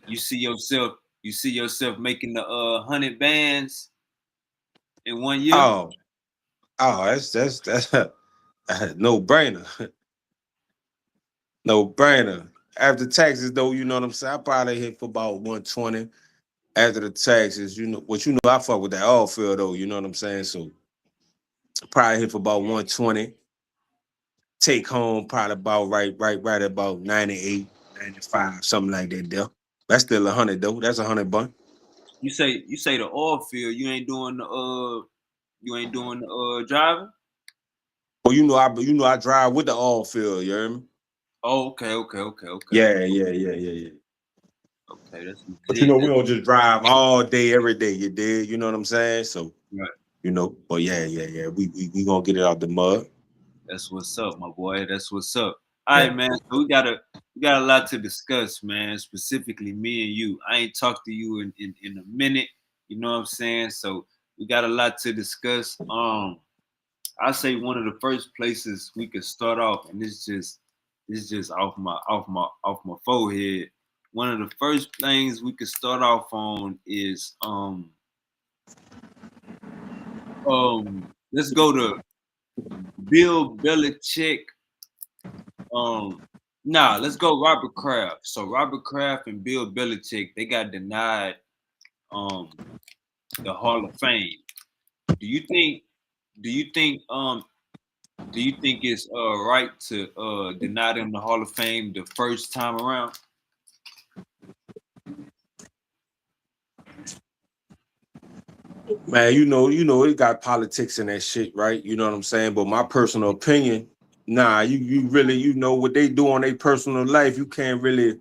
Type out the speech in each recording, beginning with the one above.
you see yourself making the 100 bands in 1 year? Oh, that's no brainer. No brainer. After taxes, though, you know what I'm saying? I probably hit for about 120 after the taxes. I fuck with that all field though, you know what I'm saying? So probably hit for about 120. Take home probably about right about 98, 95, something like that there. That's still 100 though. That's 100 bun. You say the oil field, you ain't doing the driving? Well, I drive with the all field, you hear me? Oh, okay. Yeah. Okay, that's But legit. we don't just drive all day, every day, you did, you know what I'm saying? So, Right. but yeah. We gonna get it out the mud. That's what's up, my boy. That's what's up. All right, Yeah. man. So we got a lot to discuss, man. Specifically, me and you. I ain't talked to you in a minute. You know what I'm saying? So we got a lot to discuss. I say one of the first places we could start off, and it's just off my forehead. One of the first things we could start off on is let's go to Bill Belichick. Um, let's go Robert Kraft. So Robert Kraft and Bill Belichick, they got denied um the Hall of Fame. Do you think? Do you think? Do you think it's right to deny them the Hall of Fame the first time around? Man, it got politics in that shit, right? You know what I'm saying? But my personal opinion, nah, you really, what they do on their personal life, you can't really,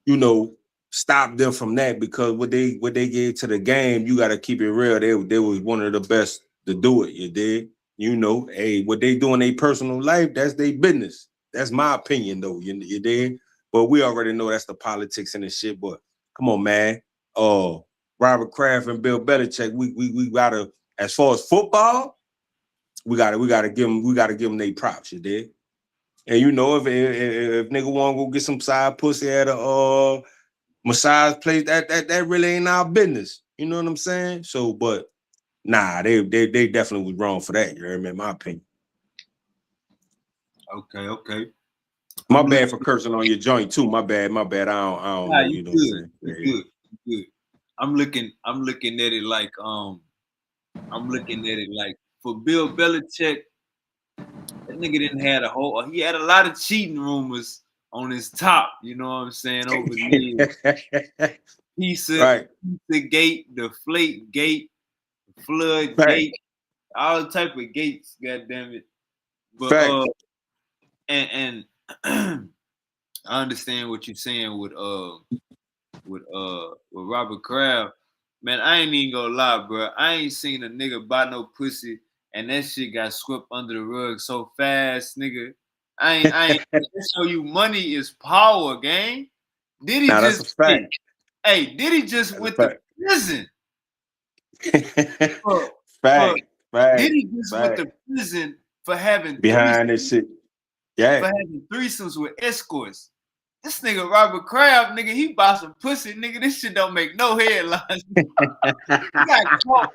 you know, stop them from that because what they gave to the game, you gotta keep it real. They was one of the best to do it, you did. Hey, what they do in their personal life, that's their business. That's my opinion though, you did. But we already know that's the politics and the shit. But come on, man. Robert Kraft and Bill Belichick, we gotta, as far as football, we gotta give them their props, you did. And if nigga want to go get some side pussy at a massage place, that really ain't our business. You know what I'm saying? So, but nah, they definitely was wrong for that. You know what I mean? My opinion. Okay. My I'm bad looking. for cursing on your joint too. My bad. I don't Nah, know. you You know what I'm good. saying? You Yeah. good. You good. I'm looking at it like I'm looking at it like for Bill Belichick, that nigga didn't had a whole. He had a lot of cheating rumors on his top. You know what I'm saying? Over the years, pizza, Right. pizza gate, deflate gate, flood Fact. gate, all type of gates. God damn it! But Fact. and I understand what you're saying with Robert Kraft. Man, I ain't even gonna lie, bro. I ain't seen a nigga buy no pussy and that shit got swept under the rug so fast, nigga. I ain't They show you money is power, gang. Did he Now that's just a fact. did he just That's a went to fact. prison for for Fact. did Fact. he just went Fact. to prison for having Behind this shit. Yeah. threesomes with escorts? This nigga Robert Kraft, nigga, he bought some pussy, nigga. This shit don't make no headlines. He got caught.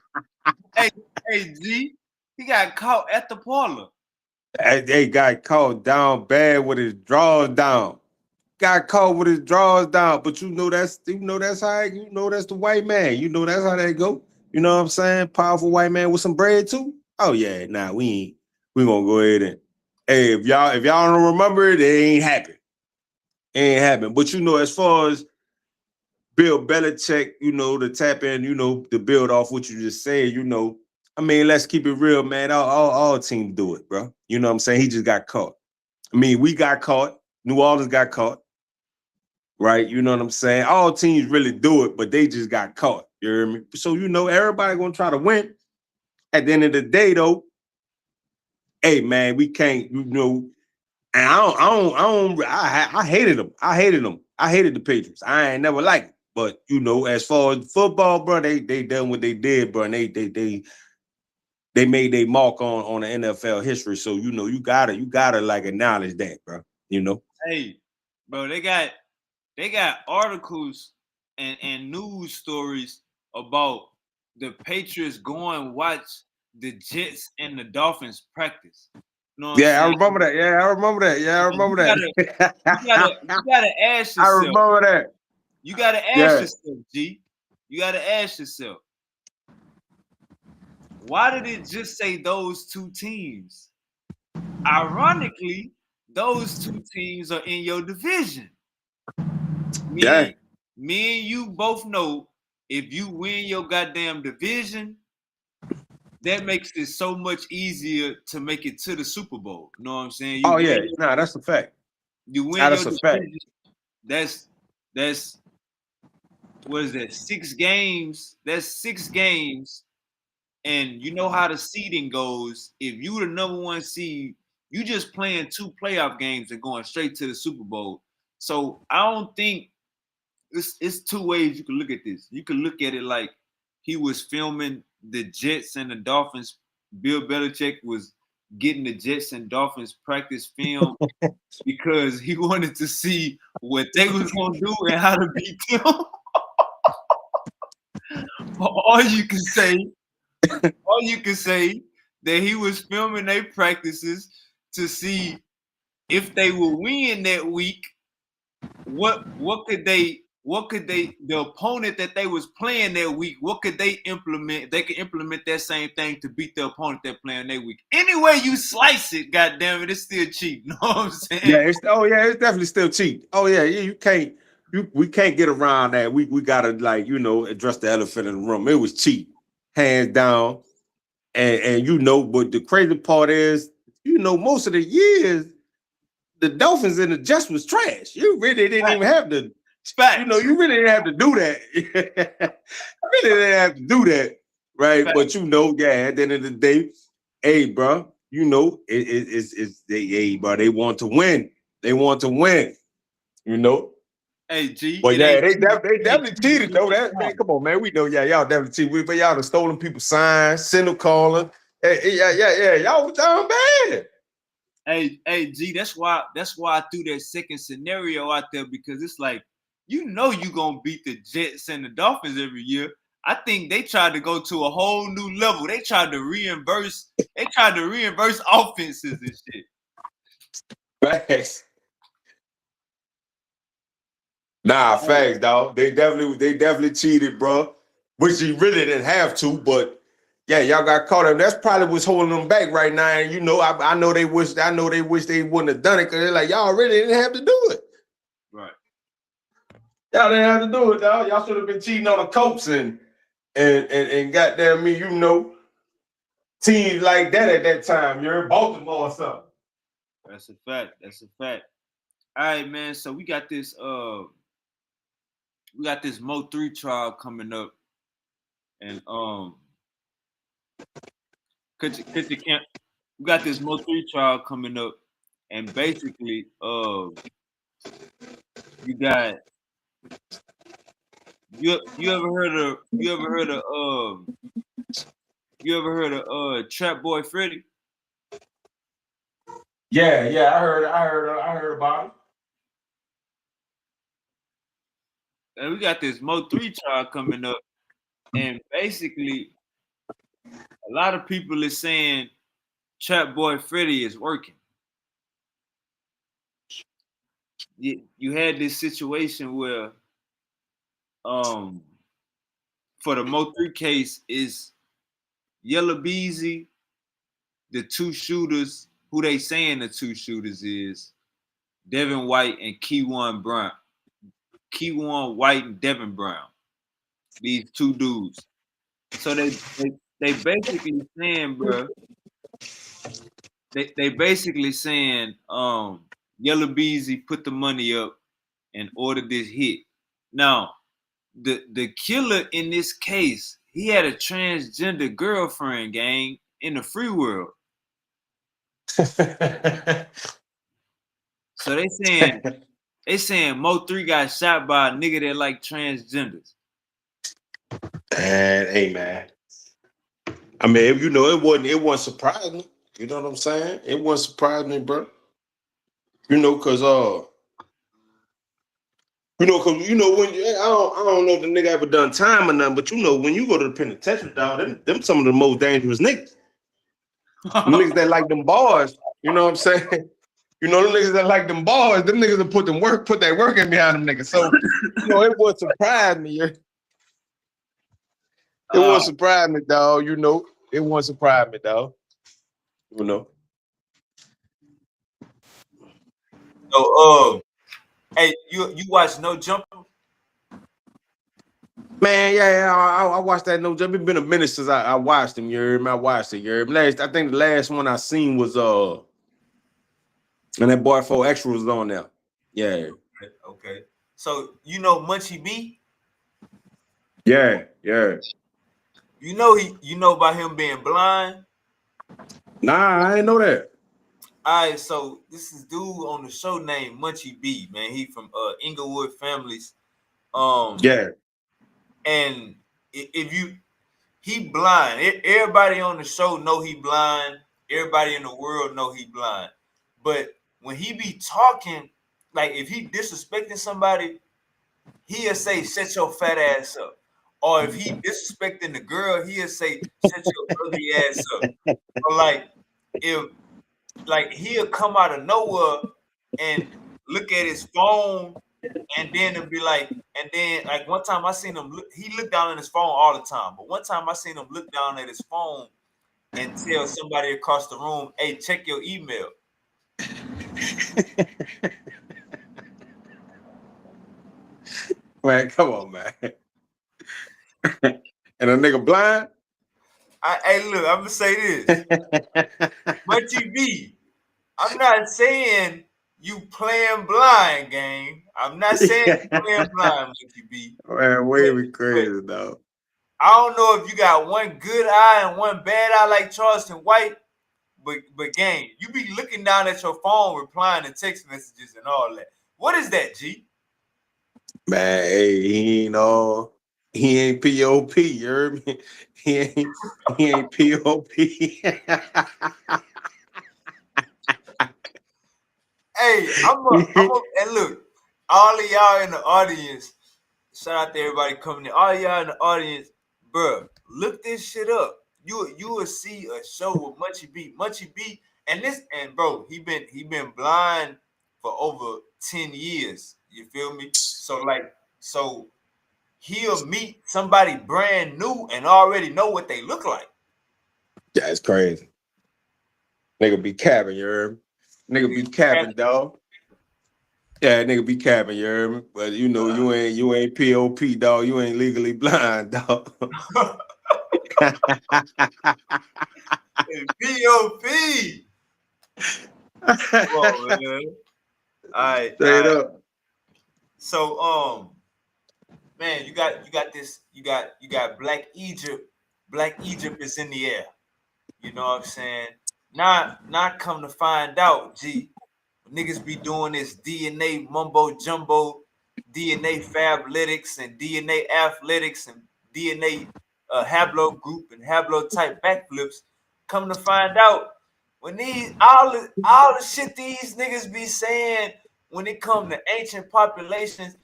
Hey, G, he got caught at the parlor. They got caught down bad with his drawers down. Got caught with his drawers down, but that's how that's the white man. That's how they go. You know what I'm saying? Powerful white man with some bread too. Oh yeah, nah, we gonna go ahead and hey, if y'all don't remember it, it ain't happened. It ain't happened. But as far as Bill Belichick, to tap in, to build off what you just said, I mean, let's keep it real, man. All teams do it, bro. You know what I'm saying? He just got caught. I mean, we got caught. New Orleans got caught, right? You know what I'm saying? All teams really do it, but they just got caught. You hear me? So, everybody gonna try to win. At the end of the day, though, hey, man, we can't, and I hated them. I hated them. I hated the Patriots. I ain't never liked it. But, as far as football, bro, they done what they did, bro, and they made their mark on the NFL history. So, you gotta like acknowledge that, bro. Hey, bro, they got they got articles and news stories about the Patriots going watch the Jets and the Dolphins practice. You know what I'm Yeah, I saying? remember that. Yeah, I remember that. Yeah, I Now, remember that. you gotta ask I yourself. remember that. You gotta ask Yeah. yourself, G. You gotta ask yourself, why did it just say those two teams? Ironically, those two teams are in your division. Yeah. Me and you both know if you win your goddamn division, that makes it so much easier to make it to the Super Bowl. You know what I'm saying? Oh yeah. Nah, that's a fact. You win Nah, your that's a fact. division. That's what is that? 6 games. That's 6 games. And you know how the seeding goes. If you the number one seed, you just playing 2 playoff games and going straight to the Super Bowl. So I don't think it's 2 ways you can look at this. You can look at it like he was filming the Jets and the Dolphins. Bill Belichick was getting the Jets and Dolphins practice film because he wanted to see what they was gonna do and how to beat them. Or you can say that he was filming their practices to see if they would win that week. What could the opponent that they was playing that week, what could they implement? They could implement that same thing to beat the opponent they're playing that week. Anyway, you slice it, goddamn it, it's still cheap. You know what I'm saying? Yeah, it's definitely still cheap. Oh yeah, we can't get around that. We gotta address the elephant in the room. It was cheap, hands down. And but the crazy part is, most of the years the Dolphins and the Jets was trash. You really didn't even have to, Facts. you really didn't have to do that. You really didn't have to do that, right? Facts. But at the end of the day, hey, bro, hey, bro, they want to win. They want to win, you know. Hey G, But it yeah, ain't they cheap. definitely cheated though. That man, come on, man. We know, y'all definitely cheated. But y'all done stolen people's signs, send them calling. Hey, yeah. Y'all was down bad. Hey G, that's why I threw that second scenario out there, because it's like, you gonna beat the Jets and the Dolphins every year. I think they tried to go to a whole new level. They tried to reimburse offenses and shit. Facts. Nah, facts, dog. They definitely cheated, bro. Which he really didn't have to, but yeah, y'all got caught up. That's probably what's holding them back right now. And I know they wish they wouldn't have done it, because they're like, y'all really didn't have to do it. Right. Y'all didn't have to do it, dog. Y'all should have been cheating on the Colts and goddamn me, teams like that at that time. You're in Baltimore or something. That's a fact. All right, man. So we got this Mo3 trial coming up, and we got this Mo3 trial coming up, and basically you got you ever heard of Trap Boy Freddy? Yeah, I heard about it. And we got this Mo3 trial coming up, and basically a lot of people is saying Trap Boy Freddy is working. You had this situation where for the Mo3 case is Yellow Beezy, the 2 shooters, who they saying the 2 shooters is Devin White and Keywan Brown. Keywan White and Devin Brown. These 2 dudes. So they basically saying, bro, they basically saying Yellow Beezy put the money up and ordered this hit. Now, the killer in this case, he had a transgender girlfriend, gang, in the free world. So they saying Mo3 got shot by a nigga that like transgenders. And hey, man. I mean, it wasn't surprising. You know what I'm saying? It wasn't surprising, bro. Because You know, cause you know when I don't know if the nigga ever done time or nothing, but you know when you go to the penitentiary, dog, them some of the most dangerous niggas. Them niggas that like them bars, you know what I'm saying? You know, them niggas that like them bars, them niggas that put that work in behind them niggas. So, you know, it would surprise me. It Uh, would surprise me, dog. You know, it would surprise me, dog. You know. so hey, you watch No Jumper? Man, yeah, I watched that. No, it's been a minute since I watched him. You heard me? I watched it. You heard me? I think the last one I seen was and that boy 4Extra was on there. Yeah, Okay. So you know Munchie B? yeah. You know about him being blind? Nah, I ain't know that. All right, so this is dude on the show named Munchie B, man. He from Inglewood Families. Yeah, And if you he blind. Everybody on the show know he blind. Everybody in the world know he blind. But when he be talking, like if he disrespecting somebody, he'll say, "Shut your fat ass up." Or if he disrespecting the girl, he'll say, "Shut your ugly ass up." Or like he'll come out of nowhere and look at his phone and then it'll be like, and then like one time I seen him he looked down at his phone all the time, but one time I seen him look down at his phone and tell somebody across the room, "Hey, check your email." man, come on, man. And a nigga blind. Hey, look, I'm gonna say this, Munchie B. I'm not saying you playing blind, gang. I'm not saying you playing blind, Munchie B. Man, But, way we but crazy, dog. I don't know if you got one good eye and one bad eye like Charleston White, but gang, you be looking down at your phone, replying to text messages and all that. What is that, G? Man, hey, he ain't POP, you heard me? He ain't POP. Hey, and look, all of y'all in the audience, shout out to everybody coming in. All y'all in the audience, bro, look this shit up. You will see a show with Munchie B, and bro, he been blind for over 10 years. You feel me? So he'll meet somebody brand new and already know what they look like. Yeah, it's crazy. Nigga be capping, you heard me? Nigga be capping, dog. Yeah, nigga be capping, you heard me? But you know, you ain't POP, dog. You ain't legally blind, dog. P.O.P. Come on, man. All Straight right. up. So, man, you got Black Egypt. Black Egypt is in the air. You know what I'm saying? Not come to find out, G. Niggas be doing this DNA mumbo jumbo, DNA fabletics and DNA athletics and DNA hablo group and hablo type backflips. Come to find out, when these all the shit these niggas be saying when it come to ancient populations,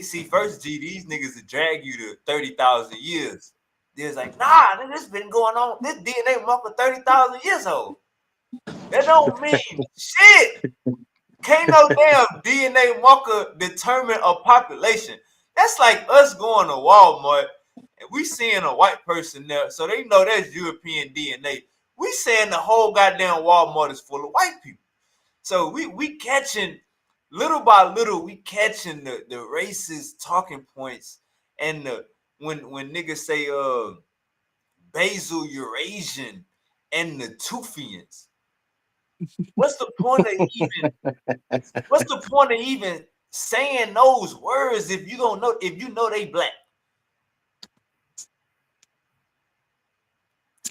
see first G, these niggas will drag you to 30,000 years. There's like, nah, this been going on. This DNA marker 30,000 years old. That don't mean shit. Can't no damn DNA marker determine a population. That's like us going to Walmart and we seeing a white person there, so they know that's European DNA. We saying the whole goddamn Walmart is full of white people. So we catching little by little, we catching the racist talking points and the when niggas say Basal Eurasian and the Tufians. What's the point of even saying those words if you don't know if you know they black?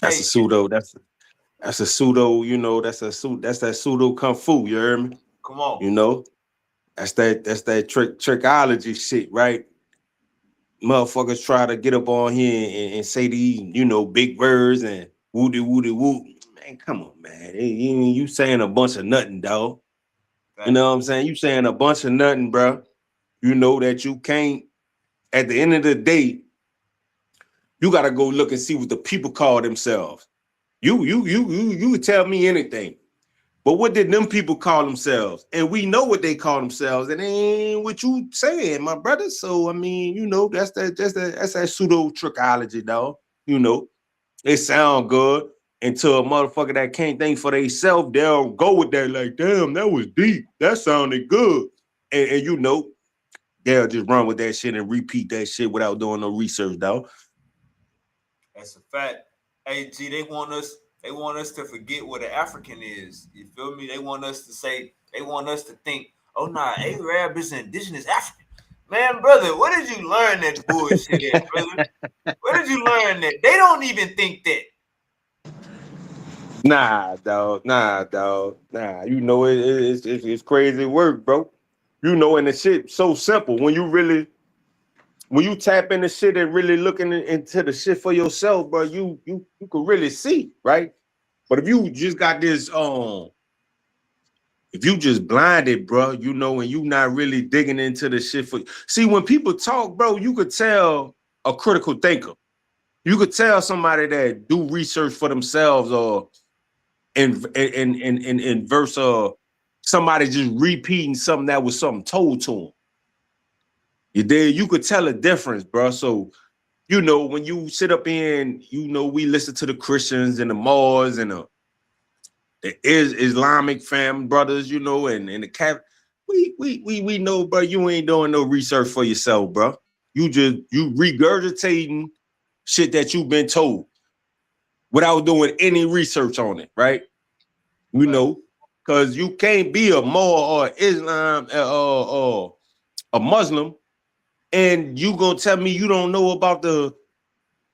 That's Hey, a pseudo. That's a pseudo. You know, that's that pseudo kung fu. You hear me? come on. You know, that's that trickology shit, right? Motherfuckers try to get up on here and say these, you know, big words and woody woo. Man, come on, man. You saying a bunch of nothing, dog. You know what I'm saying? You saying a bunch of nothing, bro. you know, that you can't, at the end of the day, you got to go look and see what the people call themselves. You could tell me anything. But what did them people call themselves? And we know what they call themselves. And it ain't what you saying, my brother. So I mean, you know, that's that pseudo trichology, dog. You know, it sound good until a motherfucker that can't think for themselves, they'll go with that like, damn, that was deep. That sounded good. And you know, they'll just run with that shit and repeat that shit without doing no research, dog. That's a fact. Hey, G, they want us to forget what an African is. You feel me? They want us to say, they want us to think, oh nah, Arab is indigenous African. Man, brother, where did you learn that bullshit at, brother? Where did you learn that? They don't even think that. Nah, dog. Nah, dog. Nah, you know it's crazy work, bro. You know, and the shit so simple when you tap into shit and really looking into the shit for yourself, bro. You can really see, right? But if you just got this if you just blinded, bro, you know, and you not really digging into the shit for see when people talk, bro, you could tell a critical thinker. You could tell somebody that do research for themselves or in verse somebody just repeating something that was something told to them. You did, you could tell a difference, bro. So, you know, when you sit up in, you know, we listen to the Christians and the Moors and the Islamic fam brothers, you know, and the Catholic. We know, bro, you ain't doing no research for yourself, bro. You regurgitating shit that you've been told without doing any research on it, right? You know, because you can't be a Moor or Islam or a Muslim, and you gonna tell me you don't know about the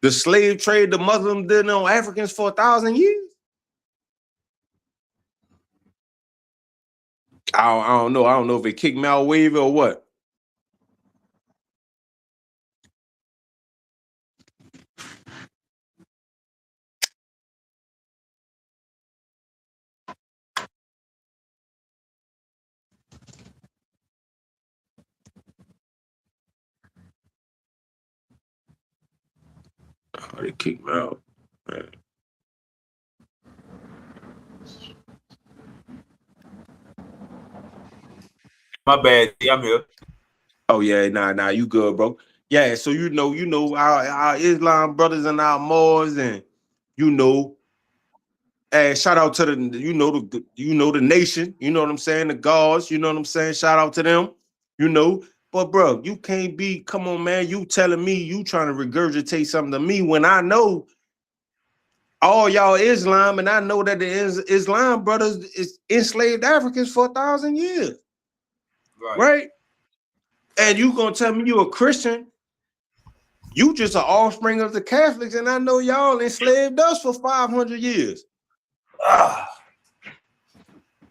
slave trade the Muslims did on Africans for 1,000 years? I don't know. I don't know if it kicked me out wave or what. Oh, they kicked me out. Man. My bad, G, I'm here. Oh yeah, nah, you good, bro. Yeah, so you know our Islam brothers and our Moors, and you know, shout out to the the nation, you know what I'm saying, the gods, you know what I'm saying. Shout out to them, you know. But bro, you can't be. Come on, man. You telling me you trying to regurgitate something to me when I know all y'all Islam, and I know that the Islam brothers is enslaved Africans for 1,000 years, Right. right? And you gonna tell me you a Christian? You just an offspring of the Catholics, and I know y'all enslaved us for 500 years. Ah,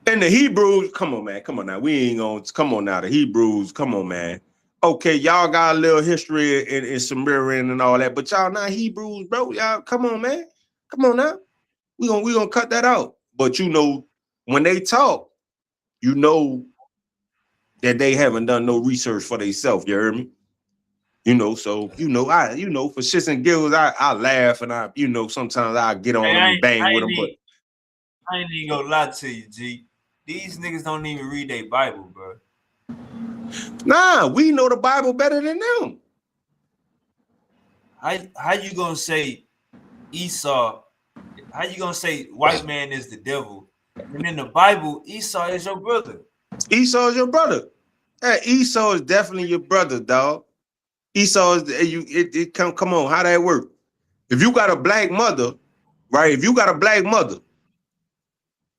And the Hebrews, come on, man, come on now. We ain't gonna come on now. The Hebrews, come on, man. Okay, y'all got a little history in Sumerian and all that, but y'all not Hebrews, bro. Y'all, come on, man. Come on now. We gonna cut that out. But you know, when they talk, you know that they haven't done no research for themselves. You heard me? You know, so for shits and giggles, I laugh and sometimes I get on hey, them and bang with them, but I ain't even gonna lie to you, G. These niggas don't even read their Bible, bro. nah, we know the Bible better than them. How you gonna say Esau? How you gonna say white man is the devil? And in the Bible, Esau is your brother. Esau is your brother. Hey, Esau is definitely your brother, dog. Esau is you. It come on. How that work? If you got a black mother, right? If you got a black mother,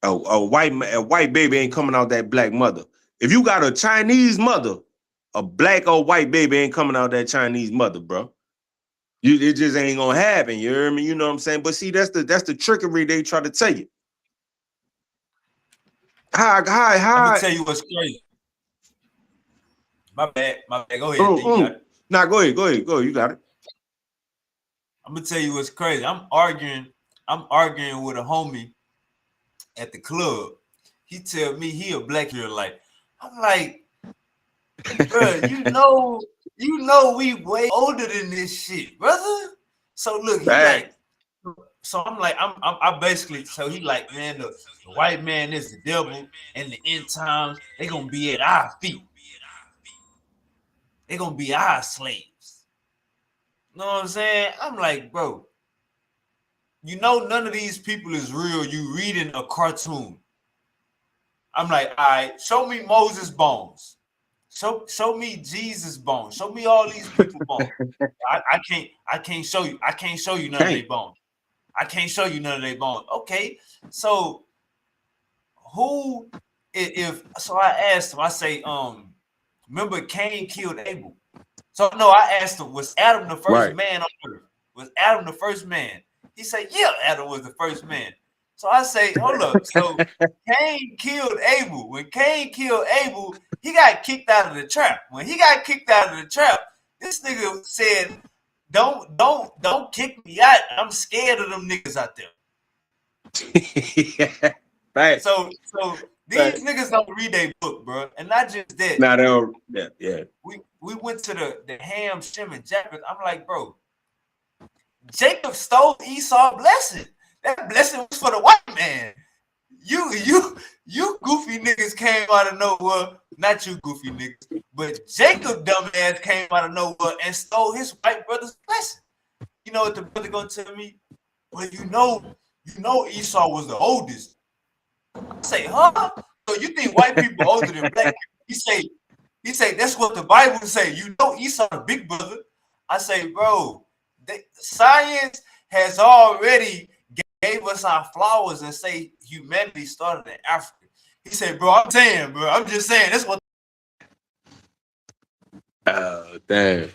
a white baby ain't coming out that black mother. If you got a Chinese mother, a black or white baby ain't coming out that Chinese mother, bro. It just ain't gonna happen. You hear me? You know what I'm saying? But see, that's the trickery they try to tell you. I'm gonna Hi. tell you what's crazy. My bad. Go ahead, Oh, G. You got it. Nah, go ahead. You got it. I'm gonna tell you what's crazy. I'm arguing with a homie at the club. He tell me he a black Israelite. I'm like, Bro, you know we way older than this shit, brother. So look, he Right. like, so I'm like, I basically, so he like, man, the white man is the devil, and the end times they gonna be at our feet. They gonna be our slaves. You know what I'm saying? I'm like, bro, you know none of these people is real. You reading a cartoon. I'm like, all right, show me Moses bones. Show me Jesus bones. Show me all these people bones. I can't show you. I can't show you none of their Can't. bones. I can't show you none of their bones. Okay, so who if so I asked him, I say, remember Cain killed Abel. So no, I asked him, was Adam the first Right. man on earth? Was Adam the first man? He said, yeah, Adam was the first man. So I say, hold up. So Cain killed Abel. When Cain killed Abel, he got kicked out of the trap. When he got kicked out of the trap, this nigga said, don't kick me out. I'm scared of them niggas out there. Yeah. Right. So these Right. niggas don't read their book, bro. And not just that. Now they don't. Yeah. Yeah. We went to the Ham, Shem, and Japheth. I'm like, bro, Jacob stole Esau's blessing. That blessing was for the white man. You goofy niggas came out of nowhere. Not you goofy niggas, but Jacob dumbass came out of nowhere and stole his white brother's blessing. You know what the brother gonna tell me? Well, you know Esau was the oldest. I say, huh? So you think white people older than black people? He say that's what the Bible say. You know Esau the big brother. I say, bro, science has already gave us our flowers and say humanity started in Africa. He said, bro, I'm saying, bro, I'm just saying that's what. Oh, damn.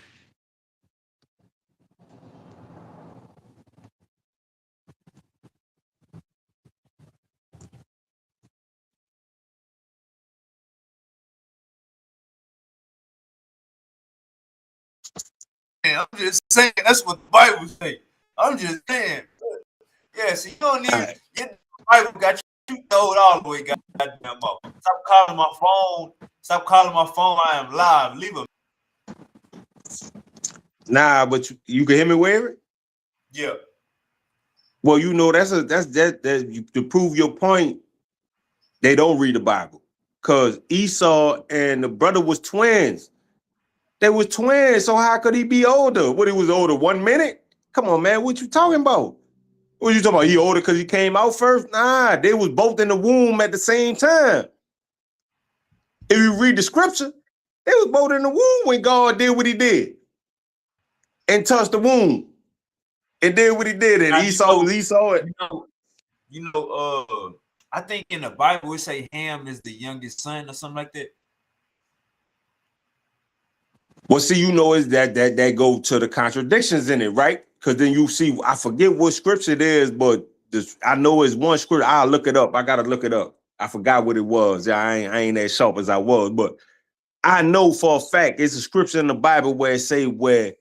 I'm just saying that's what the Bible say. I'm just saying. Yeah, so you don't All even right. get the Bible got you throwed all the way, goddamn off. Stop calling my phone. Stop calling my phone. I am live. Leave a Nah, but you can hear me, Wary? yeah. Well, you know to prove your point. They don't read the Bible because Esau and the brother was twins. They was twins, so how could he be older? What, he was older 1 minute? Come on, man, what you talking about? What you talking about? He older because he came out first? Nah, they was both in the womb at the same time. If you read the scripture, they was both in the womb when God did what he did and touched the womb and did what he did. And Now, Esau was Esau. I think in the Bible it say Ham is the youngest son or something like that. Well, see, you know, is that go to the contradictions in it, right? Because then you see, I forget what scripture it is, but I know it's one scripture. I'll look it up. I gotta look it up. I forgot what it was. I ain't as sharp as I was, but I know for a fact it's a scripture in the Bible where it say where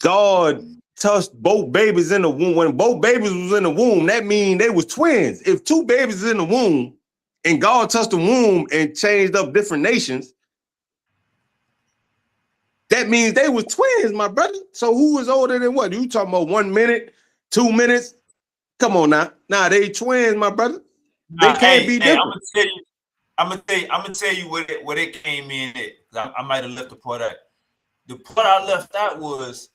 God touched both babies in the womb. When both babies was in the womb, that means they was twins. If two babies in the womb and God touched the womb and changed up different nations, that means they was twins, my brother. So who is older than what? You talking about 1 minute, 2 minutes? Come on now. Nah, they twins, my brother. They Nah, can't be I'm different. gonna tell you. I'm gonna tell you what it came in at. I might have left the part out. The part I left out was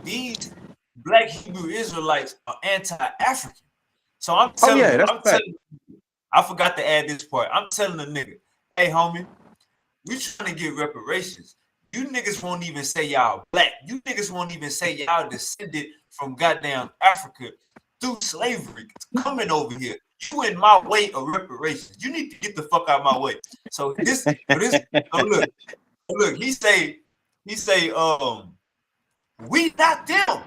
these black Hebrew Israelites are anti-African. So I'm Oh telling yeah, them, that's a fact. I forgot to add this part. I'm telling the nigga, hey homie, we trying to get reparations. You niggas won't even say y'all black. You niggas won't even say y'all descended from goddamn Africa through slavery. Coming over here. You in my way of reparations. You need to get the fuck out of my way. So look, he say, we not them.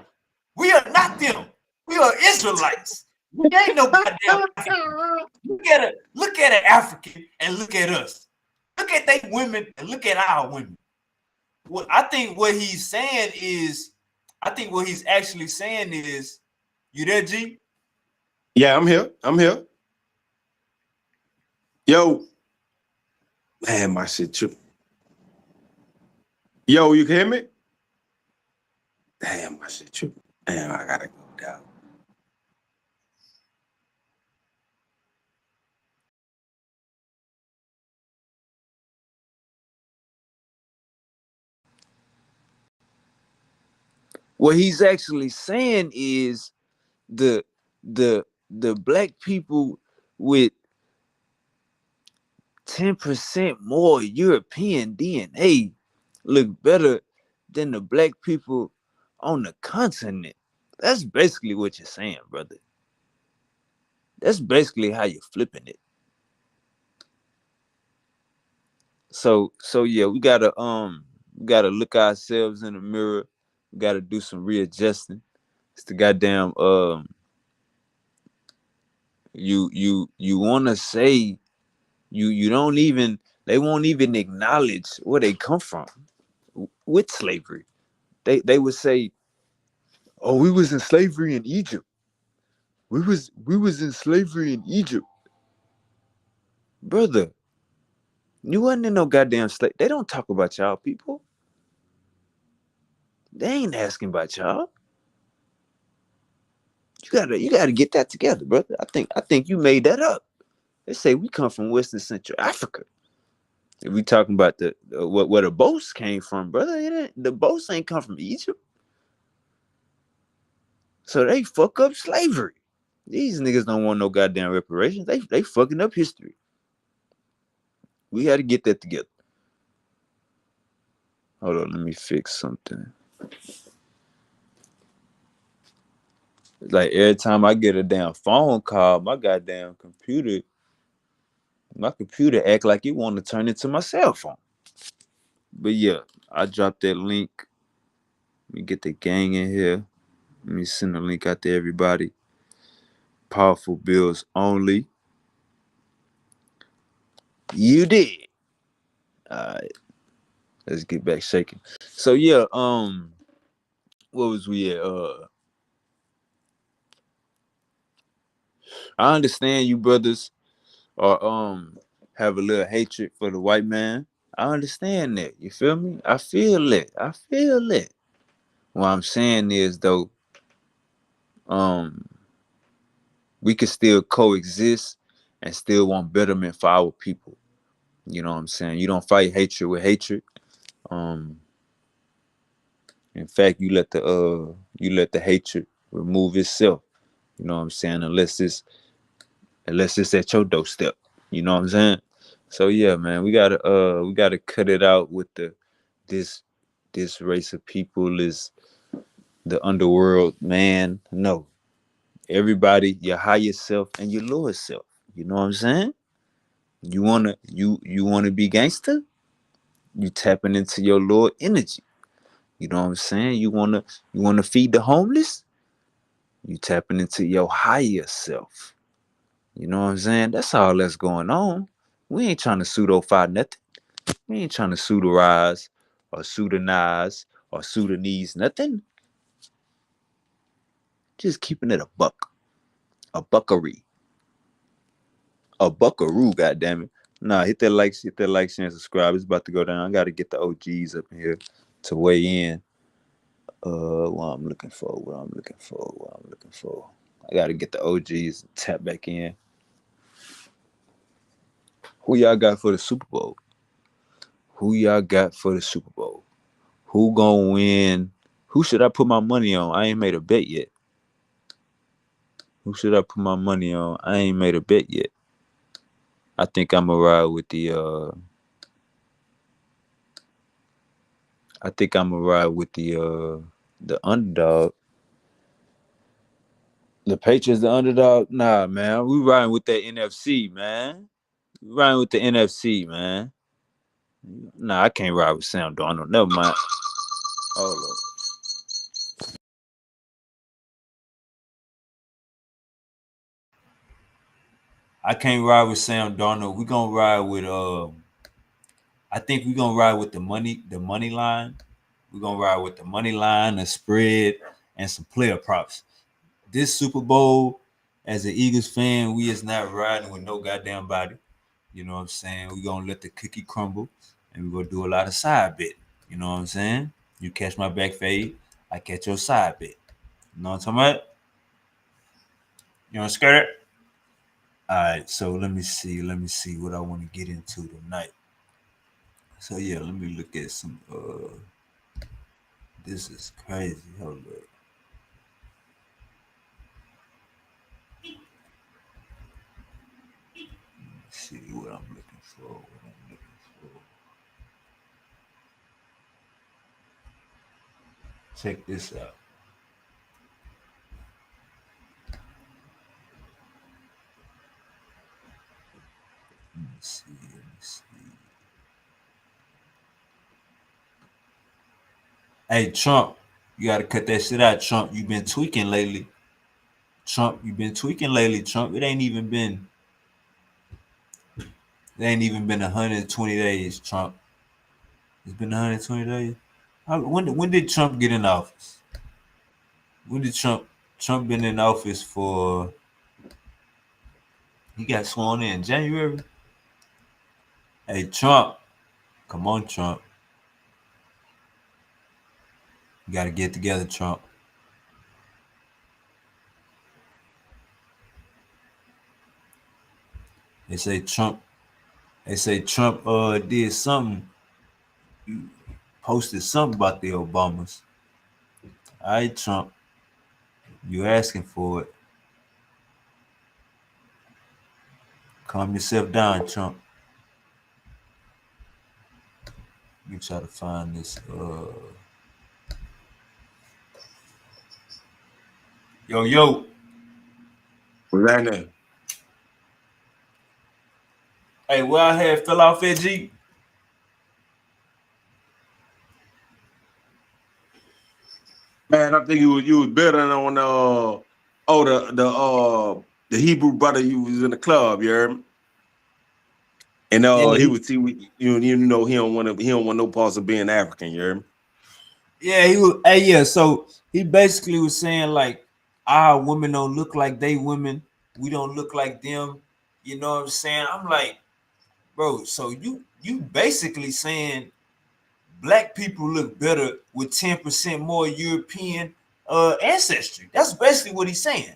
We are not them. We are Israelites. We ain't no goddamn African. Look at an African and look at us. Look at they women and look at our women. What I think what he's saying is, you there, G? Yeah, I'm here. I'm here. Yo. Man, my shit tripping. Yo, you can hear me? Damn, my shit tripping. Damn, I gotta go down. What he's actually saying is the black people with 10% more European DNA look better than the black people on the continent. That's basically what you're saying, brother. That's basically how you're flipping it. So yeah, we gotta look ourselves in the mirror. We gotta do some readjusting. It's the goddamn you wanna say you don't even, they won't even acknowledge where they come from with slavery. They would say, oh, we was in slavery in Egypt. We was in slavery in Egypt. Brother, you wasn't in no goddamn slave. They don't talk about y'all people. They ain't asking about y'all. You gotta get that together, brother. I think you made that up. They say we come from Western Central Africa. If we talking about the where the boats came from, brother, the boats ain't come from Egypt. So they fuck up slavery. These niggas don't want no goddamn reparations. They fucking up history. We got to get that together. Hold on, let me fix something. Like every time I get a damn phone call, my computer act like it want to turn into my cell phone. But yeah, I dropped that link. Let me get the gang in here. Let me send the link out to everybody. Powerful bills only. You did. All right. Let's get back shaking. So yeah, what was we at? I understand you brothers are have a little hatred for the white man. I understand that. You feel me? I feel it. I feel it. What I'm saying is though, we can still coexist and still want betterment for our people. You know what I'm saying? You don't fight hatred with hatred. Um, in fact, you let the hatred remove itself. You know what I'm saying? Unless it's at your doorstep. You know what I'm saying? So yeah, man, we gotta cut it out with this race of people is the underworld. Man, no. Everybody, your higher self and your lower self. You know what I'm saying? You wanna be gangster? You tapping into your lower energy. You know what I'm saying? You wanna feed the homeless? You tapping into your higher self. You know what I'm saying? That's all that's going on. We ain't trying to pseudo-fi nothing. We ain't trying to pseudorize or pseudonize or Sudanese nothing. Just keeping it a buck. A buckaroo. A buckaroo, goddammit. Nah, hit that like, share, and subscribe. It's about to go down. I gotta get the OGs up in here to weigh in. What I'm looking for. I gotta get the OGs to tap back in. Who y'all got for the Super Bowl? Who gonna win? Who should I put my money on? I ain't made a bet yet. Who should I put my money on? I ain't made a bet yet. I think I'm gonna ride with the underdog. The Patriots the underdog? Nah, man. We riding with that NFC, man. We riding with the NFC, man. Nah, I can't ride with Sam Darnold. Never mind. Hold up. I can't ride with Sam Darnold. We gonna ride with I think we're gonna ride with the money line. We're gonna ride with the money line, the spread, and some player props. This Super Bowl, as an Eagles fan, we is not riding with no goddamn body. You know what I'm saying? We're gonna let the cookie crumble and we're gonna do a lot of side bet. You know what I'm saying? You catch my back fade, I catch your side bet. You know what I'm talking about? You want to skirt it? All right, so let me see what I want to get into tonight. So yeah, let me look at some this is crazy. Hold up. Let's see what I'm looking for. Check this out. Let me see. Hey Trump, you gotta cut that shit out, Trump. You've been tweaking lately. Trump, you've been tweaking lately, Trump. It ain't even been 120 days, Trump. It's been 120 days. When did Trump get in office? When did Trump been in office for? He got sworn in January. Hey Trump, come on, Trump. You gotta get together, Trump. They say Trump did something, posted something about the Obamas. All right, Trump, you asking for it. Calm yourself down, Trump. Let me try to find this. Yo. What's that name? Hey, where I had fell off at G? Man, I think you was better than on the Hebrew brother you was in the club, you heard me? And Yeah, he would see you know he don't want no parts of being African, you heard me? yeah, he was. Hey, yeah. So he basically was saying like, our women don't look like they women. We don't look like them. You know what I'm saying? I'm like, bro. So you basically saying black people look better with 10% more European ancestry. That's basically what he's saying.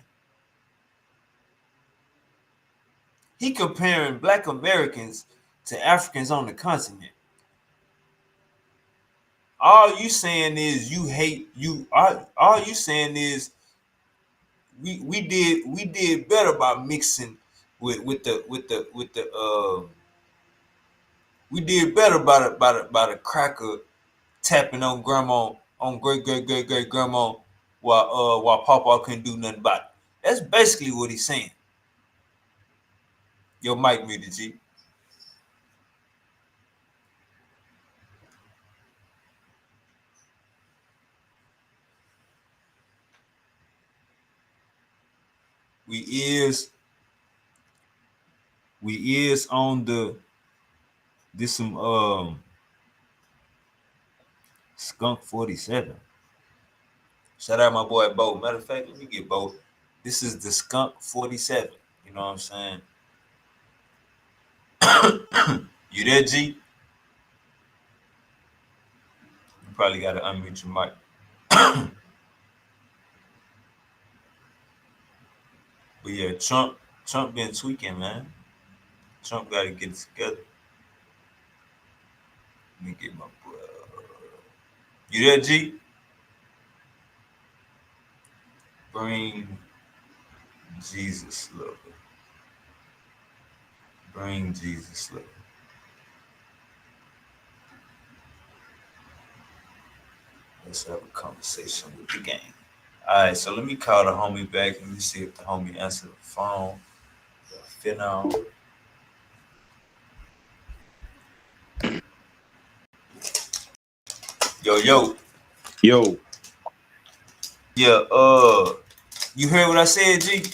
He comparing black Americans to Africans on the continent. All you saying is you hate you. All you saying is we did better by mixing with the we did better by the cracker tapping on grandma on great grandma while Papa couldn't do nothing about it. That's basically what he's saying. Yo, Mike muted G. We is on the this some skunk 47. Shout out my boy Bo. Matter of fact, let me get Bo. This is the skunk 47. You know what I'm saying? You there, G? You probably gotta unmute your mic. But yeah, Trump been tweaking, man. Trump gotta get it together. Let me get my boy. You there, G? Bring Jesus love. Bring Jesus love. Let's have a conversation with the gang. All right, so let me call the homie back. Let me see if the homie answered the phone. Finna. Yo. Yo. Yeah, you heard what I said, G?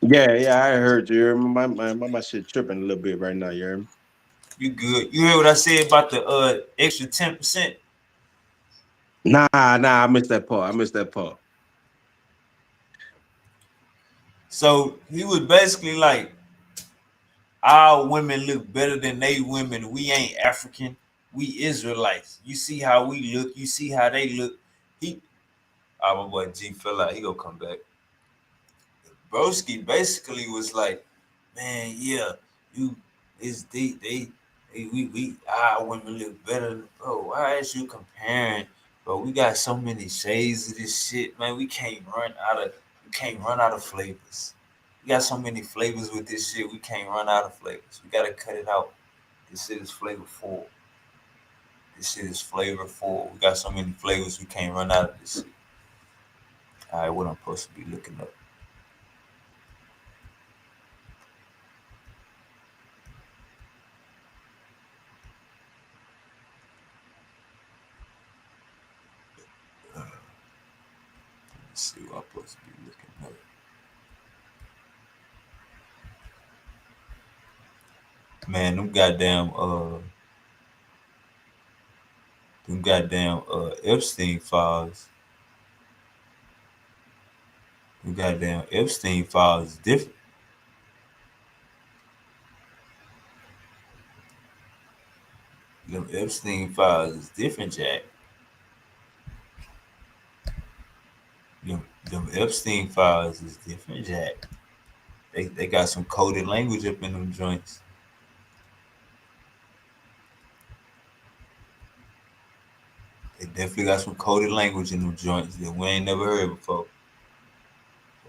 Yeah, I heard you. My shit tripping a little bit right now, you heard me? You good. You heard what I said about the extra 10%? Nah, I missed that part. So he was basically like, Our women look better than they women. We ain't African. We Israelites. You see how we look. You see how they look. My boy G fell out. He gonna come back. Broski basically was like, man, yeah, you is we our women look better, bro. Why is you comparing, bro? We got so many shades of this shit, man. We can't run out of flavors. We got so many flavors with this shit. We can't run out of flavors. We gotta cut it out. This shit is flavorful. This shit is flavorful. We got so many flavors. We can't run out of this shit. All right, what I'm supposed to be looking up. Let's see what I'm supposed to be looking at. Man, them goddamn Epstein files. Them goddamn Epstein files is different. Them Epstein files is different, Jack. Them Epstein files is different, Jack. They got some coded language up in them joints. They definitely got some coded language in them joints that we ain't never heard before.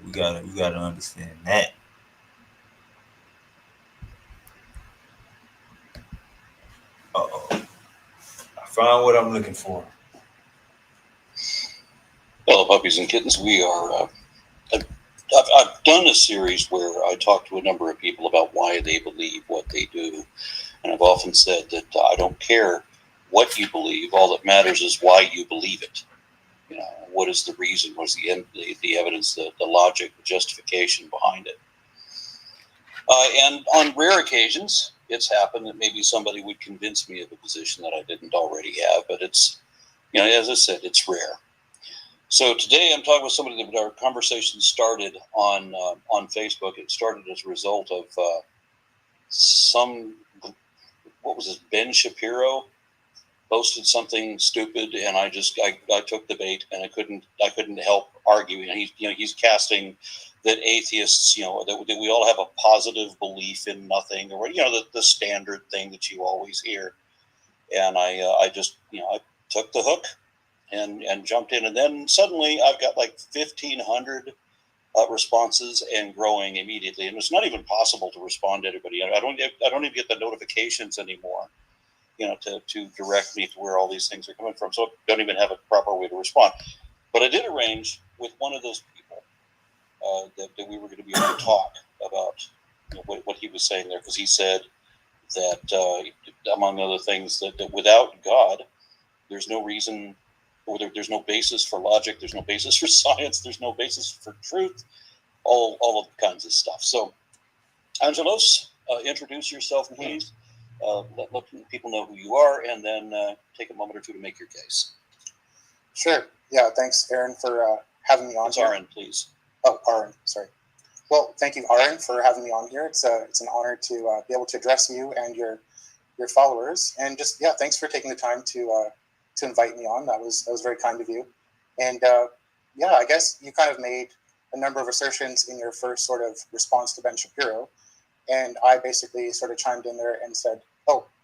We gotta understand that. Uh-oh. I found what I'm looking for. Well, puppies and kittens, we are. I've done a series where I talk to a number of people about why they believe what they do, and I've often said that I don't care what you believe. All that matters is why you believe it. You know, what is the reason? What's the evidence, the logic, the justification behind it? And on rare occasions, it's happened that maybe somebody would convince me of a position that I didn't already have, but it's, you know, as I said, it's rare. So today I'm talking with somebody that our conversation started on Facebook. It started as a result of what was this, Ben Shapiro posted something stupid, and I took the bait, and I couldn't help arguing. And he's casting that atheists, that we all have a positive belief in nothing, or the standard thing that you always hear. And I just I took the hook and jumped in, and then suddenly I've got like 1,500 responses and growing immediately. And it's not even possible to respond to everybody. I don't even get the notifications anymore, to direct me to where all these things are coming from. So I don't even have a proper way to respond. But I did arrange with one of those people that we were going to be able to talk about what he was saying there, because he said that among other things that without God, there's no reason, or there's no basis for logic, there's no basis for science, there's no basis for truth, all of kinds of stuff. So, Angelos, introduce yourself, please. Let people know who you are, and then take a moment or two to make your case. Sure. Yeah, thanks, Aaron, for having me on. It's Aaron, please. Oh, Aaron, sorry. Well, thank you, Aaron, for having me on here. It's an honor to be able to address you and your followers. And just, thanks for taking the time to invite me on. That was very kind of you. And I guess you kind of made a number of assertions in your first sort of response to Ben Shapiro. And I basically sort of chimed in there and said,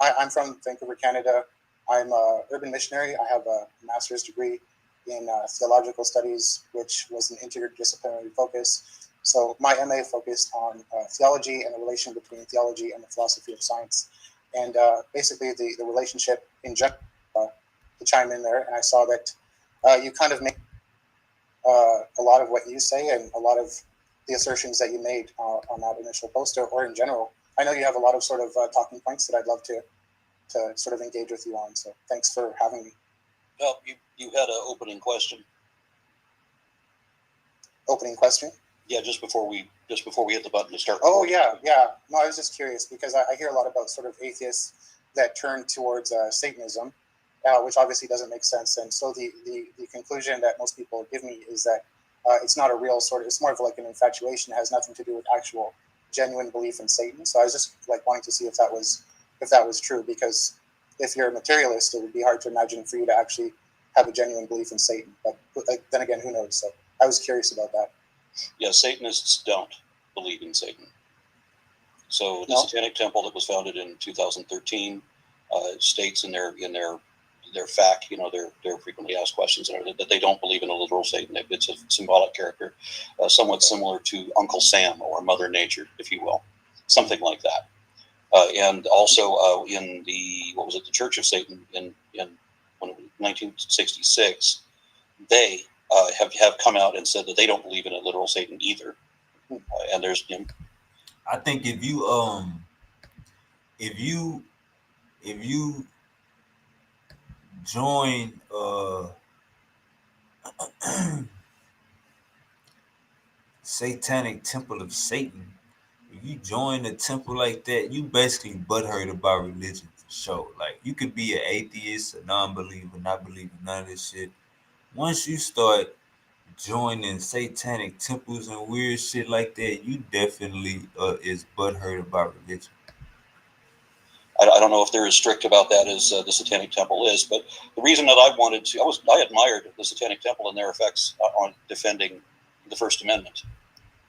I'm from Vancouver, Canada. I'm an urban missionary. I have a master's degree in theological studies, which was an interdisciplinary focus. So my MA focused on theology and the relation between theology and the philosophy of science. And basically the relationship in general, to chime in there. And I saw that you kind of make a lot of what you say and a lot of the assertions that you made on that initial post, or in general. I know you have a lot of sort of talking points that I'd love to sort of engage with you on. So thanks for having me. Well, you had an opening question. Opening question? Yeah, just before we hit the button to start. Oh, yeah. No, I was just curious because I hear a lot about sort of atheists that turn towards Satanism, which obviously doesn't make sense. And so the conclusion that most people give me is that it's not a real sort of, it's more of like an infatuation. It has nothing to do with actual genuine belief in Satan. So I was just like wanting to see if that was true, because if you're a materialist, it would be hard to imagine for you to actually have a genuine belief in Satan. But then again, who knows? So I was curious about that. Yeah, Satanists don't believe in Satan. So the No? Satanic Temple that was founded in 2013 states in their fact, they're frequently asked questions that they don't believe in a literal Satan. It's a symbolic character, somewhat similar to Uncle Sam or Mother Nature, if you will, something like that. And also in the Church of Satan in 1966, they have come out and said that they don't believe in a literal Satan either. And there's I think if you join Satanic Temple of Satan, if you join a temple like that, you basically butthurt about religion for sure. Like, you could be an atheist, a non-believer, not believe in none of this shit. Once you start joining satanic temples and weird shit like that, you definitely is butthurt about religion. I don't know if they're as strict about that as the Satanic Temple is, but the reason that I admired the Satanic Temple and their effects on defending the First Amendment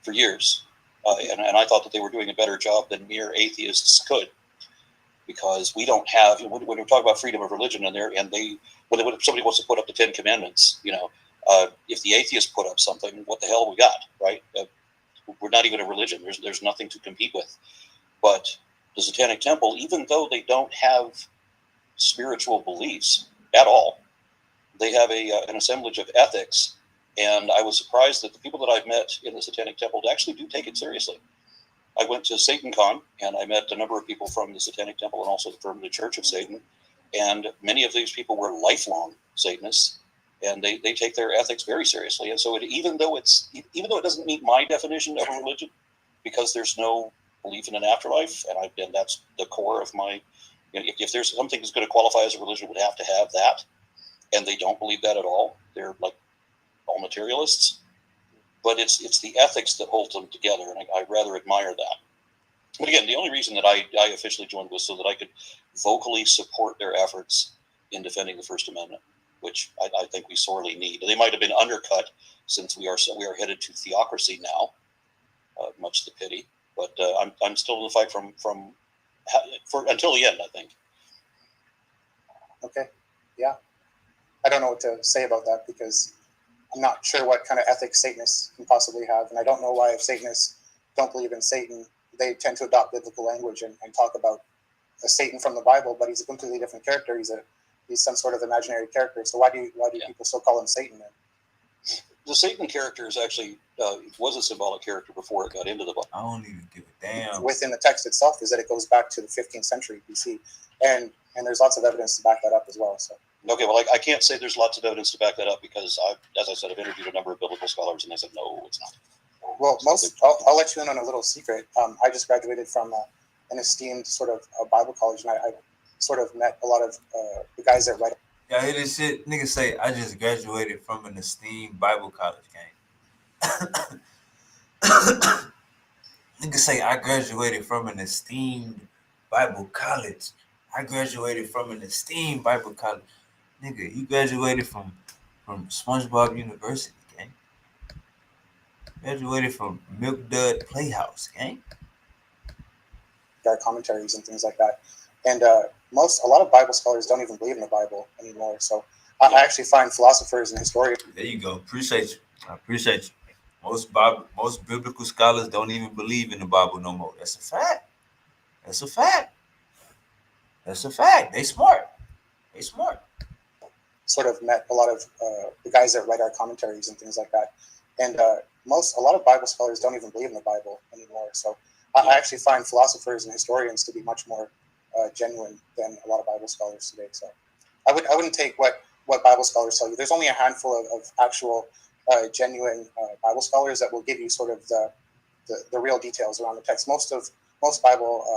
for years, and I thought that they were doing a better job than mere atheists could, because we don't have, when we talk about freedom of religion when somebody wants to put up the 10 Commandments, if the atheists put up something, what the hell we got, right? We're not even a religion. There's nothing to compete with, but the Satanic Temple, even though they don't have spiritual beliefs at all, they have an assemblage of ethics. And I was surprised that the people that I've met in the Satanic Temple actually do take it seriously. I went to SatanCon, and I met a number of people from the Satanic Temple and also from the Church of Satan. And many of these people were lifelong Satanists, and they take their ethics very seriously. And so even though it doesn't meet my definition of a religion, because there's no belief in an afterlife, and that's the core of my, if there's something that's going to qualify as a religion, it would have to have that, and they don't believe that at all. They're like all materialists, but it's the ethics that hold them together, and I rather admire that. But again, the only reason that I officially joined was so that I could vocally support their efforts in defending the First Amendment, which I think we sorely need. They might have been undercut since we are headed to theocracy now, much to pity. But I'm still in the fight for until the end, I think. Okay, yeah. I don't know what to say about that, because I'm not sure what kind of ethics Satanists can possibly have, and I don't know why, if Satanists don't believe in Satan, they tend to adopt biblical language and talk about a Satan from the Bible, but he's a completely different character. He's some sort of imaginary character. So why do people still call him Satan then? The Satan character is actually was a symbolic character before it got into the Bible. I don't even give a damn. Within the text itself is that it goes back to the 15th century BC, and there's lots of evidence to back that up as well. So okay, well, I can't say there's lots of evidence to back that up, because as I said, I've interviewed a number of biblical scholars, and they said no, it's not. Well, I'll let you in on a little secret. I just graduated from an esteemed sort of Bible college, and I sort of met a lot of the guys that write. Y'all hear this shit? Niggas say, I just graduated from an esteemed Bible college, gang. Niggas say, I graduated from an esteemed Bible college. I graduated from an esteemed Bible college. Nigga, you graduated from SpongeBob University, gang. Graduated from Milk Dud Playhouse, gang. Our commentaries and things like that. And a lot of Bible scholars don't even believe in the Bible anymore. So I actually find philosophers and historians. There you go. Appreciate you. I appreciate you. Most biblical scholars don't even believe in the Bible no more. That's a fact. That's a fact. That's a fact. They smart. They smart. Sort of met a lot of the guys that write our commentaries and things like that. And a lot of Bible scholars don't even believe in the Bible anymore. So I actually find philosophers and historians to be much more genuine than a lot of Bible scholars today. So I wouldn't take what Bible scholars tell you. There's only a handful of actual genuine Bible scholars that will give you sort of the real details around the text. Most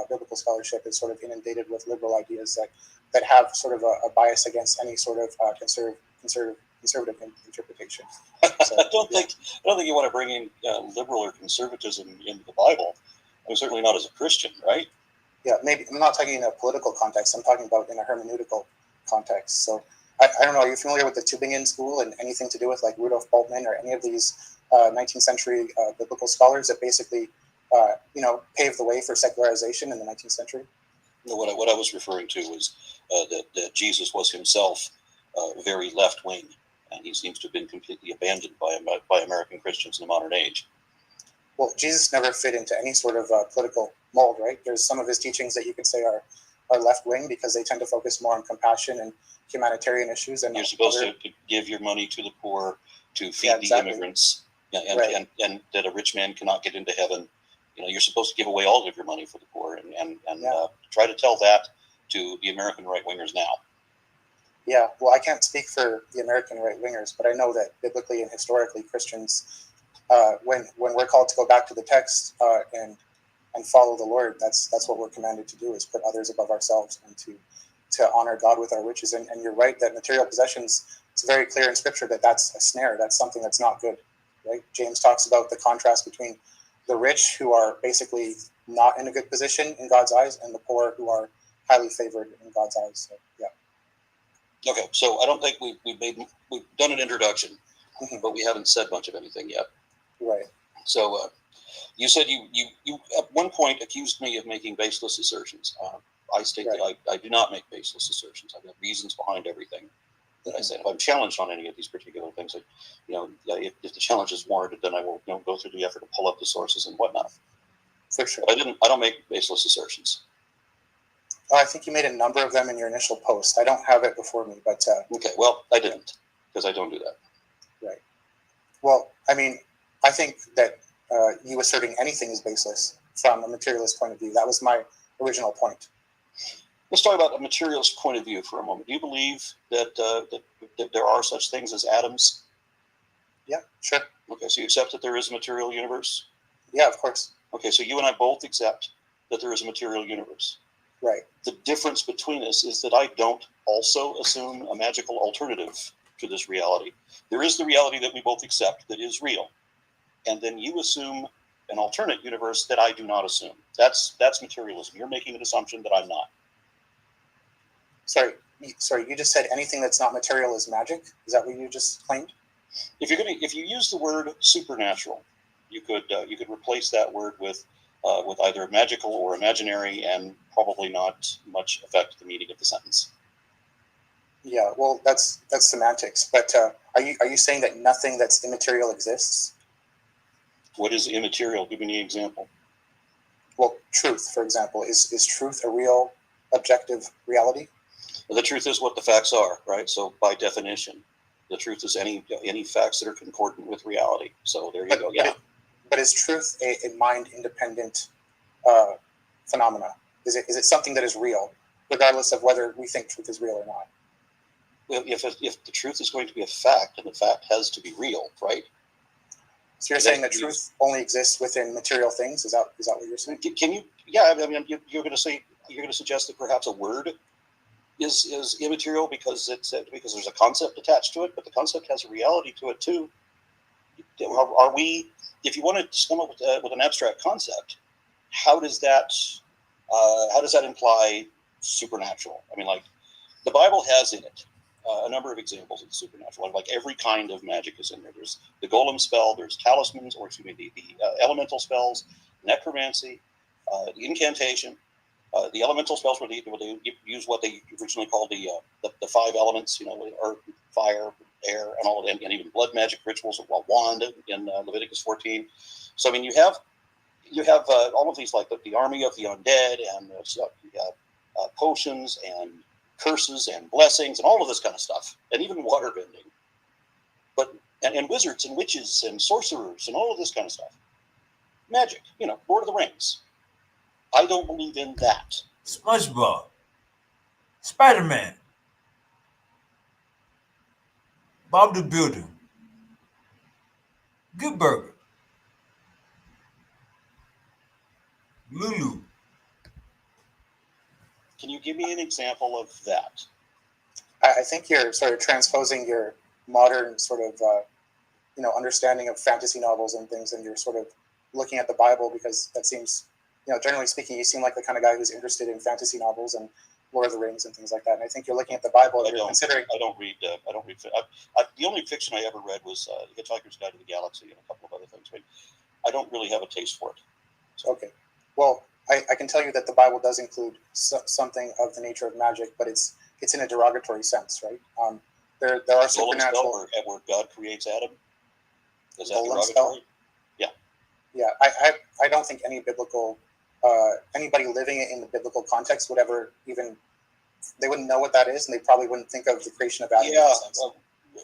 biblical scholarship is sort of inundated with liberal ideas that have sort of a bias against any sort of conservative interpretation. So, I don't think you want to bring in liberal or conservatism into the Bible. I'm certainly not as a Christian, right? Yeah, maybe I'm not talking in a political context. I'm talking about in a hermeneutical context. So I don't know. Are you familiar with the Tübingen School and anything to do with like Rudolf Bultmann or any of these 19th century biblical scholars that basically paved the way for secularization in the 19th century? No, what I was referring to was that Jesus was himself very left wing, and he seems to have been completely abandoned by American Christians in the modern age. Well, Jesus never fit into any sort of political mold, right? There's some of his teachings that you could say are left wing because they tend to focus more on compassion and humanitarian issues. And you're supposed to give your money to the poor, to feed the immigrants, and that a rich man cannot get into heaven. You're supposed to give away all of your money for the poor, and try to tell that to the American right wingers now. Yeah, well, I can't speak for the American right wingers, but I know that biblically and historically, Christians, when we're called to go back to the text and follow the Lord, that's what we're commanded to do, is put others above ourselves and to honor God with our riches. And you're right that material possessions, it's very clear in Scripture that that's a snare. That's something that's not good, right? James talks about the contrast between the rich, who are basically not in a good position in God's eyes, and the poor, who are highly favored in God's eyes. So, yeah. Okay, so I don't think we've done an introduction, but we haven't said much of anything yet. Right. So you said you at one point accused me of making baseless assertions. I state that I do not make baseless assertions. I've got reasons behind everything that I say. If I'm challenged on any of these particular things, if the challenge is warranted, then I will go through the effort to pull up the sources and whatnot. For sure. But I don't make baseless assertions. I think you made a number of them in your initial post. I don't have it before me, but okay. Well, I didn't, because I don't do that. Right. Well, I mean, I think that you asserting anything is baseless from a materialist point of view. That was my original point. Let's talk about a materialist point of view for a moment. Do you believe that there are such things as atoms? Yeah, sure. Okay, so you accept that there is a material universe? Yeah, of course. Okay, so you and I both accept that there is a material universe. Right. The difference between us is that I don't also assume a magical alternative to this reality. There is the reality that we both accept that is real. And then you assume an alternate universe that I do not assume. That's materialism. You're making an assumption that I'm not. Sorry, you just said anything that's not material is magic? Is that what you just claimed? If you use the word supernatural, you could replace that word with either magical or imaginary, and probably not much affect the meaning of the sentence. Yeah, well, that's semantics. But are you saying that nothing that's immaterial exists? What is immaterial? Give me an example. Well, truth, for example, is truth a real objective reality? Well, the truth is what the facts are, right? So by definition, the truth is any facts that are concordant with reality. So there you go. Yeah. But is truth a mind-independent phenomena? Is it something that is real, regardless of whether we think truth is real or not? Well, if the truth is going to be a fact, and the fact has to be real, right? So you're saying that truth only exists within material things? Is that what you're saying? Can you? Yeah, I mean, you're going to suggest that perhaps a word is immaterial because there's a concept attached to it, but the concept has a reality to it too. Are we? If you want to come up with an abstract concept, how does that imply supernatural? I mean, like the Bible has in it a number of examples of the supernatural. Like every kind of magic is in there. There's the golem spell. There's talismans, or excuse me, the elemental spells, necromancy, the incantation. The elemental spells where they use what they originally called the five elements, earth, fire, air, and all of them, and even blood magic rituals of wand in Leviticus 14. So I mean, you have all of these, like the army of the undead, and you have potions and curses and blessings and all of this kind of stuff, and even water bending. But and wizards and witches and sorcerers and all of this kind of stuff. Magic, Lord of the Rings. I don't believe in that. SpongeBob, Spider-Man, Bob the Builder, Good Burger, Lulu. Can you give me an example of that? I think you're sort of transposing your modern sort of understanding of fantasy novels and things, and you're sort of looking at the Bible, because that seems generally speaking, you seem like the kind of guy who's interested in fantasy novels and Lord of the Rings and things like that. And I think you're looking at the Bible. You're considering. I don't read. The only fiction I ever read was Hitchhiker's Guide to the Galaxy and a couple of other things. But I don't really have a taste for it. So. Okay. Well, I can tell you that the Bible does include something of the nature of magic, but it's in a derogatory sense, right? There are supernatural. Where God creates Adam. Is that Golem derogatory? spell? Yeah. Yeah. I don't think any biblical anybody living in the biblical context would ever even. They wouldn't know what that is, and they probably wouldn't think of the creation of Adam. Yeah,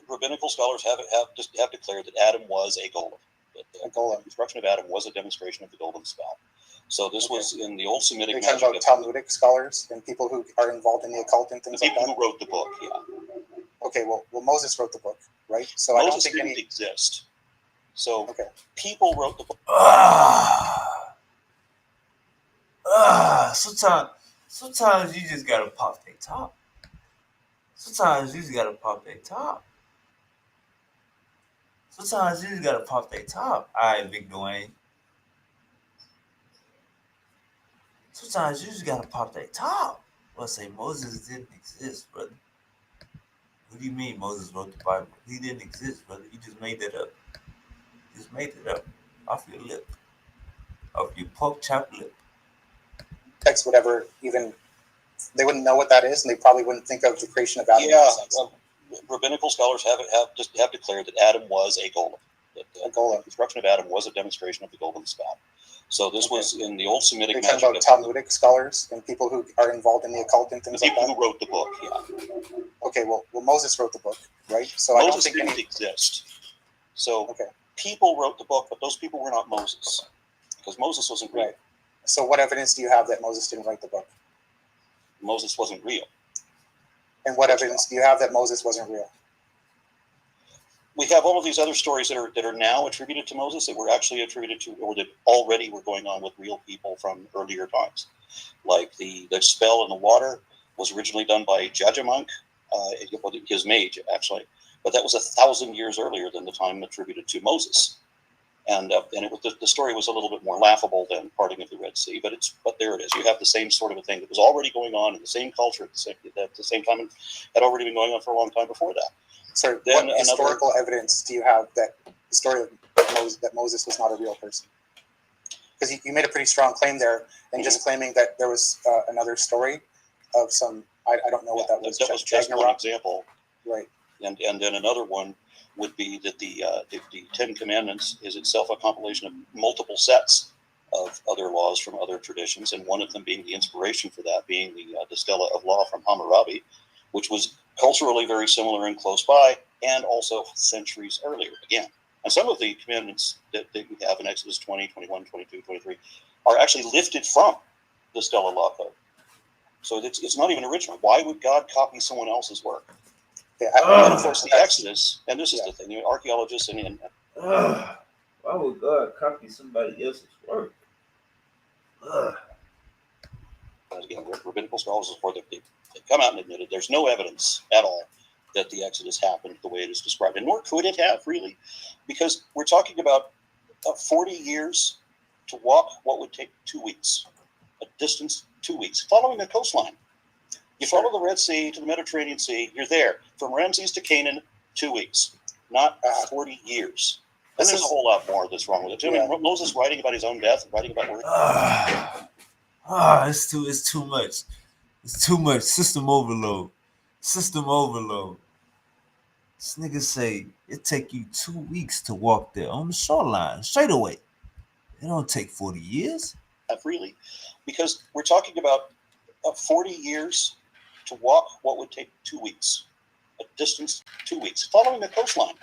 rabbinical scholars have declared that Adam was a golem. A golem. The construction of Adam was a demonstration of the golem spell. So this was in the old Semitic. You're talking about Talmudic scholars and people who are involved in the occult and things like that. People who wrote the book, yeah. Okay, well, Moses wrote the book, right? So Moses I don't think didn't exist. So okay. People wrote the book. Sometimes you just gotta pop their top. Sometimes you just gotta pop their top. Sometimes you just gotta pop their top. All right, Big Dwayne. Sometimes you just gotta pop their top. Well, say Moses didn't exist, brother. What do you mean Moses wrote the Bible? He didn't exist, brother. You just made that up. You just made it up off your lip, off your pork chop lip. Text whatever even. They wouldn't know what that is, and they probably wouldn't think of the creation of Adam. Yeah, rabbinical scholars have declared that Adam was a golem. A golem. The construction of Adam was a demonstration of the golem spell. So this was in the old Semitic. You're talking about Talmudic scholars and people who are involved in the occult and things like that. People who wrote the book, yeah. Okay, well, Moses wrote the book, right? So Moses I don't think didn't exist. So people wrote the book, but those people were not Moses, because Moses wasn't real. Right. So what evidence do you have that Moses didn't write the book? Moses wasn't real. And what evidence do you have that Moses wasn't real? We have all of these other stories that are now attributed to Moses that were actually attributed to, or that already were going on with real people from earlier times. Like the spell in the water was originally done by Jajamonk, his mage, actually. But that was 1,000 years earlier than the time attributed to Moses. And the story was a little bit more laughable than parting of the Red Sea, but there it is. You have the same sort of a thing that was already going on in the same culture at the same time, and had already been going on for a long time before that. So, what historical evidence do you have that the story of that Moses was not a real person? Because you made a pretty strong claim there, and just claiming that there was another story of some I don't know what that was. That was just one example, right? And then another one would be that the Ten Commandments is itself a compilation of multiple sets of other laws from other traditions, and one of them being the inspiration for that being the Stela of Law from Hammurabi, which was culturally very similar and close by, and also centuries earlier again. And some of the commandments that we have in Exodus 20, 21, 22, 23 are actually lifted from the Stela Law Code. So it's not even original. Why would God copy someone else's work? Yeah, and of course, the Exodus, and this is the thing, archaeologists and why would God copy somebody else's work? Again, rabbinical scholars they come out and admitted there's no evidence at all that the Exodus happened the way it is described, and nor could it have really, because we're talking about 40 years to walk what would take 2 weeks, a distance 2 weeks, following the coastline. You follow the Red Sea to the Mediterranean Sea, you're there. From Ramses to Canaan, 2 weeks, not 40 years. And there's a whole lot more that's wrong with it. I mean, Moses writing about his own death, writing about where it's too much. It's too much. System overload. System overload. This nigga say it take you 2 weeks to walk there on the shoreline, straight away. It don't take 40 years. Really, because we're talking about 40 years to walk what would take 2 weeks, a distance 2 weeks, following the coastline.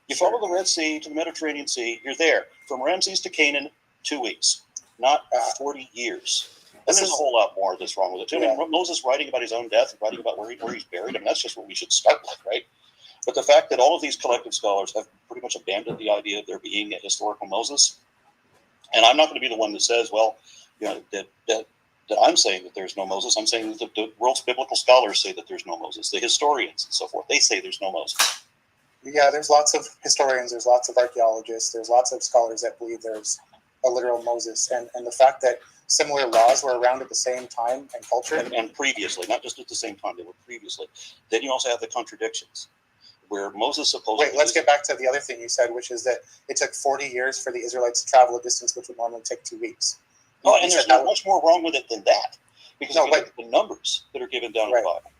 You follow the Red Sea to the Mediterranean Sea, you're there. From Ramses to Canaan, 2 weeks, not 40 years. And there's a whole lot more that's wrong with it. I mean, Moses writing about his own death and writing about where he's buried, I mean, that's just what we should start with, right? But the fact that all of these collective scholars have pretty much abandoned the idea of there being a historical Moses, and I'm not going to be the one that says, well, you know, that I'm saying that there's no Moses. I'm saying that the world's biblical scholars say that there's no Moses. The historians and so forth, they say there's no Moses. Yeah, there's lots of historians, there's lots of archaeologists, there's lots of scholars that believe there's a literal Moses. And the fact that similar laws were around at the same time and culture. And previously, not just at the same time, they were previously. Then you also have the contradictions, where Moses supposedly... Wait, let's get back to the other thing you said, which is that it took 40 years for the Israelites to travel a distance which would normally take 2 weeks. Oh, and there's not much more wrong with it than that. Because the numbers that are given down in the Bible,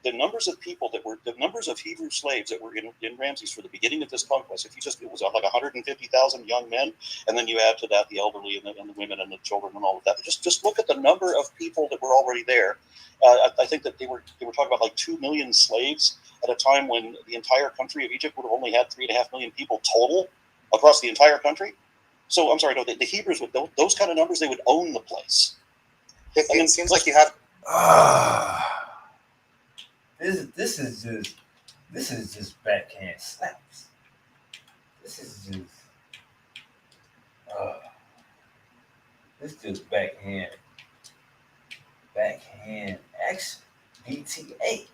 the numbers of people the numbers of Hebrew slaves that were in Ramses for the beginning of this conquest, it was like 150,000 young men, and then you add to that the elderly and the women and the children and all of that. But just look at the number of people that were already there. I think that they were talking about like 2 million slaves at a time when the entire country of Egypt would have only had 3.5 million people total across the entire country. So I'm sorry, no, the Hebrews with those kind of numbers, they would own the place. It seems like you have. This is just backhand slaps. This is just backhand action. BTA.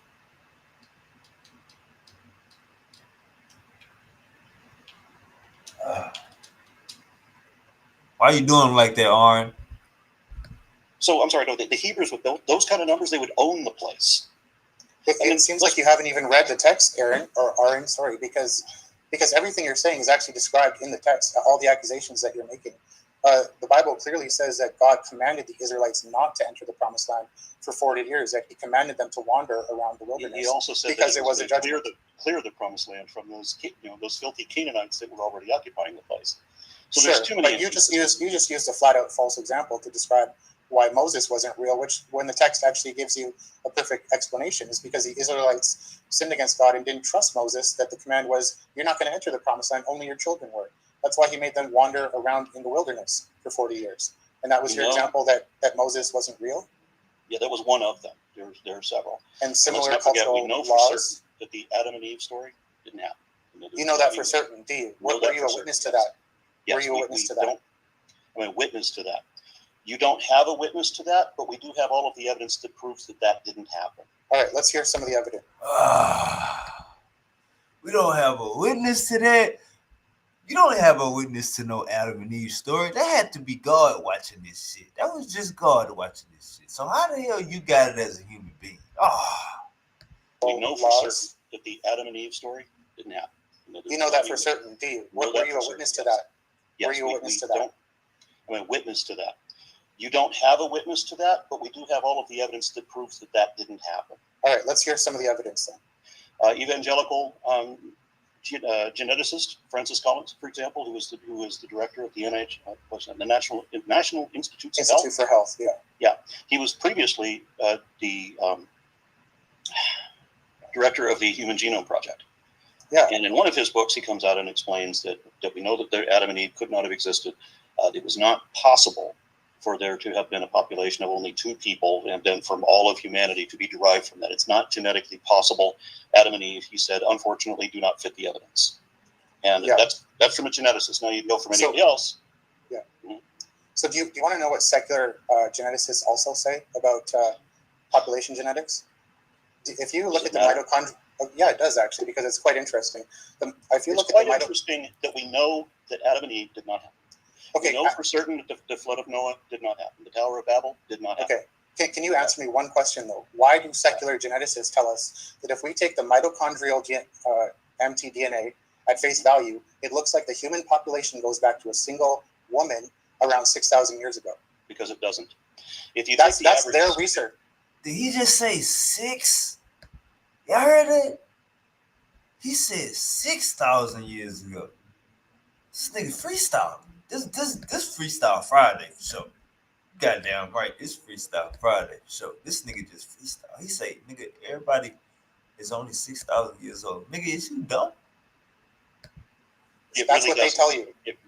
Why are you doing like that, Aaron? So I'm sorry, no, the Hebrews with those kind of numbers, they would own the place. It seems like you haven't even read the text, Aaron, sorry, because everything you're saying is actually described in the text. All the accusations that you're making. The Bible clearly says that God commanded the Israelites not to enter the Promised Land for 40 years. That He commanded them to wander around the wilderness. He also said because that it was a judgment. clear the Promised Land from those filthy Canaanites that were already occupying the place. So sure, there's too many. But you just used a flat out false example to describe why Moses wasn't real, which when the text actually gives you a perfect explanation is because the Israelites sinned against God and didn't trust Moses, that the command was, you're not going to enter the Promised Land, only your children were. That's why He made them wander around in the wilderness for 40 years. And that was your example that Moses wasn't real? Yeah, that was one of them. There are several. And similar let's not forget, cultural we know laws. for certain that the Adam and Eve story didn't happen. You know that for certain, do you? Were you a witness to that? Yes, were you a witness to that? I'm a witness to that. You don't have a witness to that, but we do have all of the evidence that proves that didn't happen. All right, let's hear some of the evidence. We don't have a witness to that. You don't have a witness to no Adam and Eve story. That had to be God watching this shit. That was just God watching this shit. So how the hell you got it as a human being? We know for certain that the Adam and Eve story didn't happen. You know that for certain, do you? Were you a witness to that? Yes, were you a witness to that? I'm a witness to that. You don't have a witness to that, but we do have all of the evidence that proves that didn't happen. All right, let's hear some of the evidence then. Evangelical geneticist Francis Collins, for example, who was the director of the the National Institute for Health. Yeah, he was previously the director of the Human Genome Project. Yeah, and in one of his books, he comes out and explains that we know that Adam and Eve could not have existed. It was not possible for there to have been a population of only 2 people and then from all of humanity to be derived from that. It's not genetically possible. Adam and Eve, he said, unfortunately, do not fit the evidence. And that's from a geneticist. Now you go from anybody else. Yeah. Mm-hmm. So do you want to know what secular geneticists also say about population genetics? If you look at the mitochondria, it does actually, because it's quite interesting. It's quite interesting that we know that Adam and Eve did not happen. Okay, we know for certain that the flood of Noah did not happen. The Tower of Babel did not happen. Okay, can you answer me one question though? Why do secular geneticists tell us that if we take the mitochondrial mtDNA at face value, it looks like the human population goes back to a single woman around 6,000 years ago? Because it doesn't. If you that's their research. Did he just say 6? Y'all heard it? He said 6,000 years ago. This nigga freestyle. This Freestyle Friday for sure. Goddamn right, this Freestyle Friday for sure. This nigga just freestyle. He say, nigga, everybody is only 6,000 years old. Nigga, is you dumb? That's what they tell you.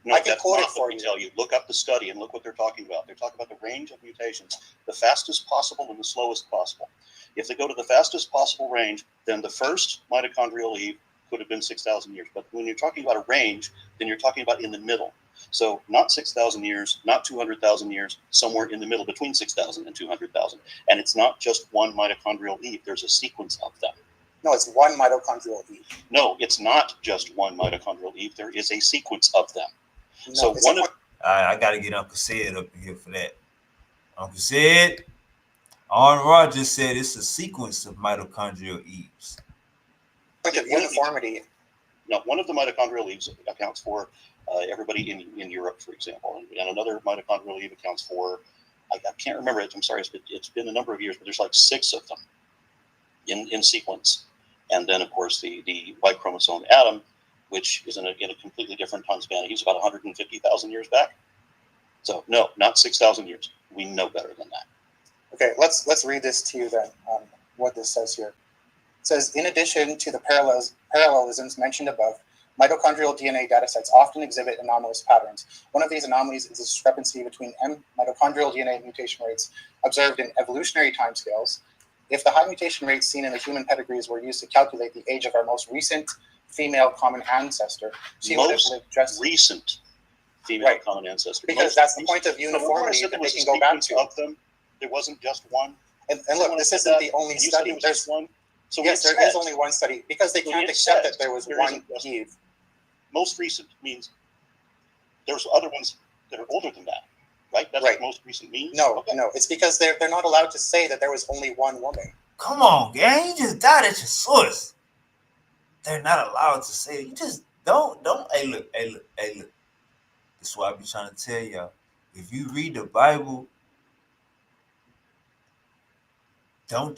I can quote it for you. Tell you. Look up the study and look what they're talking about. They're talking about the range of mutations, the fastest possible and the slowest possible. If they go to the fastest possible range, then the first mitochondrial Eve could have been 6,000 years. But when you're talking about a range, then you're talking about in the middle. So not 6,000 years, not 200,000 years, somewhere in the middle between 6,000 and 200,000. And it's not just one mitochondrial Eve. There's a sequence of them. No, it's one mitochondrial Eve. No, it's not just one mitochondrial Eve. There is a sequence of them. No, so one of I got to get Uncle Sid up in here for that. Uncle said, Aaron Rodgers said it's a sequence of mitochondrial Eves. Point of uniformity. No, one of the mitochondrial leaves accounts for everybody in Europe, for example, and another mitochondrial leaf accounts for, I can't remember it. I'm sorry, it's been a number of years, but there's like 6 of them in sequence. And then, of course, the Y chromosome Adam, which is in a completely different time span. He's about 150,000 years back. So no, not 6,000 years. We know better than that. Okay, let's read this to you then. What this says here. It says, in addition to the parallelisms mentioned above, mitochondrial DNA datasets often exhibit anomalous patterns. One of these anomalies is a discrepancy between mitochondrial DNA mutation rates observed in evolutionary timescales. If the high mutation rates seen in the human pedigrees were used to calculate the age of our most recent female common ancestor, she would have lived just recent female common ancestor. Because that's the point of uniformity that they can go back to. Of them, there wasn't just one. And look, this isn't the only study. There's one. So yes, there is only one study because they can't accept that there was one Eve. Most recent means there's other ones that are older than that, right? That's what most recent means. No, no, it's because they're not allowed to say that there was only one woman. Come on, gang, you just died at your source. They're not allowed to say it. You just don't. Hey, look. That's why I be trying to tell y'all. If you read the Bible, don't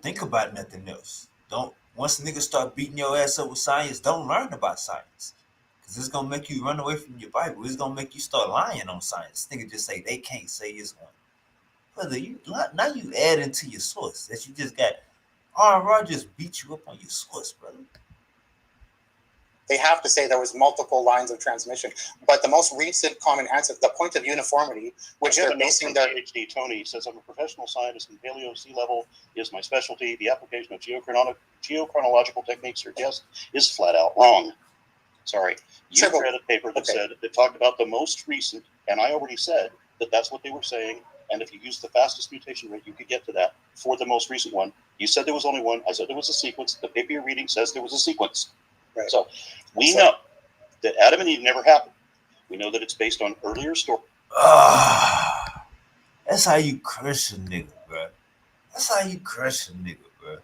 think about nothing else. Once niggas start beating your ass up with science, don't learn about science. Cause it's gonna make you run away from your Bible. It's gonna make you start lying on science. Nigga just say they can't say it's one. Brother, now you add into your source that you just got. Aaron Rodgers beat you up on your source, brother. They have to say there was multiple lines of transmission. But the most recent common answer, the point of uniformity, which they're basing their PhD, Tony says, I'm a professional scientist and paleo sea level is my specialty. The application of geochronological techniques is flat out wrong. Sorry. You read a paper that talked about the most recent, and I already said that that's what they were saying. And if you use the fastest mutation rate, you could get to that for the most recent one. You said there was only one. I said there was a sequence. The paper you're reading says there was a sequence. Right. So we know that Adam and Eve never happened. We know that it's based on earlier stories. That's how you crush a nigga, bro. That's how you crush a nigga, bro.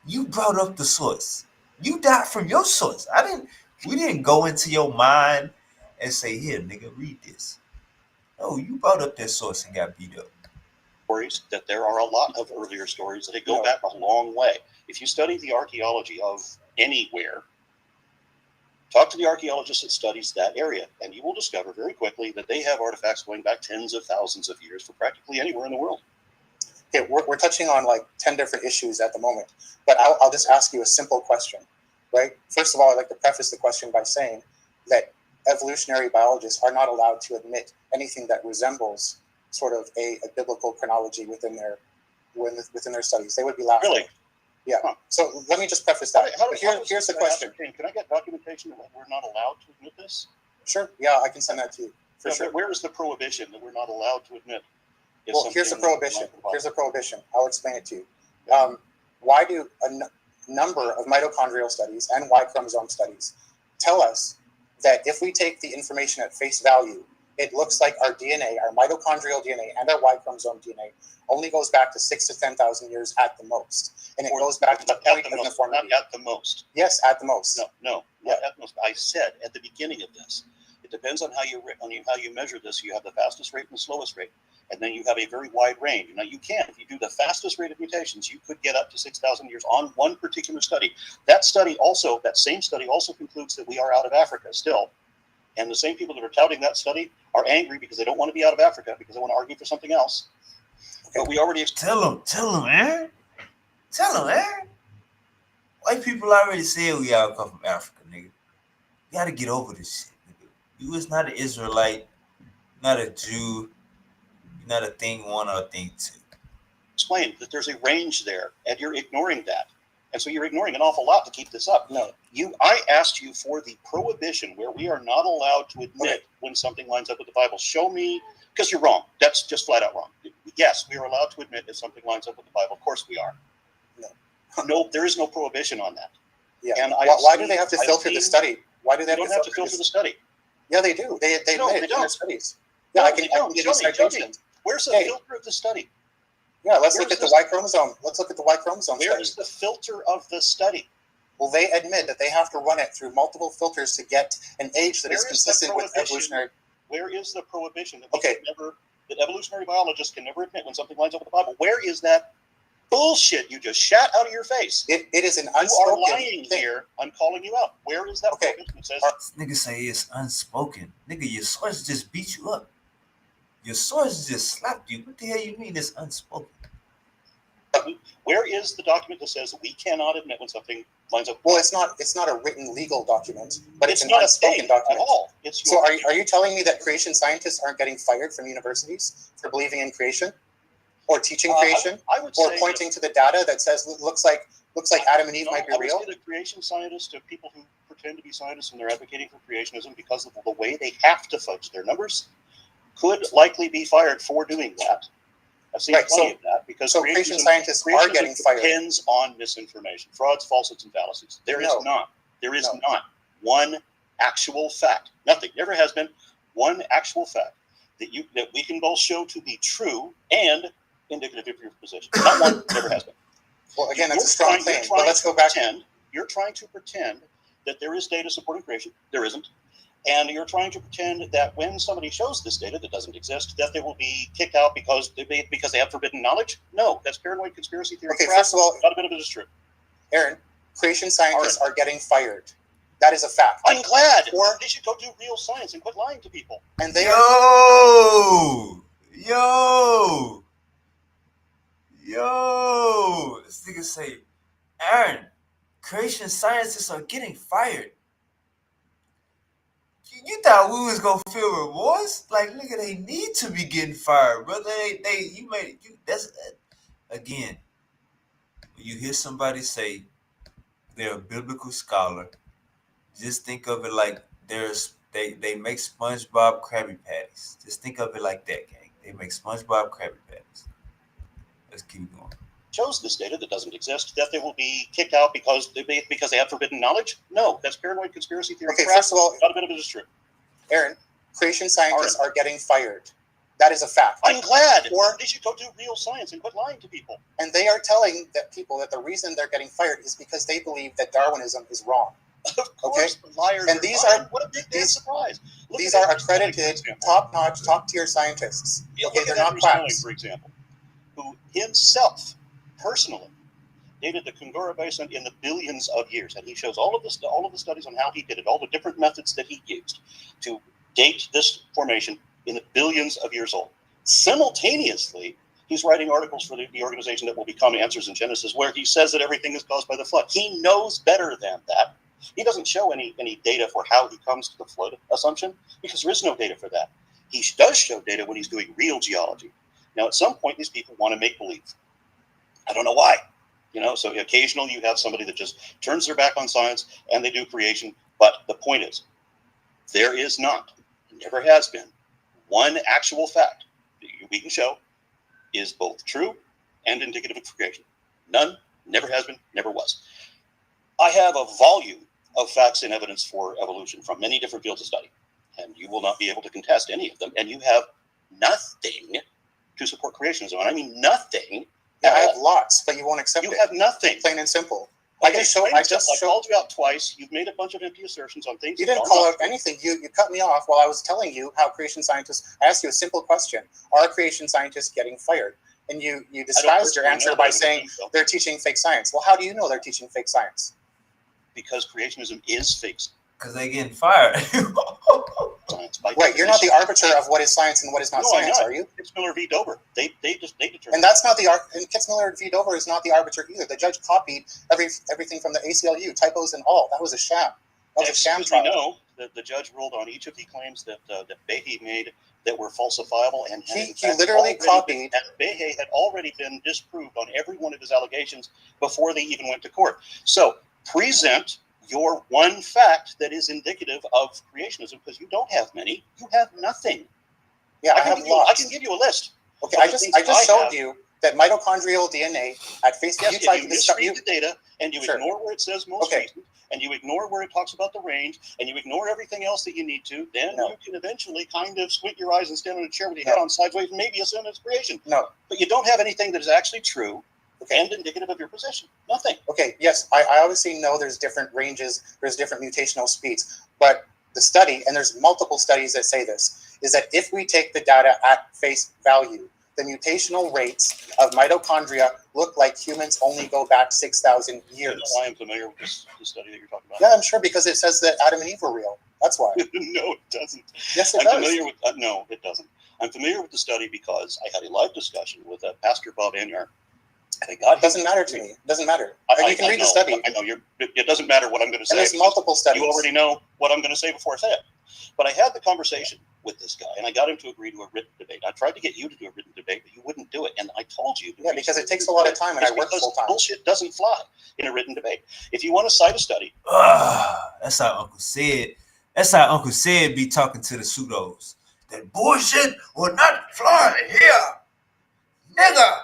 You brought up the source. You died from your source. We didn't go into your mind and say, here, nigga, read this. No, you brought up that source and got beat up. Stories that there are a lot of earlier stories that go back a long way. If you study the archaeology of anywhere, talk to the archaeologist that studies that area, and you will discover very quickly that they have artifacts going back tens of thousands of years for practically anywhere in the world. Okay, we're touching on like 10 different issues at the moment, but I'll just ask you a simple question, right? First of all, I'd like to preface the question by saying that evolutionary biologists are not allowed to admit anything that resembles sort of a biblical chronology within their studies. They would be laughing. Really? Yeah. Huh. So let me just preface that. Here's the question. Can I get documentation that we're not allowed to admit this? Sure. Yeah, I can send that to you. For sure. Where is the prohibition that we're not allowed to admit? Well, here's the prohibition. Here's the prohibition. I'll explain it to you. Why do a number of mitochondrial studies and Y chromosome studies tell us that if we take the information at face value, it looks like our DNA, our mitochondrial DNA, and our Y chromosome DNA only goes back to 6,000 to 10,000 years at the most, and it goes back to the point of uniformity. Not at the most. Yes, at the most. No, not at the most. I said at the beginning of this, it depends on how you measure this. You have the fastest rate and the slowest rate, and then you have a very wide range. Now you can, if you do the fastest rate of mutations, you could get up to 6,000 years on one particular study. That same study also concludes that we are out of Africa still. And the same people that are touting that study are angry because they don't want to be out of Africa because they want to argue for something else. But we already tell them, Aaron. Tell them, Aaron. White people already said we all come from Africa, nigga. You gotta get over this shit, nigga. You is not an Israelite, not a Jew, you're not a thing one or a thing two. Explain that there's a range there, and you're ignoring that. And so you're ignoring an awful lot to keep this up. No, I asked you for the prohibition where we are not allowed to admit when something lines up with the Bible. Show me, because you're wrong. That's just flat out wrong. Yes, we are allowed to admit if something lines up with the Bible. Of course we are. No, there is no prohibition on that. Yeah. And why do they have to filter the study? Why do they have to filter the study? Yeah, they do. They admit it in their studies. Yeah, I can give you citations. Where's the Hey. filter of the study? Yeah, let's look Where's at the this- Y chromosome. Let's look at the Y chromosome Where study. is the filter of the study? Well, they admit that they have to run it through multiple filters to get an age that Where is is the consistent with prohibition? evolutionary. Where is the prohibition that we Okay. can never, that evolutionary biologists can never admit when something lines up with the Bible? Where is that bullshit you just shat out of your face? It is an You are unspoken lying thing. here. I'm calling you out. Where is that Okay. prohibition that says This nigga say it's unspoken. Nigga, your source just beat you up. Your source just slapped you. What the hell you mean it's unspoken? where is the document that says we cannot admit when something lines up? Well, it's not a written legal document, but it's an not a unspoken thing document. at all. It's So your, are you telling me that creation scientists aren't getting fired from universities for believing in creation, or teaching creation, I would or say pointing to the data that says looks like Adam and Eve might be I would real? say that creation scientists are people who pretend to be scientists and they're advocating for creationism because of the way they have to fudge their numbers could likely be fired for doing that. I've seen Right, plenty of that because So creation scientists are getting fired. depends on misinformation, frauds, falsehoods, and fallacies. There is not one actual fact. Nothing. Never has been one actual fact that we can both show to be true and indicative of your position. Not one. Never has been. Well, again, that's a strong You're claim. trying But let's to go back. You're trying to pretend that there is data supporting creation. There isn't. And you're trying to pretend that when somebody shows this data that doesn't exist, that they will be kicked out because they have forbidden knowledge. No, that's paranoid conspiracy theory. Okay, crap. first of all, Not a bit of it is true. Aaron, creation scientists are getting fired. That is a fact. I'm glad. Or- They should go do real science and quit lying to people. And they are Yo, this nigga say, Aaron, creation scientists are getting fired. You thought we was gonna feel remorse? Like, nigga, they need to be getting fired, brother. That's again. When you hear somebody say they're a biblical scholar, just think of it like they make SpongeBob Krabby Patties. Just think of it like that, gang. They make SpongeBob Krabby Patties. Let's keep going. Shows this data that doesn't exist, that they will be kicked out because they have forbidden knowledge. No, that's paranoid conspiracy theory. Okay, crap. first of all, Not a bit of it is true. Aaron, creation scientists are getting fired. That is a fact. I'm glad. Or- They should go do real science and quit lying to people. And they are telling people that the reason they're getting fired is because they believe that Darwinism is wrong. Of course, the liars And are these lying. are- What a big damn surprise. Look These at are Andrew Stanley, for accredited, example. top-notch, top-tier scientists. Yeah, Okay, look they're at not Andrew Stanley, quacks. for example, who himself, personally, dated the Kungora Basin in the billions of years, and he shows all of the studies on how he did it, all the different methods that he used to date this formation in the billions of years old. Simultaneously, he's writing articles for the organization that will become Answers in Genesis, where he says that everything is caused by the flood. He knows better than that. He doesn't show any data for how he comes to the flood assumption, because there is no data for that. He does show data when he's doing real geology. Now, at some point, these people want to make believe. I don't know why. So occasionally you have somebody that just turns their back on science and they do creation. But the point is, there is not, never has been, one actual fact that we can show is both true and indicative of creation. None, never has been, never was. I have a volume of facts and evidence for evolution from many different fields of study, and you will not be able to contest any of them. And you have nothing to support creationism. And I mean nothing. Yeah, I have lots, but you won't accept You it. have nothing. Plain and simple. Okay, I just called you out twice. You've made a bunch of empty assertions on things. You didn't call out anything. You cut me off while I was telling you how creation scientists. I asked you a simple question: are creation scientists getting fired? And you disguised your answer by saying they're teaching fake science. Well, how do you know they're teaching fake science? Because creationism is fake Because they getting fired. science. By Right, you're not the definition. arbiter of what is science and what is not No, I'm science, not. are you? Kitzmiller v. Dober. They determine. And that's not and Kitzmiller v. Dover is not the arbiter either. The judge copied everything from the ACLU, typos and all. That was a sham. That was a sham We trial. know that the judge ruled on each of the claims that Behe made that were falsifiable, and He literally copied. Behe had already been disproved on every one of his allegations before they even went to court. So present your one fact that is indicative of creationism, because you don't have many. You have nothing. Yeah, I have lots. I can give you a list. Okay, of I the just things showed have. you that mitochondrial DNA at face value. Yes, if you misread the data and you ignore where it says most recent, and you ignore where it talks about the range, and you ignore everything else that you need to, then you can eventually kind of squint your eyes and stand on a chair with your head on sideways and maybe assume it's creation. No. But you don't have anything that is actually true and indicative of your position. Nothing. Okay, yes, I obviously know there's different ranges, there's different mutational speeds, but the study, and there's multiple studies that say this, is that if we take the data at face value, the mutational rates of mitochondria look like humans only go back 6,000 years. You know why I'm familiar with this study that you're talking about? Yeah, I'm sure, because it says that Adam and Eve were real. That's why. No, it doesn't. Yes, it does. Familiar with, no, it doesn't. I'm familiar with the study because I had a live discussion with Pastor Bob Anyar. It doesn't matter to me. It doesn't matter. You can read the study. I know. It doesn't matter what I'm going to say. And there's multiple studies. You already know what I'm going to say before I say it. But I had the conversation with this guy, and I got him to agree to a written debate. I tried to get you to do a written debate, but you wouldn't do it. And I told you. Yeah, because it takes a lot of time, and I work full time. Bullshit doesn't fly in a written debate. If you want to cite a study. That's how Uncle Sid. That's how Uncle Sid be talking to the pseudos. That bullshit will not fly here, nigga.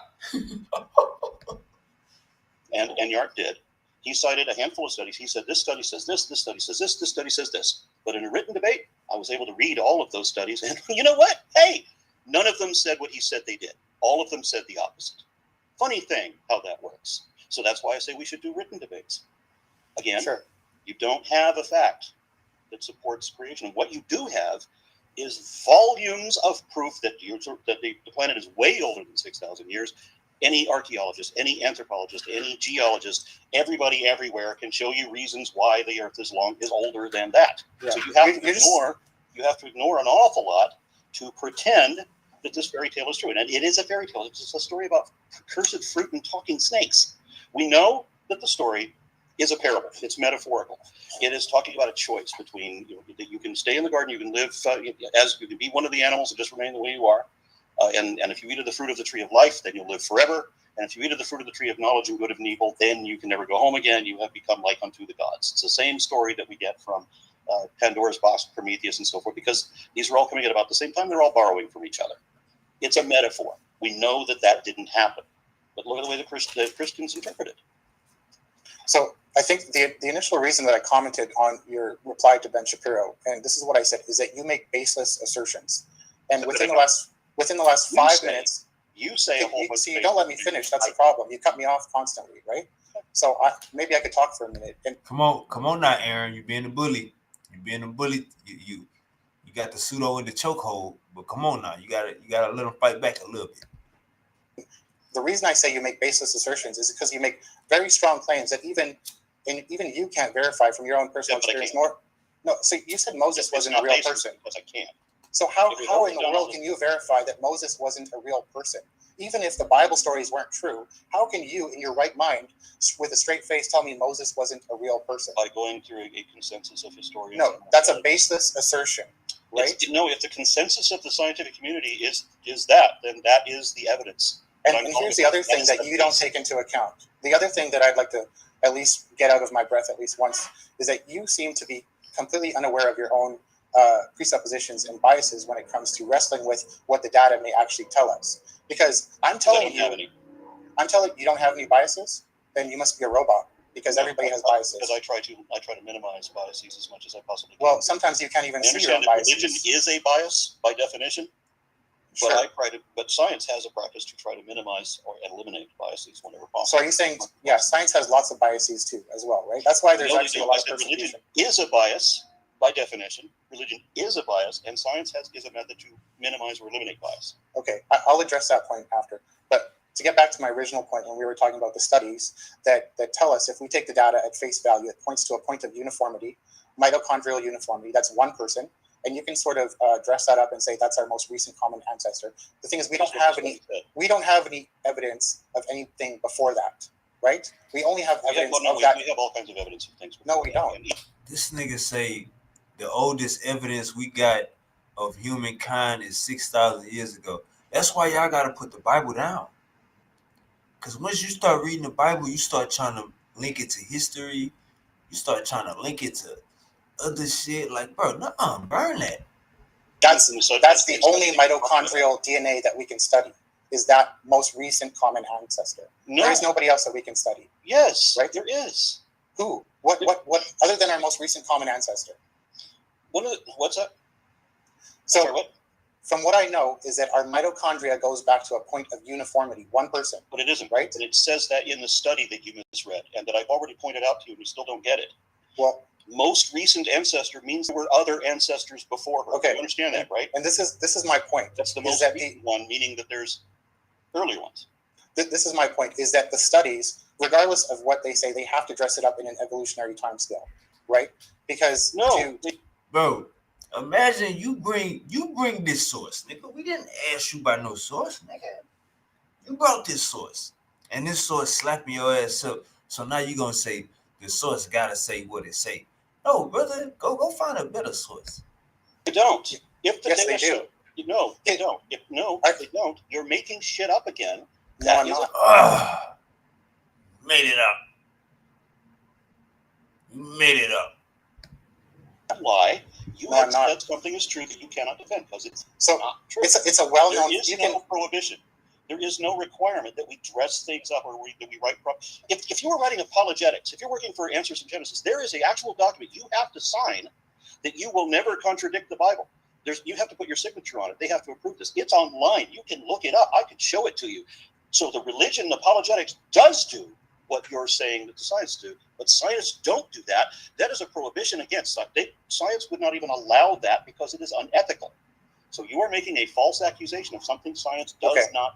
And Yart did. He cited a handful of studies. He said, this study says this study says this study says this. But in a written debate, I was able to read all of those studies. And you know what? Hey, none of them said what he said they did. All of them said the opposite. Funny thing how that works. So that's why I say we should do written debates. Again, you don't have a fact that supports creation. What you do have is volumes of proof that the planet is way older than 6,000 years. Any archaeologist, any anthropologist, any geologist, everybody everywhere can show you reasons why the Earth is older than that. Yeah. So you have to ignore an awful lot to pretend that this fairy tale is true. And it is a fairy tale. It's a story about cursed fruit and talking snakes. We know that the story is a parable. It's metaphorical. It is talking about a choice between you can stay in the garden, you can live as you can be one of the animals and just remain the way you are. And if you eat of the fruit of the tree of life, then you'll live forever. And if you eat of the fruit of the tree of knowledge and good and evil, then you can never go home again. You have become like unto the gods. It's the same story that we get from Pandora's box, Prometheus, and so forth, because these are all coming at about the same time. They're all borrowing from each other. It's a metaphor. We know that didn't happen. But look at the way the Christians interpret it. So I think the initial reason that I commented on your reply to Ben Shapiro, and this is what I said, is that you make baseless assertions. And within the last 5 minutes, you say a whole bunch. See, you don't let me finish. That's the problem. You cut me off constantly, right? So maybe I could talk for a minute. And come on now, Aaron. You're being a bully. You got the pseudo in the chokehold. But come on now, you gotta let them fight back a little bit. The reason I say you make baseless assertions is because you make very strong claims that even you can't verify from your own personal experience. So you said Moses wasn't a real person. Because I can't. So how in the world can you verify that Moses wasn't a real person? Even if the Bible stories weren't true, how can you, in your right mind, with a straight face, tell me Moses wasn't a real person? By going through a consensus of historians. No, that's a baseless assertion, right? If the consensus of the scientific community is that, then that is the evidence. And here's the other thing that you don't take into account. The other thing that I'd like to at least get out of my breath at least once is that you seem to be completely unaware of your own presuppositions and biases when it comes to wrestling with what the data may actually tell us. Because I'm telling you you don't have any biases, then you must be a robot. Because everybody has biases. Because I try to minimize biases as much as I possibly can. Well, sometimes you can't even see your own biases. Religion is a bias by definition. Sure. But science has a practice to try to minimize or eliminate biases whenever possible. So are you saying, science has lots of biases too, as well, right? That's why there's actually a lot of persecution. Religion is a bias by definition. Religion is a bias, and science is a method to minimize or eliminate bias. Okay, I'll address that point after. But to get back to my original point, when we were talking about the studies that tell us if we take the data at face value, it points to a point of uniformity, mitochondrial uniformity. That's one person. And you can sort of dress that up and say that's our most recent common ancestor. The thing is, we don't have any evidence of anything before that, right? We only have evidence of that. We have all kinds of evidence of things. No, we don't. This nigga say the oldest evidence we got of humankind is 6,000 years ago. That's why y'all gotta put the Bible down. Because once you start reading the Bible, you start trying to link it to history. You start trying to link it to other shit. Like, bro, burn that. That's the only mitochondrial DNA that we can study. is that most recent common ancestor. No. There is nobody else that we can study. Yes, Right? there is. Who? What? Other than our most recent common ancestor? What's that? So, Sorry, what? from what I know, is that our mitochondria goes back to a point of uniformity, one person. But it isn't. Right? And it says that in the study that you misread and that I've already pointed out to you and you still don't get it. Well, most recent ancestor means there were other ancestors before her. Okay. You understand that, right? and this is my point. That's the is most that recent one, meaning that there's earlier ones. This is my point, is that the studies, regardless of what they say, they have to dress it up in an evolutionary timescale, right? Because Bro, imagine you bring this source, nigga. We didn't ask you about no source, nigga. You brought this source, and this source slapping your ass up. So now you gonna say the source gotta say what it say. No, brother, go find a better source. They don't. If the Yes, data they do. show, no, they don't. If they don't, you're making shit up again. No, I'm not. Made it up. You made it up. Lie. You No, have I'm not. said something is true that you cannot defend because it's So not true. it's a well-known. There is You no can prohibition. There is no requirement that we dress things up or that we write. If you were writing apologetics, if you're working for Answers in Genesis, there is an actual document you have to sign that you will never contradict the Bible. You have to put your signature on it. They have to approve this. It's online. You can look it up. I can show it to you. So the religion, apologetics, does do what you're saying that the science do, but scientists don't do that. That is a prohibition against. Science would not even allow that because it is unethical. So you are making a false accusation of something science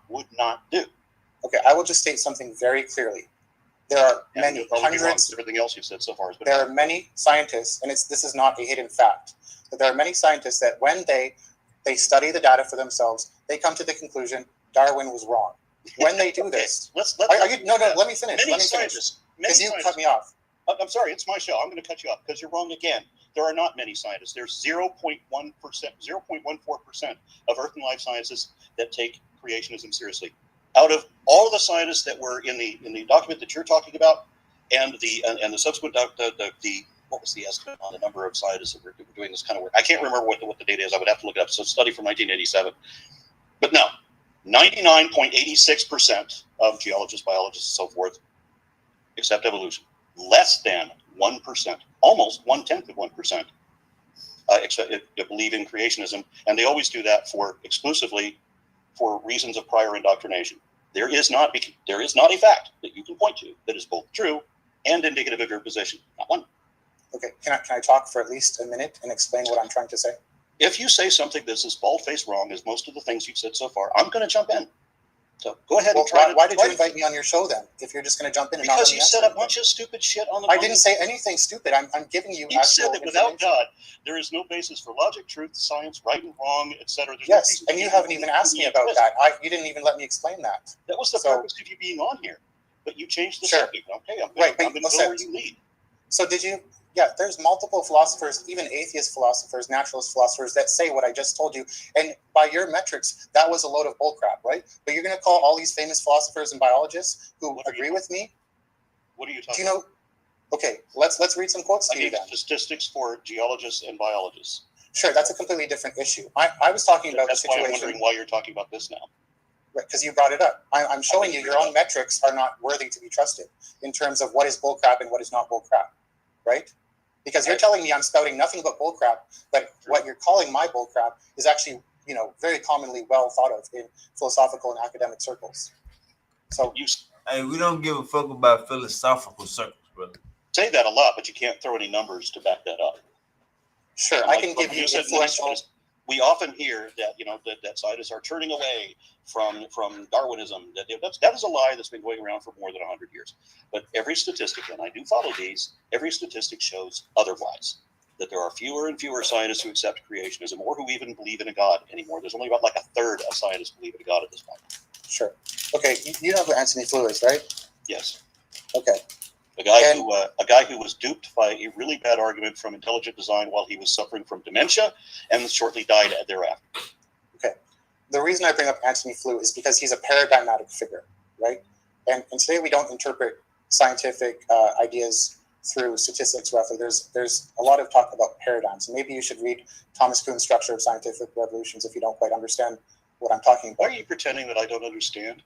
would not do. Okay, I will just state something very clearly. There are And many you're probably wrong, hundreds. everything else you've said so far has been There wrong. are many scientists, and this is not a hidden fact, but there are many scientists that when they study the data for themselves, they come to the conclusion Darwin was wrong. When they do this, are you? No, let me finish. Many scientists. Because you cut me off. I'm sorry, it's my show. I'm going to cut you off because you're wrong again. There are not many scientists. There's 0.1%, 0.14% of Earth and life sciences that take creationism seriously. Out of all the scientists that were in the document that you're talking about, and the subsequent what was the estimate on the number of scientists that were doing this kind of work? I can't remember what the data is. I would have to look it up. So, study from 1987. But no, 99.86% of geologists, biologists, and so forth accept evolution. Less than 1%, almost 1/10 of 1%, believe in creationism, and they always do that exclusively for reasons of prior indoctrination. There is not a fact that you can point to that is both true and indicative of your position. Not one. Okay, can I talk for at least a minute and explain what I'm trying to say? If you say something that's as bald-faced wrong as most of the things you've said so far, I'm going to jump in. So go ahead and try. Why did you invite me on your show then? If you're just going to jump in and because not you said a bunch of stupid shit on the. I didn't say anything stupid. I'm giving you. You said that without God, there is no basis for logic, truth, science, right and wrong, etc. Yes, and you haven't even asked me about that. You didn't even let me explain that. That was the purpose of you being on here, but you changed the subject. Okay, I'm going to go where you lead. So did you? Yeah, there's multiple philosophers, even atheist philosophers, naturalist philosophers that say what I just told you. And by your metrics, that was a load of bullcrap, right? But you're going to call all these famous philosophers and biologists who agree with me? What are you talking about? Do you know? Okay, let's read some quotes to you then. Statistics for geologists and biologists. Sure, that's a completely different issue. I was talking about the situation. That's why I'm wondering why you're talking about this now. Right, because you brought it up. I'm showing you your own metrics are not worthy to be trusted in terms of what is bullcrap and what is not bullcrap, right? Because you're telling me I'm spouting nothing but bullcrap, but what you're calling my bullcrap is actually, very commonly well thought of in philosophical and academic circles. So we don't give a fuck about philosophical circles, brother. Say that a lot, but you can't throw any numbers to back that up. Sure, I can give you influential. We often hear that that scientists are turning away from Darwinism. That is a lie that's been going around for more than 100 years. But every statistic, and I do follow these, every statistic shows otherwise. That there are fewer and fewer scientists who accept creationism or who even believe in a God anymore. There's only about like a third of scientists believe in a God at this point. Sure. Okay, you know who Anthony Flew is, right? Yes. Okay. A guy who was duped by a really bad argument from intelligent design while he was suffering from dementia and shortly died thereafter. Okay. The reason I bring up Anthony Flew is because he's a paradigmatic figure, right? And today we don't interpret scientific ideas through statistics roughly. There's a lot of talk about paradigms. Maybe you should read Thomas Kuhn's Structure of Scientific Revolutions if you don't quite understand what I'm talking Why about. are you pretending that I don't understand?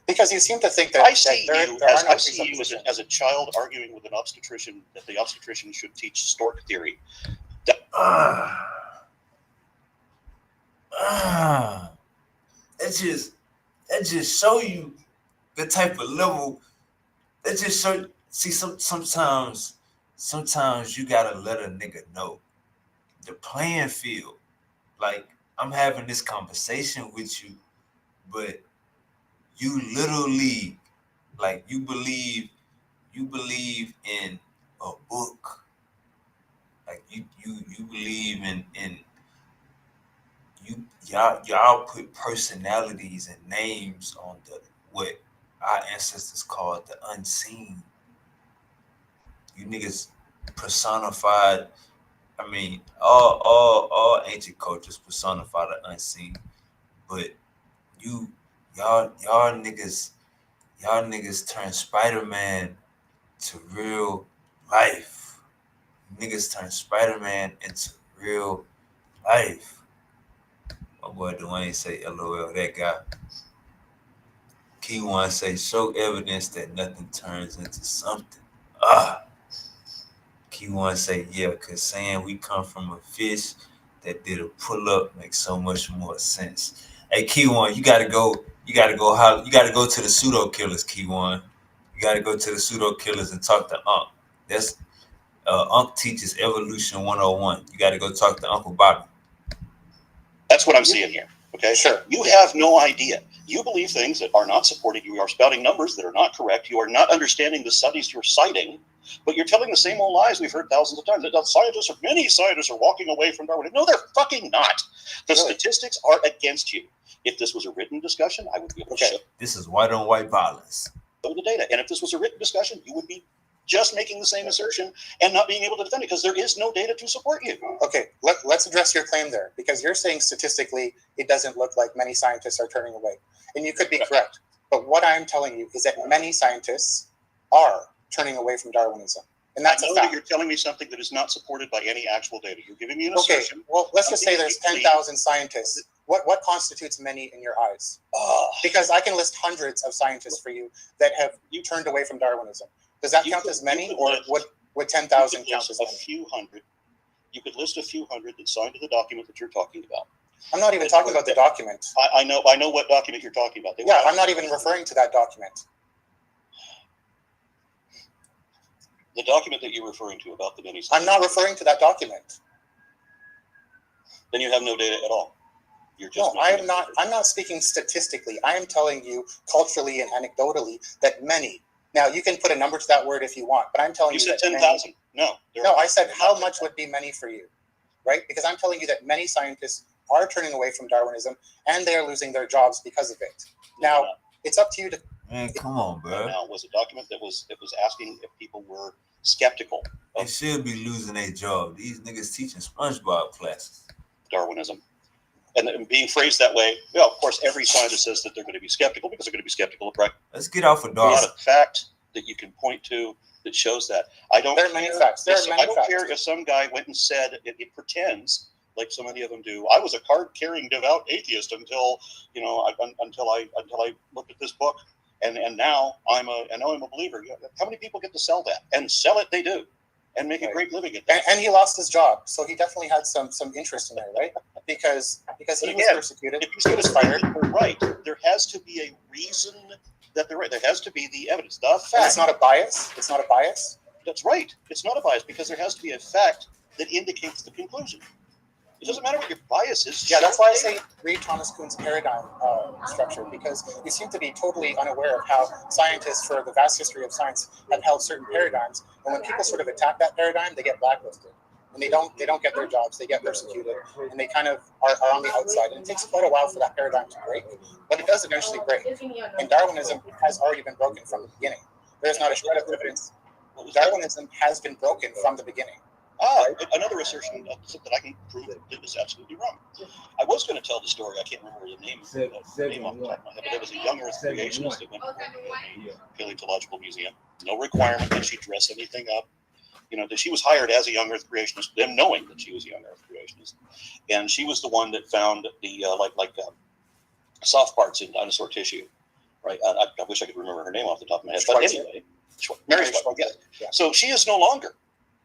Because you seem to think that I see there you are as no I see you presuppositions. as a child arguing with an obstetrician that the obstetrician should teach stork theory. That just show you the type of level. That just show. See, sometimes you gotta let a nigga know the playing field. Like, I'm having this conversation with you, but you literally, like, you believe in a book. Like, you believe in y'all put personalities and names on the what our ancestors called the unseen. You niggas personified. I mean, all ancient cultures personify the unseen, but you y'all niggas turn Spider-Man to real life. Niggas turn Spider-Man into real life. My boy Dwayne say LOL, that guy. Key one say show evidence that nothing turns into something. Key one say yeah, cause saying we come from a fish that did a pull up makes so much more sense. Hey Key one, you gotta go to the pseudo killers, Key one. You gotta go to the pseudo killers and talk to Unc. That's Unc teaches evolution 101. You gotta go talk to Uncle Bobby. That's what I'm seeing here. Okay, Sure. You have no idea. You believe things that are not supported. You are spouting numbers that are not correct. You are not understanding the studies you're citing, but you're telling the same old lies we've heard thousands of times. That many scientists are walking away from Darwin. No, they're fucking not. The statistics are against you. If this was a written discussion, I would be able to show. This is white on white violence. The data. And if this was a written discussion, you would be just making the same assertion and not being able to defend it because there is no data to support you. Okay, let's address your claim there, because you're saying statistically it doesn't look like many scientists are turning away. And you could be correct. But what I'm telling you is that many scientists are turning away from Darwinism. And that's I know a fact. that you're telling me something that is not supported by any actual data. You're giving me an assertion. Well, let's just say there's 10,000 scientists. What constitutes many in your eyes? Because I can list hundreds of scientists for you that have turned away from Darwinism. Does that count as many, or would 10,000 count as many? A few hundred. You could list a few hundred that signed to the document that you're talking about. I'm not even talking about the document. I know what document you're talking about. Yeah, I'm not even referring to that document. The document that you're referring to about the many. I'm not referring to that document. Then you have no data at all. You're just no, I'm not speaking statistically. I am telling you culturally and anecdotally that many. Now you can put a number to that word if you want, but I'm telling you said that 10,000. No, I said how much would be many for you, right? Because I'm telling you that many scientists are turning away from Darwinism and they are losing their jobs because of it. Now it's up to you to. Man, come on, bro. Now was a document that was asking if people were skeptical. They should be losing their job. These niggas teaching SpongeBob classes. Darwinism. And being phrased that way, of course, every scientist says that they're going to be skeptical because they're going to be skeptical of practice. Let's get off of Darwin. Not a fact that you can point to that shows that. I don't. There are many facts. I don't care if some guy went and said it pretends, like so many of them do. I was a card-carrying devout atheist until until I looked at this book, and now I'm a believer. How many people get to sell that? And sell it they do. And make a great living at that. And he lost his job, so he definitely had some interest in there, right? Because he was persecuted. If he's going to fired, they're right. There has to be a reason that they're right. There has to be the evidence, the fact. And it's not a bias. It's not a bias. That's right. It's not a bias because there has to be a fact that indicates the conclusion. It doesn't matter what your bias is. Yeah, that's why I say read Thomas Kuhn's paradigm structure, because you seem to be totally unaware of how scientists, for the vast history of science, have held certain paradigms. And when people sort of attack that paradigm, they get blacklisted, and they don't get their jobs. They get persecuted, and they kind of are on the outside. And it takes quite a while for that paradigm to break, but it does eventually break. And Darwinism has already been broken from the beginning. There is not a shred of evidence. Darwinism has been broken from the beginning. Another assertion that I can prove that is absolutely wrong. I was going to tell the story. I can't remember the name off the top of my head, but there was a young Earth creationist that went to the Paleontological Museum. No requirement that she dress anything up. That she was hired as a young Earth creationist, them knowing that she was a young Earth creationist, and she was the one that found the soft parts in dinosaur tissue, right? I wish I could remember her name off the top of my head, but anyway, Mary Schweitzer, yes. Yeah. So she is no longer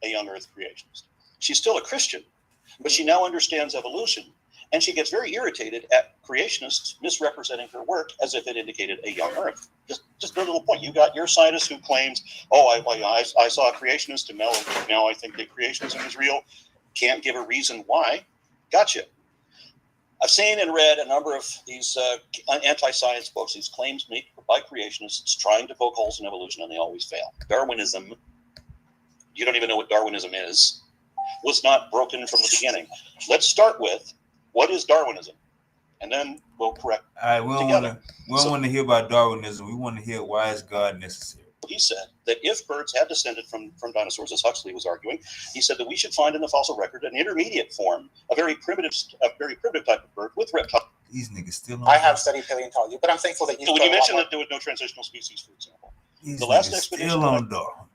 a young Earth creationist. She's still a Christian, but she now understands evolution, and she gets very irritated at creationists misrepresenting her work as if it indicated a young Earth. Just a little point. You got your scientist who claims, oh, I saw a creationist, and now I think that creationism is real. Can't give a reason why. Gotcha. I've seen and read a number of these anti-science books, these claims made by creationists trying to poke holes in evolution, and they always fail. Darwinism, you don't even know what Darwinism is, was not broken from the beginning. Let's start with, what is Darwinism? And then we'll correct. All right, we don't want to hear about Darwinism. We want to hear, why is God necessary? He said that if birds had descended from dinosaurs, as Huxley was arguing, he said that we should find in the fossil record an intermediate form, a very primitive type of bird with reptiles. These niggas still on. I have studied paleontology, but I'm thankful that you. So when you mentioned that there was no transitional species, for example, These the last niggas expedition still on Darwin.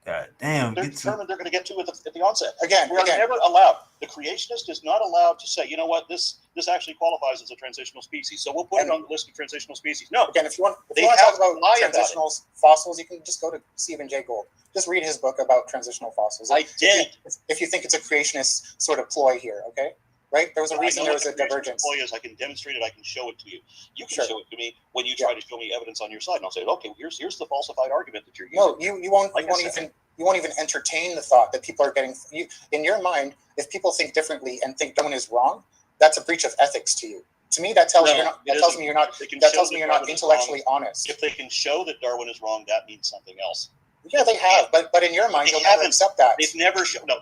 God damn, they're determined they're going to get to at the onset. Again, we are never allowed. The creationist is not allowed to say, you know what, this actually qualifies as a transitional species, so we'll put it on the list of transitional species. No. Again, if you want to talk about transitional fossils, you can just go to Stephen Jay Gould. Just read his book about transitional fossils. I did. If you think it's a creationist sort of ploy here, okay? Right? There was a reason there was a divergence. Ploy is I can demonstrate it, I can show it to you. You can show it to me when you try to show me evidence on your side, and I'll say, okay, here's the falsified argument that you're using. No, you won't even entertain the thought that people are getting in your mind. If people think differently and think Darwin is wrong, that's a breach of ethics to you. To me, that tells me you're not intellectually honest. If they can show that Darwin is wrong, that means something else. Yeah, they have, but in your mind, you'll never accept that. They've never shown. No,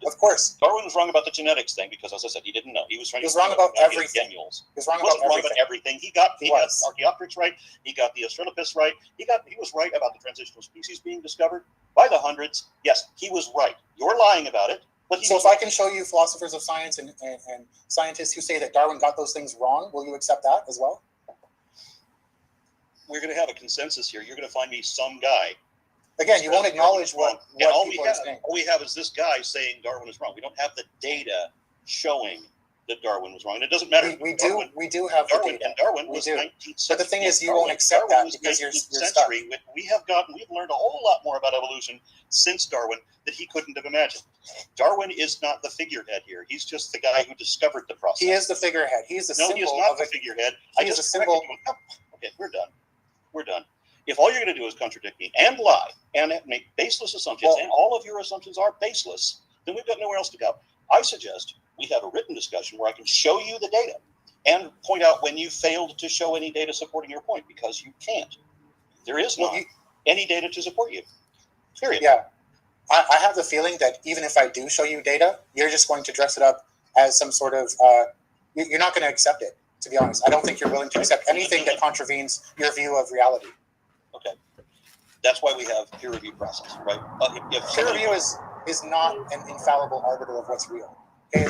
of course. Darwin was wrong about the genetics thing because, as I said, he didn't know. He was wrong about everything. He was wrong about everything. He got Archaeopteryx right. He got the Australopithecus right. He was right about the transitional species being discovered by the hundreds. Yes, he was right. You're lying about it. So if I can show you philosophers of science and scientists who say that Darwin got those things wrong, will you accept that as well? We're going to have a consensus here. You're going to find me some guy. Again, you won't acknowledge what all people are saying. All we have is this guy saying Darwin is wrong. We don't have the data showing that Darwin was wrong. And it doesn't matter. We do have Darwin, the data. And Darwin was 19th century. But the thing is, you won't accept that because you're stuck. We've learned a whole lot more about evolution since Darwin that he couldn't have imagined. Darwin is not the figurehead here. He's just the guy who discovered the process. He is the figurehead. He's the symbol. No, he is not the figurehead. He is a symbol. Okay, we're done. We're done. If all you're going to do is contradict me and lie and make baseless assumptions, and all of your assumptions are baseless, then we've got nowhere else to go. I suggest we have a written discussion where I can show you the data and point out when you failed to show any data supporting your point, because you can't. There is not any data to support you. Period. Yeah. I have the feeling that even if I do show you data, you're just going to dress it up as some sort of, you're not going to accept it, to be honest. I don't think you're willing to accept anything that contravenes your view of reality. Okay. That's why we have peer review process, right? Peer review is not an infallible arbiter of what's real. Okay?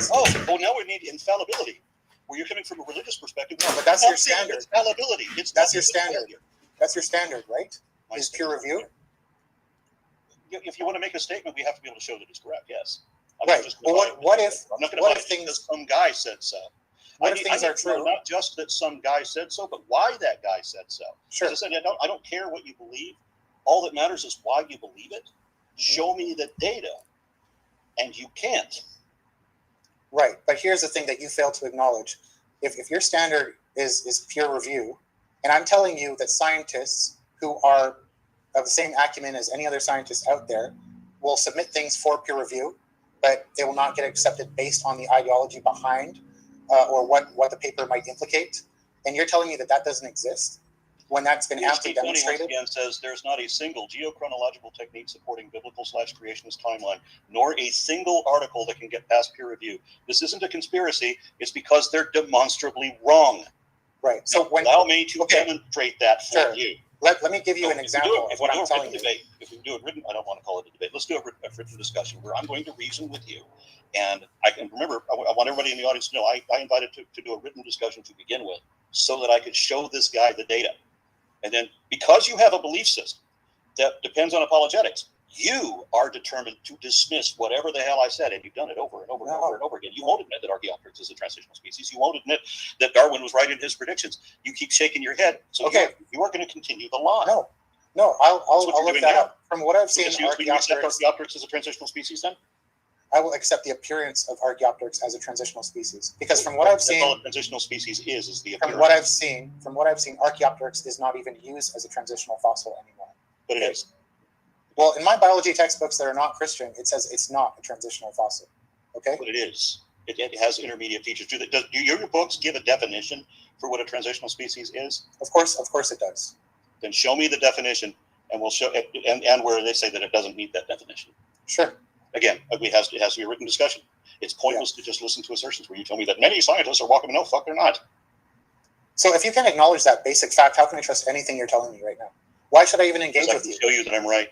Now we need infallibility. Where you're coming from a religious perspective. No, but that's your standard. Infallibility. That's your standard. That's your standard, right? Is peer review? If you want to make a statement, we have to be able to show that it's correct. Yes. Right. Well, what if some guy said so? What if things are true? Not just that some guy said so, but why that guy said so. Sure. As I said, I don't care what you believe. All that matters is why you believe it. Show me the data, and you can't. Right, but here's the thing that you fail to acknowledge. If your standard is peer review, and I'm telling you that scientists who are of the same acumen as any other scientists out there will submit things for peer review, but they will not get accepted based on the ideology behind or what the paper might implicate, and you're telling me that doesn't exist when that's been amply demonstrated? Once again says there's not a single geochronological technique supporting biblical/creationist timeline, nor a single article that can get past peer review. This isn't a conspiracy. It's because they're demonstrably wrong. Right. So allow me to demonstrate that for you. Let me give you an example of what I'm telling you. If we do a written, I don't want to call it a debate. Let's do a written discussion where I'm going to reason with you. And I can remember, I want everybody in the audience to know, I invited to do a written discussion to begin with so that I could show this guy the data. And then because you have a belief system that depends on apologetics, You are determined to dismiss whatever the hell I said, and you've done it over and over and over and over again. You won't admit that Archaeopteryx is a transitional species. You won't admit that Darwin was right in his predictions. You keep shaking your head. So you are going to continue the lie. No, I'll look that up. From what I've seen, You accept Archaeopteryx as a transitional species then? I will accept the appearance of Archaeopteryx as a transitional species, because from what I've seen, all a transitional species is the appearance. From what I've seen, Archaeopteryx is not even used as a transitional fossil anymore. But it is. Well, in my biology textbooks that are not Christian, it says it's not a transitional fossil. Okay. But it is. It has intermediate features. Do your books give a definition for what a transitional species is? Of course it does. Then show me the definition, and we'll show and where they say that it doesn't meet that definition. Sure. Again, it has to be a written discussion. It's pointless to just listen to assertions where you tell me that many scientists are walking. No, fuck, they're not. So if you can acknowledge that basic fact, how can I trust anything you're telling me right now? Why should I even engage with you? Show you that I'm right.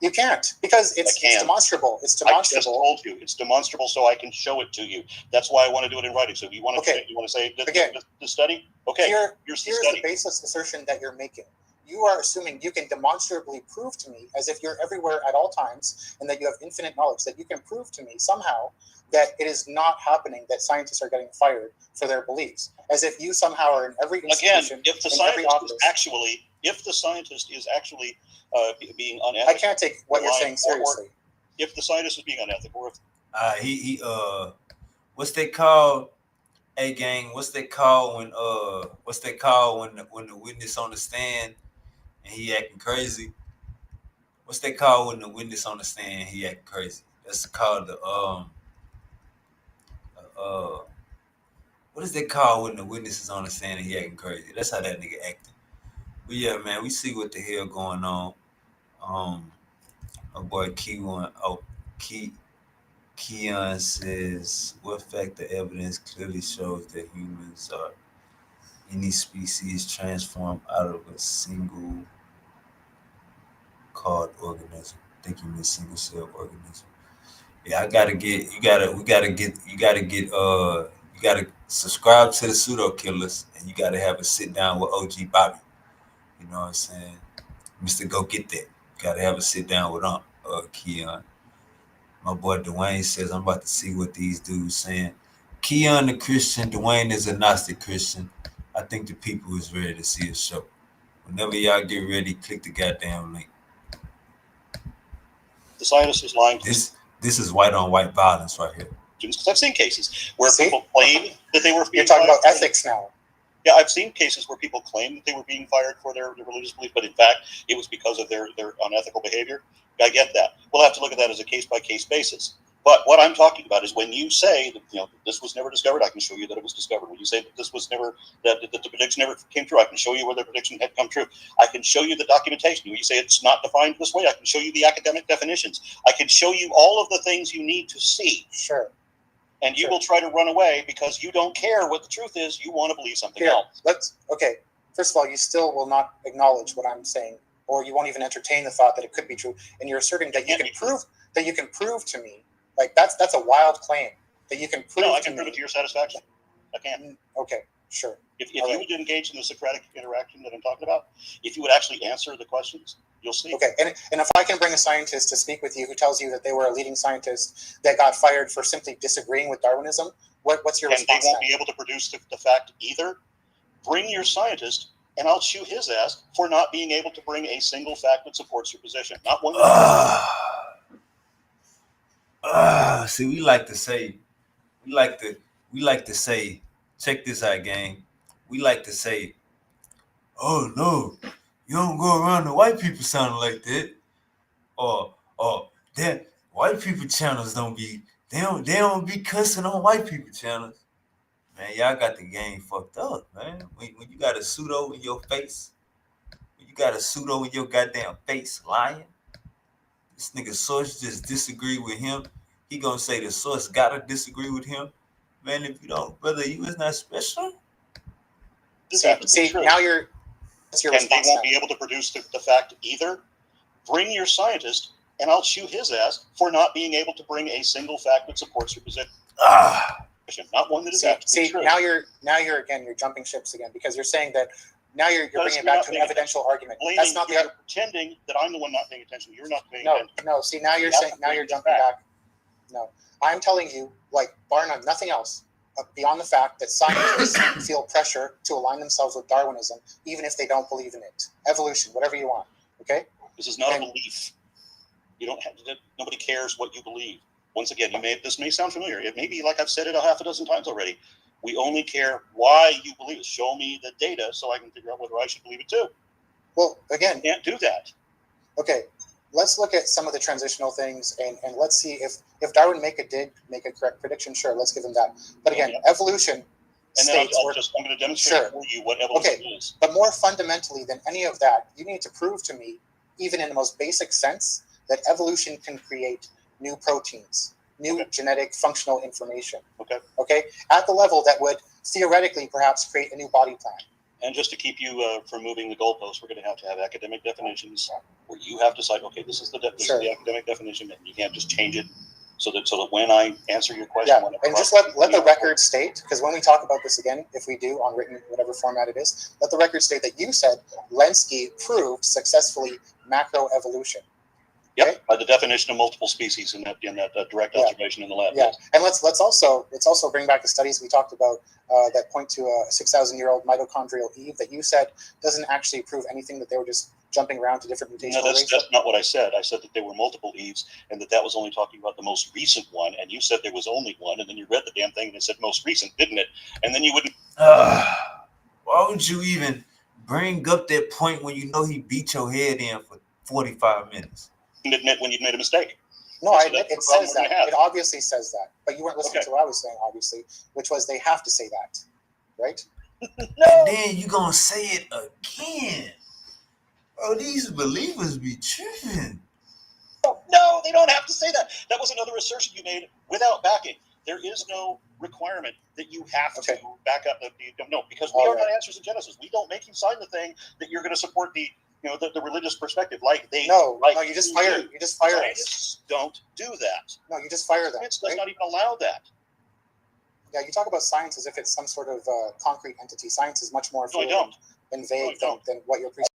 You can't, because it's demonstrable. It's demonstrable. I just told you it's demonstrable, so I can show it to you. That's why I want to do it in writing. So if you want to say the study, okay. Here's the baseless assertion that you're making. You are assuming you can demonstrably prove to me, as if you're everywhere at all times and that you have infinite knowledge, that you can prove to me somehow that it is not happening, that scientists are getting fired for their beliefs, as if you somehow are in every institution. Again, if the scientist is actually being unethical, I can't take what you're saying seriously. If the scientist is being unethical, or if what's they called? Hey gang, what's they called when the witness on the stand and he acting crazy? What's they called when the witness on the stand and he acting crazy? That's called the what is they called when the witness is on the stand and he acting crazy? That's how that nigga acting. But yeah, man, we see what the hell going on. My boy Keon says, what fact the evidence clearly shows that humans are any species transformed out of a single called organism? I think you mean single cell organism. Yeah, you gotta subscribe to the pseudo killers, and you gotta have a sit down with OG Bobby. You know what I'm saying? Mr. Go Get That. You gotta have a sit down with Keon. My boy Dwayne says, I'm about to see what these dudes saying. Keon the Christian, Dwayne is a Gnostic Christian. I think the people is ready to see a show. Whenever y'all get ready, click the goddamn link. The scientist is lying. This is white on white violence right here. Because I've seen cases where people claim that they were. You're talking about ethics now. Yeah, I've seen cases where people claim that they were being fired for their religious belief, but in fact, it was because of their unethical behavior. I get that. We'll have to look at that as a case-by-case basis. But what I'm talking about is when you say that this was never discovered, I can show you that it was discovered. When you say that this was never that the prediction never came true, I can show you where the prediction had come true. I can show you the documentation. When you say it's not defined this way, I can show you the academic definitions. I can show you all of the things you need to see. Sure. And you will try to run away because you don't care what the truth is. You want to believe something else. Okay. First of all, you still will not acknowledge what I'm saying, or you won't even entertain the thought that it could be true. And you're asserting that you can prove to me. Like that's a wild claim that you can prove. No, I can prove it to your satisfaction. I can. Okay, sure. If you would engage in the Socratic interaction that I'm talking about, if you would actually answer the questions, you'll see. Okay, and if I can bring a scientist to speak with you who tells you that they were a leading scientist that got fired for simply disagreeing with Darwinism, what's your response? And they won't be able to produce the fact either. Bring your scientist, and I'll chew his ass for not being able to bring a single fact that supports your position. Not one. See, we like to say, check this out, gang. We like to say, oh no, you don't go around the white people sounding like that. Or that white people channels don't be cussing on white people channels. Man, y'all got the game fucked up, man. When you got a pseudo in your face, when you got a pseudo in your goddamn face lying, this nigga source just disagree with him. He gonna say the source gotta disagree with him. Man, if you don't, brother, you is not special. See, now that's your response. And they won't be able to produce the fact either. Bring your scientist, and I'll chew his ass for not being able to bring a single fact that supports your position. Not one that is actually true. Now you're jumping ships again, because you're saying that Now you're bringing it back to an evidential argument. That's not you're pretending that I'm the one not paying attention. You're not paying attention. No. See, now you're saying, now you're jumping back. No, I'm telling you, like, bar none, nothing else, beyond the fact that scientists feel pressure to align themselves with Darwinism, even if they don't believe in it. Evolution, whatever you want. Okay. This is not a belief. You don't have to. Nobody cares what you believe. Once again, this may sound familiar. It may be like I've said it a half a dozen times already. We only care why you believe it. Show me the data so I can figure out whether I should believe it too. Well, again, you can't do that. Okay, let's look at some of the transitional things and let's see if Darwin did make a correct prediction. Sure, let's give him that. But again, evolution. And then I'm going to demonstrate for you what evolution is. But more fundamentally than any of that, you need to prove to me, even in the most basic sense, that evolution can create new proteins, new genetic functional information. Okay, at the level that would theoretically perhaps create a new body plan. And just to keep you from moving the goalposts, we're going to have academic definitions where you have to decide, okay, this is the academic definition, and you can't just change it so that when I answer your question, and just let the record state, because when we talk about this again, if we do on written, whatever format it is, let the record state that you said Lenski proved successfully macroevolution. Yep, okay? By the definition of multiple species in that direct observation in the lab. Yeah, and let's also bring back the studies we talked about that point to a 6,000-year-old mitochondrial Eve that you said doesn't actually prove anything, that they were just jumping around to different mutations. No, that's not what I said. I said that there were multiple Eves and that was only talking about the most recent one, and you said there was only one, and then you read the damn thing and it said most recent, didn't it? And then you wouldn't. Why would you even bring up that point when you know he beat your head in for 45 minutes? Admit when you made a mistake. No, I admit it says that. It obviously says that. But you weren't listening to what I was saying, obviously, which was they have to say that, right? No. And then you're going to say it again. Oh, these believers be tripping. No, they don't have to say that. That was another assertion you made without backing. There is no requirement that you have to back up. No, because we are not answers in Genesis. We don't make you sign the thing that you're going to support the religious perspective, like they. No, you just fire. You just fire us. Don't do that. No, you just fire them. Science does not even allow that. Yeah, you talk about science as if it's some sort of concrete entity. Science is much more fluid and vague than what you're presenting.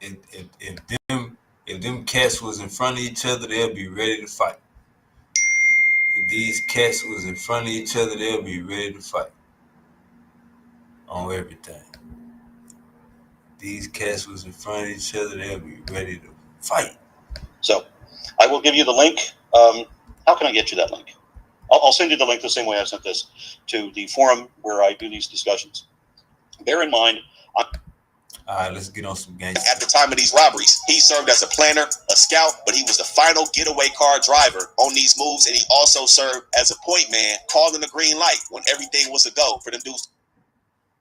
if them cats was in front of each other, they'll be ready to fight. If these cats was in front of each other, they'll be ready to fight on everything. These cats was in front of each other, they'll be ready to fight. So I will give you the link. How can I get you that link? I'll send you the link the same way I sent this to the forum where I do these discussions. Bear in mind, all right, let's get on some games. At the time of these robberies, he served as a planner, a scout, but he was the final getaway car driver on these moves, and he also served as a point man, calling the green light when everything was a go for them dudes.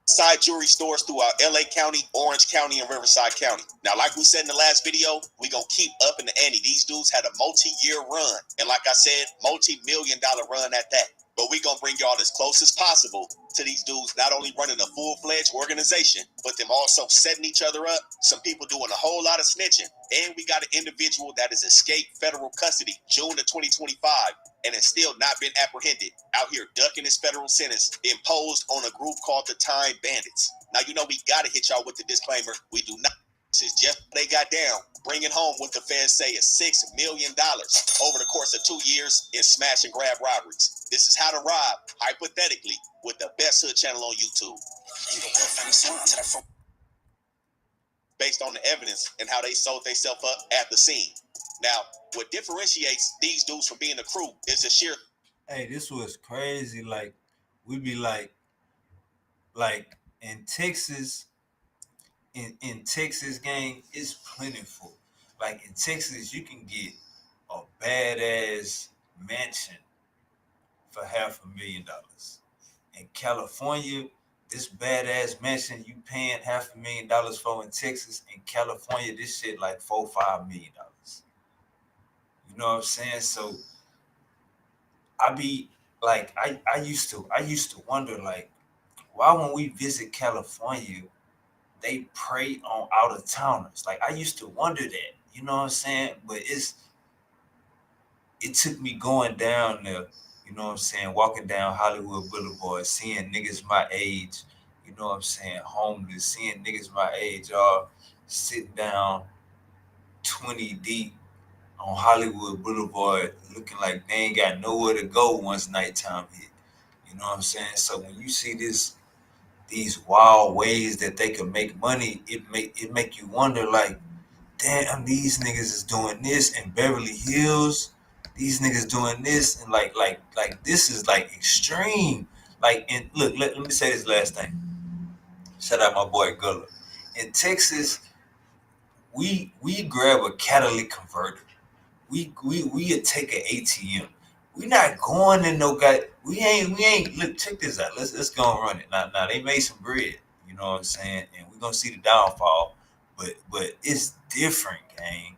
Side jewelry stores throughout LA County, Orange County, and Riverside County. Now, like we said in the last video, we gonna keep up in the ante. These dudes had a multi-year run, and like I said, multi-million-dollar run at that. But we gonna bring y'all as close as possible to these dudes not only running a full-fledged organization, but them also setting each other up, some people doing a whole lot of snitching, and we got an individual that has escaped federal custody June of 2025 and has still not been apprehended, out here ducking his federal sentence imposed on a group called the Time Bandits. Now, you know we gotta hit y'all with the disclaimer. We do not, since just they got down, bringing home what the feds say is $6 million over the course of 2 years in smash and grab robberies. This is how to rob, hypothetically, with the best hood channel on YouTube. Based on the evidence and how they sold themselves up at the scene. Now, what differentiates these dudes from being a crew is the sheer. Hey, this was crazy. Like, we be like in Texas, in Texas, gang, it's plentiful. Like in Texas, you can get a badass mansion for $500,000. In California, this badass mansion you paying $500,000 for in Texas. In California, this shit like $4-5 million. You know what I'm saying? So I be like, I used to wonder, like, why when we visit California, they prey on out of towners. Like, I used to wonder that, you know what I'm saying? But it took me going down there, you know what I'm saying, walking down Hollywood Boulevard, seeing niggas my age, you know what I'm saying, homeless, seeing niggas my age all sitting down 20 deep on Hollywood Boulevard looking like they ain't got nowhere to go once nighttime hit. You know what I'm saying? So when you see these wild ways that they can make money, it make you wonder, like, damn, these niggas is doing this in Beverly Hills. These niggas doing this, and like this is like extreme. Like, and look, let me say this last thing. Shout out my boy Gullah. In Texas, we grab a catalytic converter. We take an ATM. We not going in no guy. We ain't look, check this out. Let's go and run it. Now they made some bread, you know what I'm saying? And we're gonna see the downfall. But it's different, gang.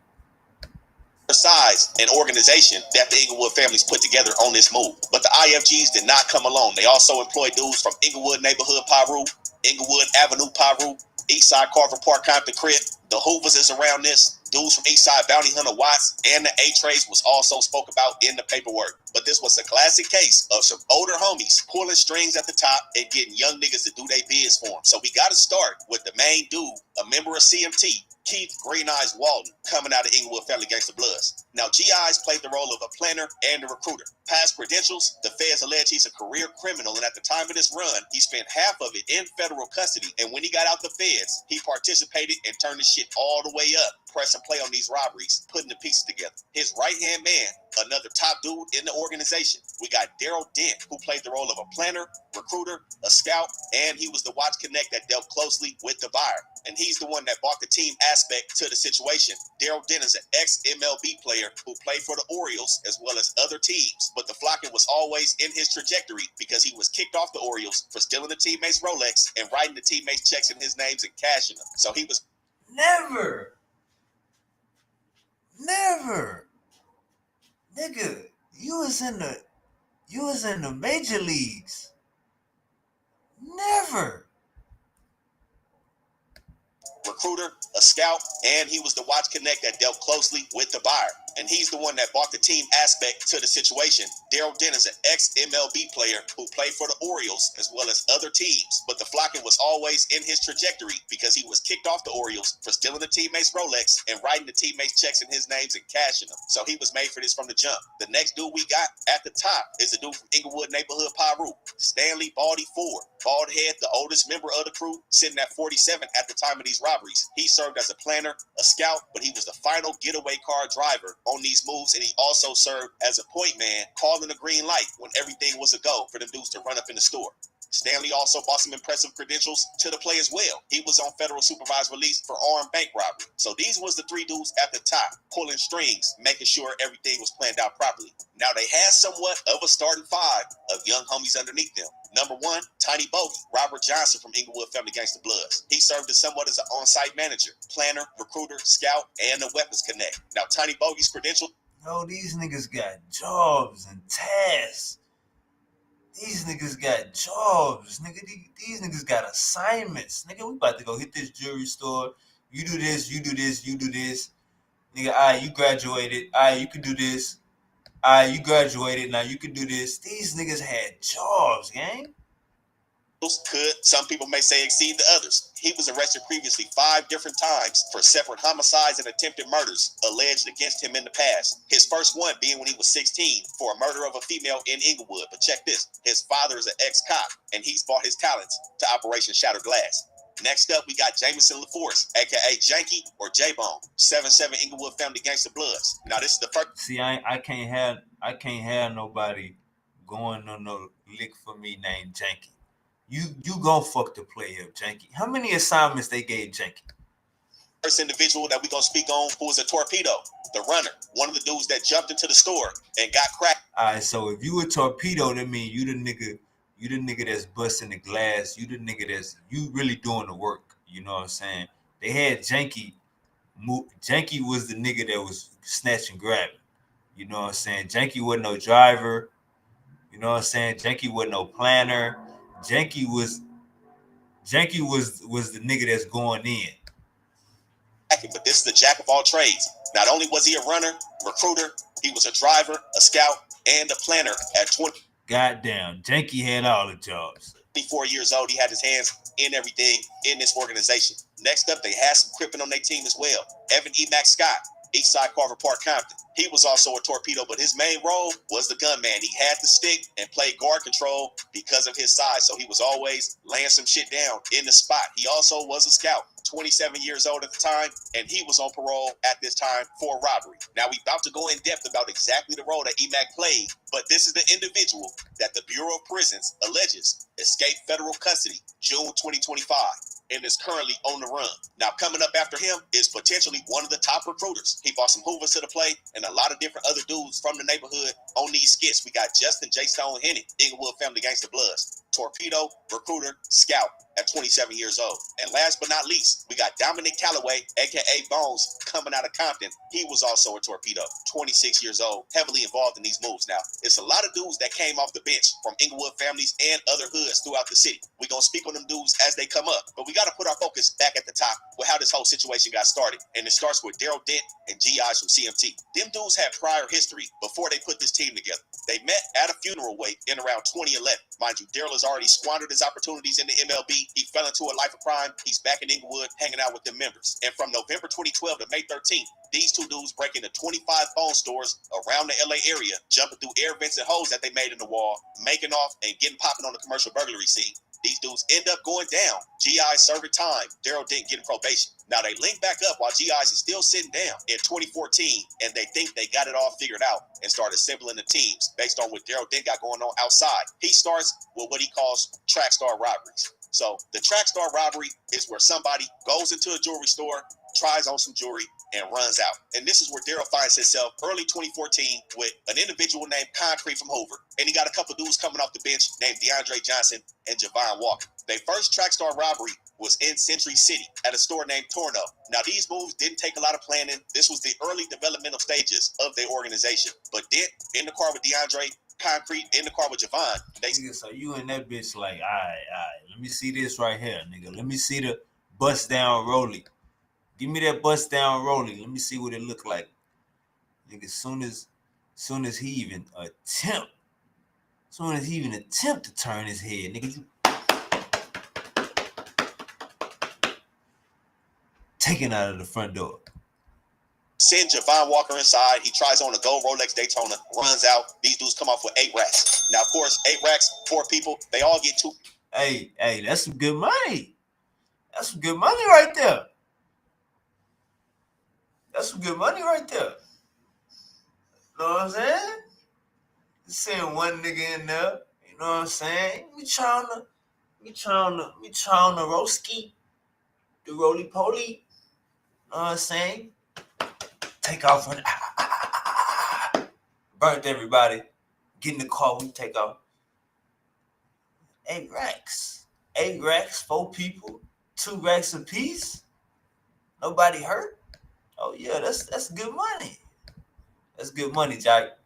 Size and organization that the Inglewood families put together on this move. But the IFGs did not come alone. They also employed dudes from Inglewood Neighborhood Piru, Inglewood Avenue Piru, Eastside Carver Park Compton Crib. The Hoovers is around this. Dudes from Eastside Bounty Hunter Watts and the A-Trace was also spoke about in the paperwork. But this was a classic case of some older homies pulling strings at the top and getting young niggas to do their biz for them. So we got to start with the main dude, a member of CMT, Keith Green Eyes Walton, coming out of Inglewood Family Gangsta Bloods. Now, G.I.'s played the role of a planner and a recruiter. Past credentials, the feds allege he's a career criminal, and at the time of this run, he spent half of it in federal custody, and when he got out the feds, he participated and turned the shit all the way up, press and play on these robberies, putting the pieces together. His right-hand man, another top dude in the organization, we got Daryl Dent, who played the role of a planner, recruiter, a scout, and he was the watch connect that dealt closely with the buyer. And he's the one that brought the team aspect to the situation. Daryl Dent is an ex-MLB player who played for the Orioles as well as other teams, but the flocking was always in his trajectory because he was kicked off the Orioles for stealing the teammates' Rolex and writing the teammates' checks in his names and cashing them. So he was Never. Nigga, you was in the major leagues. Never. recruiter, a scout, and he was the watch connect that dealt closely with the buyer. and he's the one that brought the team aspect to the situation. Daryl Dent is an ex-MLB player who played for the Orioles as well as other teams, but the flocking was always in his trajectory because he was kicked off the Orioles for stealing the teammates' Rolex and writing the teammates' checks in his names and cashing them. So he was made for this from the jump. The next dude we got at the top is the dude from Inglewood Neighborhood Pyru, Stanley Baldy Ford. Bald head, the oldest member of the crew, sitting at 47 at the time of these robberies. He served as a planner, a scout, but he was the final getaway car driver on these moves, and he also served as a point man, calling the green light when everything was a go for them dudes to run up in the store. Stanley also brought some impressive credentials to the play as well. He was on federal supervised release for armed bank robbery. So these was the three dudes at the top, pulling strings, making sure everything was planned out properly. Now they had somewhat of a starting five of young homies underneath them. Number one, Tiny Bogey, Robert Johnson from Inglewood Family Gangsta Bloods. He served as somewhat as an on-site manager, planner, recruiter, scout, and a weapons connect. Now Tiny Bogey's credentials. Yo, these niggas got jobs and tasks. These niggas got jobs, nigga. These niggas got assignments, nigga. We about to go hit this jewelry store. You do this, you do this, you do this. Nigga, all right, you graduated. All right, you can do this. All right, you graduated. Now you can do this. These niggas had jobs, gang. Could, some people may say, exceed the others. He was arrested previously 5 different times for separate homicides and attempted murders alleged against him in the past. His first one being when he was 16 for a murder of a female in Inglewood. But check this, his father is an ex-cop, and he's brought his talents to Operation Shattered Glass. Next up, we got Jameson LaForce, aka Janky or J-Bone, 7-7 Inglewood Family Gangsta Bloods. Now this is the first. See, I can't have nobody going on no lick for me named Janky. You gon' fuck the play up, Janky. How many assignments they gave Janky? First individual that we gonna speak on who was a torpedo, the runner, one of the dudes that jumped into the store and got cracked. All right, so if you a torpedo, that mean you the nigga that's busting the glass. You the nigga that's you really doing the work. You know what I'm saying? They had Janky. Janky was the nigga that was snatching, grabbing. You know what I'm saying? Janky wasn't no driver. You know what I'm saying? Janky wasn't no planner. Janky was the nigga that's going in. But this is the jack of all trades. Not only was he a runner, recruiter, he was a driver, a scout, and a planner at 20. Goddamn, Janky had all the jobs. 24 years old, he had his hands in everything in this organization. Next up, they had some crippin' on their team as well. Evan E. Mac Scott, Eastside Carver Park, Compton. He was also a torpedo, but his main role was the gunman. He had the stick and played guard control because of his size, so he was always laying some shit down in the spot. He also was a scout, 27 years old at the time, and he was on parole at this time for robbery. Now, we about to go in depth about exactly the role that EMAC played, but this is the individual that the Bureau of Prisons alleges escaped federal custody June 2025. And is currently on the run. Now, coming up after him is potentially one of the top recruiters. He brought some hoovers to the play and a lot of different other dudes from the neighborhood on these skits. We got Justin J. Stone Hennig, Inglewood Family Gangsta Bloods, torpedo, recruiter, scout at 27 years old. And last but not least, we got Dominic Calloway, aka Bones, coming out of Compton. He was also a torpedo, 26 years old, heavily involved in these moves. Now, it's a lot of dudes that came off the bench from Inglewood families and other hoods throughout the city. We're going to speak on them dudes as they come up, but we got to put our focus back at the top with how this whole situation got started. And it starts with Daryl Dent and GIs from CMT. Them dudes had prior history before they put this team together. They met at a funeral wake in around 2011. Mind you, Daryl has already squandered his opportunities in the MLB. He fell into a life of crime. He's back in Inglewood hanging out with them members. And from November 2012 to May 13th, these two dudes break into 25 phone stores around the LA area, jumping through air vents and holes that they made in the wall, making off and getting popping on the commercial burglary scene. These dudes end up going down. GIs serving time. Daryl Dent getting probation. Now they link back up while GIs is still sitting down in 2014, and they think they got it all figured out and start assembling the teams based on what Daryl Dent got going on outside. He starts with what he calls track star robberies. So the track star robbery is where somebody goes into a jewelry store, tries on some jewelry, and runs out. And this is where Daryl finds himself early 2014 with an individual named Concrete from Hoover. And he got a couple dudes coming off the bench named DeAndre Johnson and Javon Walker. Their first track star robbery was in Century City at a store named Torno. Now, these moves didn't take a lot of planning. This was the early developmental stages of their organization. But Dent in the car with DeAndre, Concrete in the car with Javon. Nigga, so you and that bitch like, all right, let me see this right here, nigga. Let me see the bust down rolling. Give me that bust down rolling. Let me see what it look like. Nigga, soon as he even attempt to turn his head, nigga, you taken out of the front door. Send Javon Walker inside. He tries on a gold Rolex Daytona, runs out. These dudes come off with 8 racks. Now, of course, 8 racks, 4 people, they all get 2. Hey, that's some good money. That's some good money right there. That's some good money right there. Know what I'm saying? Just saying one nigga in there. You know what I'm saying? We trying to roast-ski, the roly-poly. Know what I'm saying? Take off on burnt everybody. Get in the car, we take off. 8 racks. 8 racks, 4 people, 2 racks apiece. Nobody hurt. Oh yeah, that's good money. That's good money, Jack.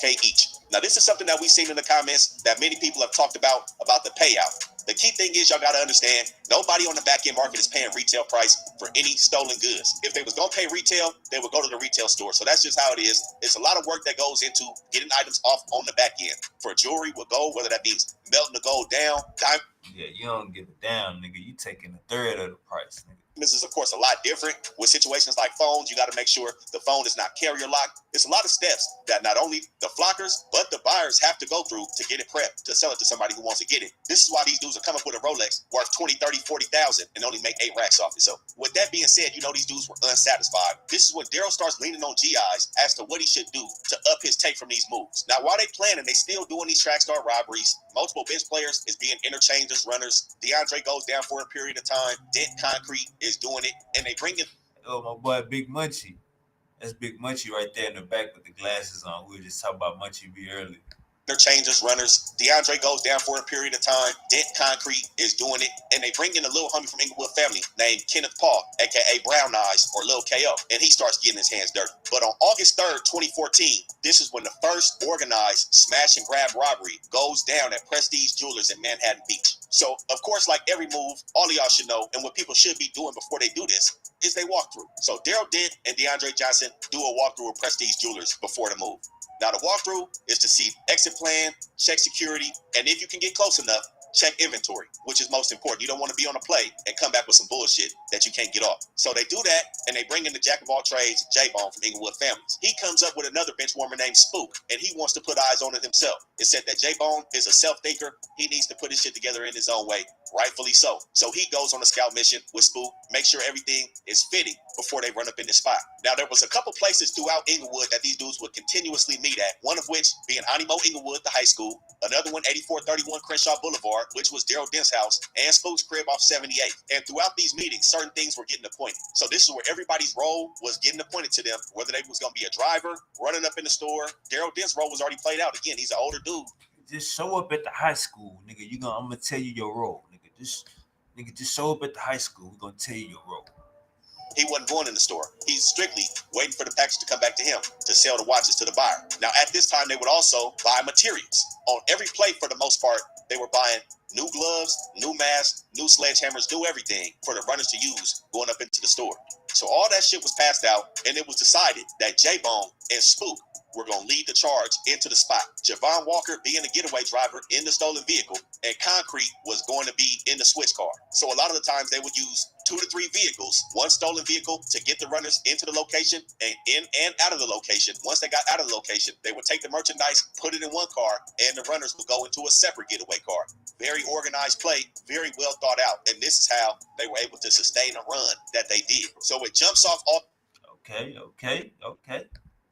K each. Now, this is something that we've seen in the comments that many people have talked about the payout. The key thing is y'all got to understand, nobody on the back end market is paying retail price for any stolen goods. If they was going to pay retail, they would go to the retail store. So that's just how it is. It's a lot of work that goes into getting items off on the back end. For jewelry with gold, whether that means melting the gold down, Yeah, you don't give it down, nigga. You taking a third of the price, nigga. This is, of course, a lot different. With situations like phones, you got to make sure the phone is not carrier locked. It's a lot of steps that not only the flockers, but the buyers have to go through to get it prepped, to sell it to somebody who wants to get it. This is why these dudes will come up with a Rolex worth 20, 30, 40,000 and only make 8 racks off it. So with that being said, you know these dudes were unsatisfied. This is when Daryl starts leaning on GIs as to what he should do to up his take from these moves. Now, while they planning, they still doing these track star robberies. Multiple bench players is being interchanged as runners. DeAndre goes down for a period of time. Dent Concrete is doing it, and they bring in. Oh, my boy, Big Munchie. That's Big Munchie right there in the back with the glasses on. We were just talking about Munchie B earlier. Interchanges runners. DeAndre goes down for a period of time. Dent Concrete is doing it, and they bring in a little homie from Inglewood family named Kenneth Paul, aka Brown Eyes or Lil KO, and he starts getting his hands dirty. But on August 3rd, 2014, this is when the first organized smash and grab robbery goes down at Prestige Jewelers in Manhattan Beach. So, of course, like every move, all of y'all should know, and what people should be doing before they do this, is they walk through. So Daryl Dent and DeAndre Johnson do a walkthrough of Prestige Jewelers before the move. Now, the walkthrough is to see exit plan, check security, and if you can get close enough, check inventory, which is most important. You don't want to be on a play and come back with some bullshit that you can't get off. So they do that, and they bring in the jack of all trades, J-Bone from Inglewood Families. He comes up with another bench warmer named Spook, and he wants to put eyes on it himself. It said that J-Bone is a self-thinker. He needs to put his shit together in his own way, rightfully so. So he goes on a scout mission with Spook, make sure everything is fitting before they run up in the spot. Now, there was a couple places throughout Inglewood that these dudes would continuously meet at, one of which being Animo Inglewood, the high school, another one 8431 Crenshaw Boulevard, which was Daryl Dent's house, and Spook's crib off 78. And throughout these meetings, certain things were getting appointed. So this is where everybody's role was getting appointed to them, whether they was going to be a driver, running up in the store. Daryl Dent's role was already played out. Again, he's an older dude. Just show up at the high school, nigga. I'm gonna tell you your role, nigga. Just show up at the high school. We're gonna tell you your role. He wasn't going in the store. He's strictly waiting for the package to come back to him to sell the watches to the buyer. Now, at this time, they would also buy materials. On every play, for the most part, they were buying new gloves, new masks, new sledgehammers, new everything for the runners to use going up into the store. So all that shit was passed out, and it was decided that J-Bone and Spook were going to lead the charge into the spot. Javon Walker being the getaway driver in the stolen vehicle, and Concrete was going to be in the switch car. So a lot of the times they would use 2 to 3 vehicles, one stolen vehicle to get the runners into the location and in and out of the location. Once they got out of the location, they would take the merchandise, put it in one car, and the runners would go into a separate getaway car. Very organized play, very well thought out, and this is how they were able to sustain a run that they did. So it jumps off all. Okay.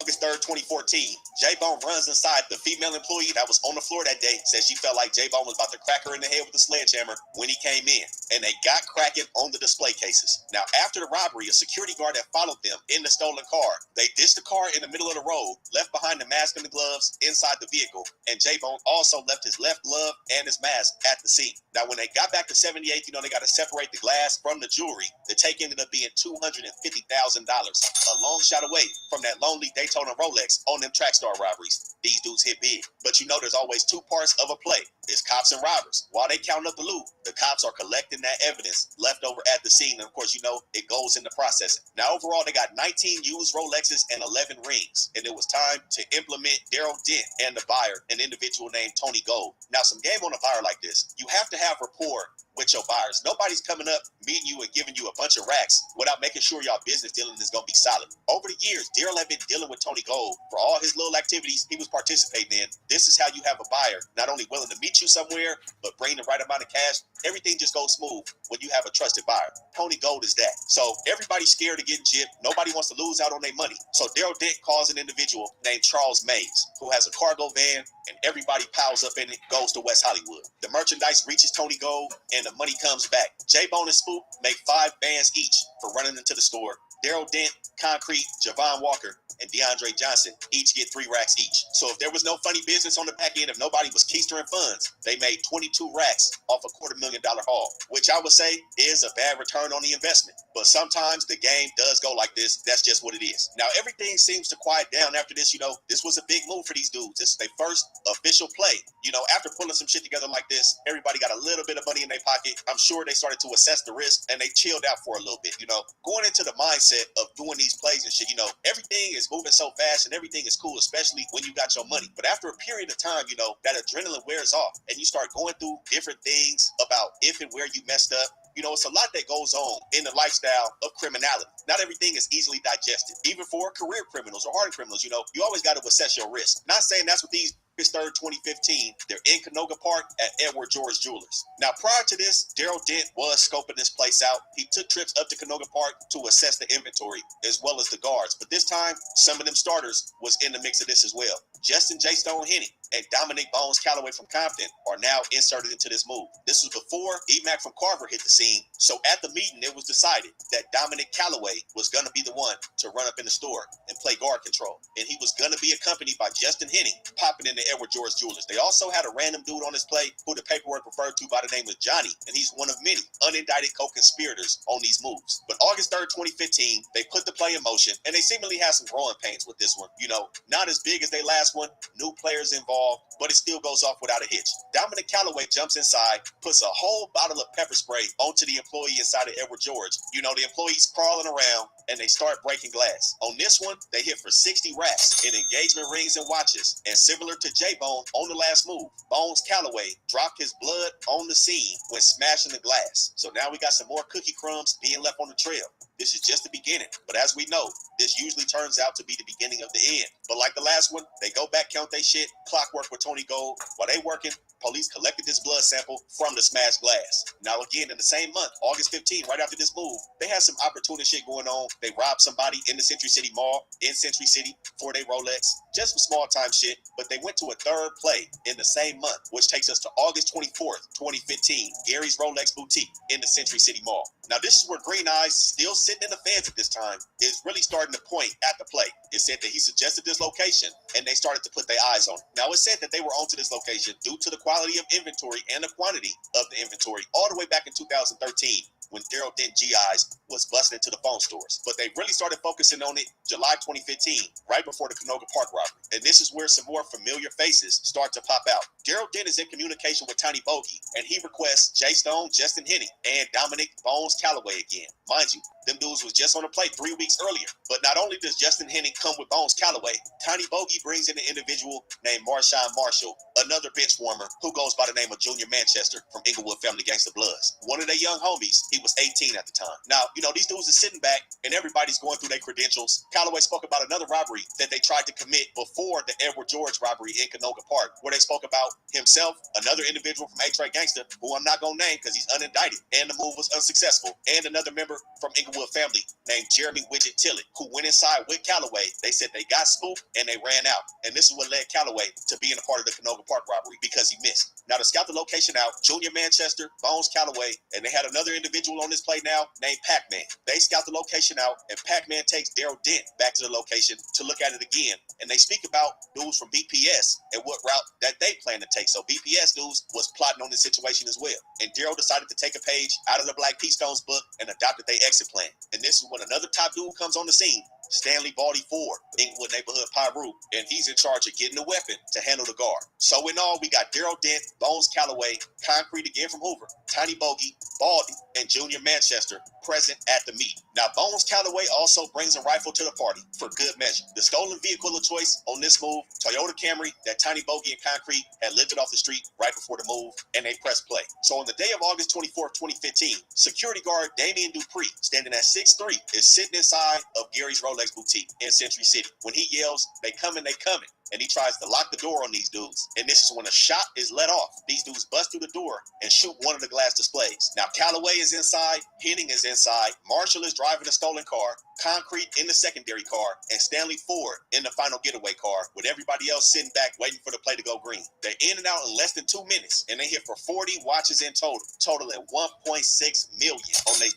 August 3rd, 2014, J-Bone runs inside the female employee that was on the floor that day, said she felt like J-Bone was about to crack her in the head with a sledgehammer when he came in, and they got cracking on the display cases. Now, after the robbery, a security guard had followed them in the stolen car. They ditched the car in the middle of the road, left behind the mask and the gloves inside the vehicle, and J-Bone also left his left glove and his mask at the scene. Now, when they got back to 78th, they got to separate the glass from the jewelry. The take ended up being $250,000, a long shot away from that lonely Daytona Daytona Rolex on them track star robberies. These dudes hit big. But you know there's always two parts of a play. It's cops and robbers. While they count up the loot, the cops are collecting that evidence left over at the scene. And of course, you know, it goes into processing. Now, overall, they got 19 used Rolexes and 11 rings. And it was time to implement Daryl Dent and the buyer, an individual named Tony Gold. Now, some game on a buyer like this, you have to have rapport with your buyers. Nobody's coming up, meeting you and giving you a bunch of racks without making sure y'all business dealing is going to be solid. Over the years, Daryl had been dealing with Tony Gold for all his little activities he was participating in. This is how you have a buyer not only willing to meet you somewhere, but bring the right amount of cash. Everything just goes smooth when you have a trusted buyer. Tony Gold is that. So everybody's scared of getting gypped. Nobody wants to lose out on their money. So Daryl Dent calls an individual named Charles Mays, who has a cargo van, and everybody piles up in it, goes to West Hollywood. The merchandise reaches Tony Gold, and the money comes back. J-Bone and Spook make 5 bands each for running into the store. Daryl Dent, Concrete, Javon Walker, and DeAndre Johnson each get 3 racks each. So if there was no funny business on the back end, if nobody was keistering funds, they made 22 racks off a $250,000 haul, which I would say is a bad return on the investment. But sometimes the game does go like this. That's just what it is. Now, everything seems to quiet down after this. You know, this was a big move for these dudes. This is their first official play. You know, after pulling some shit together like this, everybody got a little bit of money in their pocket. I'm sure they started to assess the risk, and they chilled out for a little bit. You know, going into the mindset of doing these plays and shit, you know, everything is moving so fast and everything is cool, especially when you got your money. But after a period of time, you know, that adrenaline wears off and you start going through different things about if and where you messed up. You know, it's a lot that goes on in the lifestyle of criminality. Not everything is easily digested. Even for career criminals or hardened criminals, you know, you always got to assess your risk. Not saying that's what these August 3rd, 2015, they're in Canoga Park at Edward George Jewelers. Now, prior to this, Daryl Dent was scoping this place out. He took trips up to Canoga Park to assess the inventory as well as the guards. But this time, some of them starters was in the mix of this as well. Justin J. Stone Henny and Dominic Bones Calloway from Compton are now inserted into this move. This was before E-Mac from Carver hit the scene. So at the meeting, it was decided that Dominic Calloway was going to be the one to run up in the store and play guard control. And he was going to be accompanied by Justin Henny, popping in the Edward George Jewelers. They also had a random dude on his play who the paperwork referred to by the name of Johnny, and he's one of many unindicted co-conspirators on these moves. But August 3rd, 2015, they put the play in motion, and they seemingly had some growing pains with this one. You know, not as big as their last one, new players involved, but it still goes off without a hitch. Dominic Calloway jumps inside, puts a whole bottle of pepper spray onto the employee inside of Edward George. You know, the employee's crawling around, and they start breaking glass. On this one, they hit for 60 racks in engagement rings and watches. And similar to J-Bone on the last move, Bones Calloway dropped his blood on the scene when smashing the glass. So now we got some more cookie crumbs being left on the trail. This is just the beginning. But as we know, this usually turns out to be the beginning of the end. But like the last one, they go back, count they shit, clockwork with Tony Gold. While they working, police collected this blood sample from the smashed glass. Now again, in the same month, August 15, right after this move, they had some opportunity shit going on. They robbed somebody in the Century City Mall, in Century City, for their Rolex. Just some small time shit, but they went to a third play in the same month, which takes us to August 24th, 2015, Gary's Rolex Boutique in the Century City Mall. Now this is where Green Eyes, still sitting in the fence at this time, is really starting to point at the play. It said that he suggested this location, and they started to put their eyes on it. Now it said that they were onto this location due to the quality of inventory and the quantity of the inventory all the way back in 2013, when Daryl Dent GIs was busting into the phone stores. But they really started focusing on it July 2015, right before the Canoga Park robbery. And this is where some more familiar faces start to pop out. Daryl Dent is in communication with Tiny Bogey, and he requests Jay Stone, Justin Henny, and Dominic Bones Calloway again. Mind you, them dudes was just on the play 3 weeks earlier. But not only does Justin Henny come with Bones Calloway, Tiny Bogey brings in an individual named Marshawn Marshall, another bench warmer who goes by the name of Junior Manchester from Inglewood Family Gangsta Bloods. One of their young homies, he was 18 at the time. Now, you know, these dudes are sitting back and everybody's going through their credentials. Calloway spoke about another robbery that they tried to commit before the Edward George robbery in Canoga Park, where they spoke about himself, another individual from A-Track Gangsta, who I'm not going to name because he's unindicted, and the move was unsuccessful, and another member from Inglewood Family named Jeremy Widget Tillett, who went inside with Calloway. They said they got spooked and they ran out. And this is what led Calloway to being a part of the Canoga Park robbery, because he missed. Now, to scout the location out, Junior Manchester, Bones Calloway, and they had another individual on this play now named Pac-Man. They scout the location out, and Pac-Man takes Daryl Dent back to the location to look at it again. And they speak about dudes from BPS and what route that they plan to take. So BPS dudes was plotting on this situation as well. And Daryl decided to take a page out of the Black P. Stone's book and adopted their exit plan. And this is when another top dude comes on the scene, Stanley Baldy 4, Inglewood Neighborhood Pyru, and he's in charge of getting the weapon to handle the guard. So in all, we got Daryl Dent, Bones Calloway, Concrete again from Hoover, Tiny Bogey, Baldy, and Junior Manchester present at the meet. Now, Bones Calloway also brings a rifle to the party for good measure. The stolen vehicle of choice on this move, Toyota Camry, that Tiny Bogey and Concrete had lifted off the street right before the move, and they pressed play. So on the day of August 24th, 2015, security guard Damian Dupree, standing at 6'3", is sitting inside of Gary's Rolex boutique in Century City. When he yells, "They coming, they coming," and he tries to lock the door on these dudes. And this is when a shot is let off. These dudes bust through the door and shoot one of the glass displays. Now, Calloway is inside, Henning is inside, Marshall is driving a stolen car, Concrete in the secondary car, and Stanley Ford in the final getaway car, with everybody else sitting back waiting for the play to go green. They're in and out in less than 2 minutes, and they hit for 40 watches in total at 1.6 million on their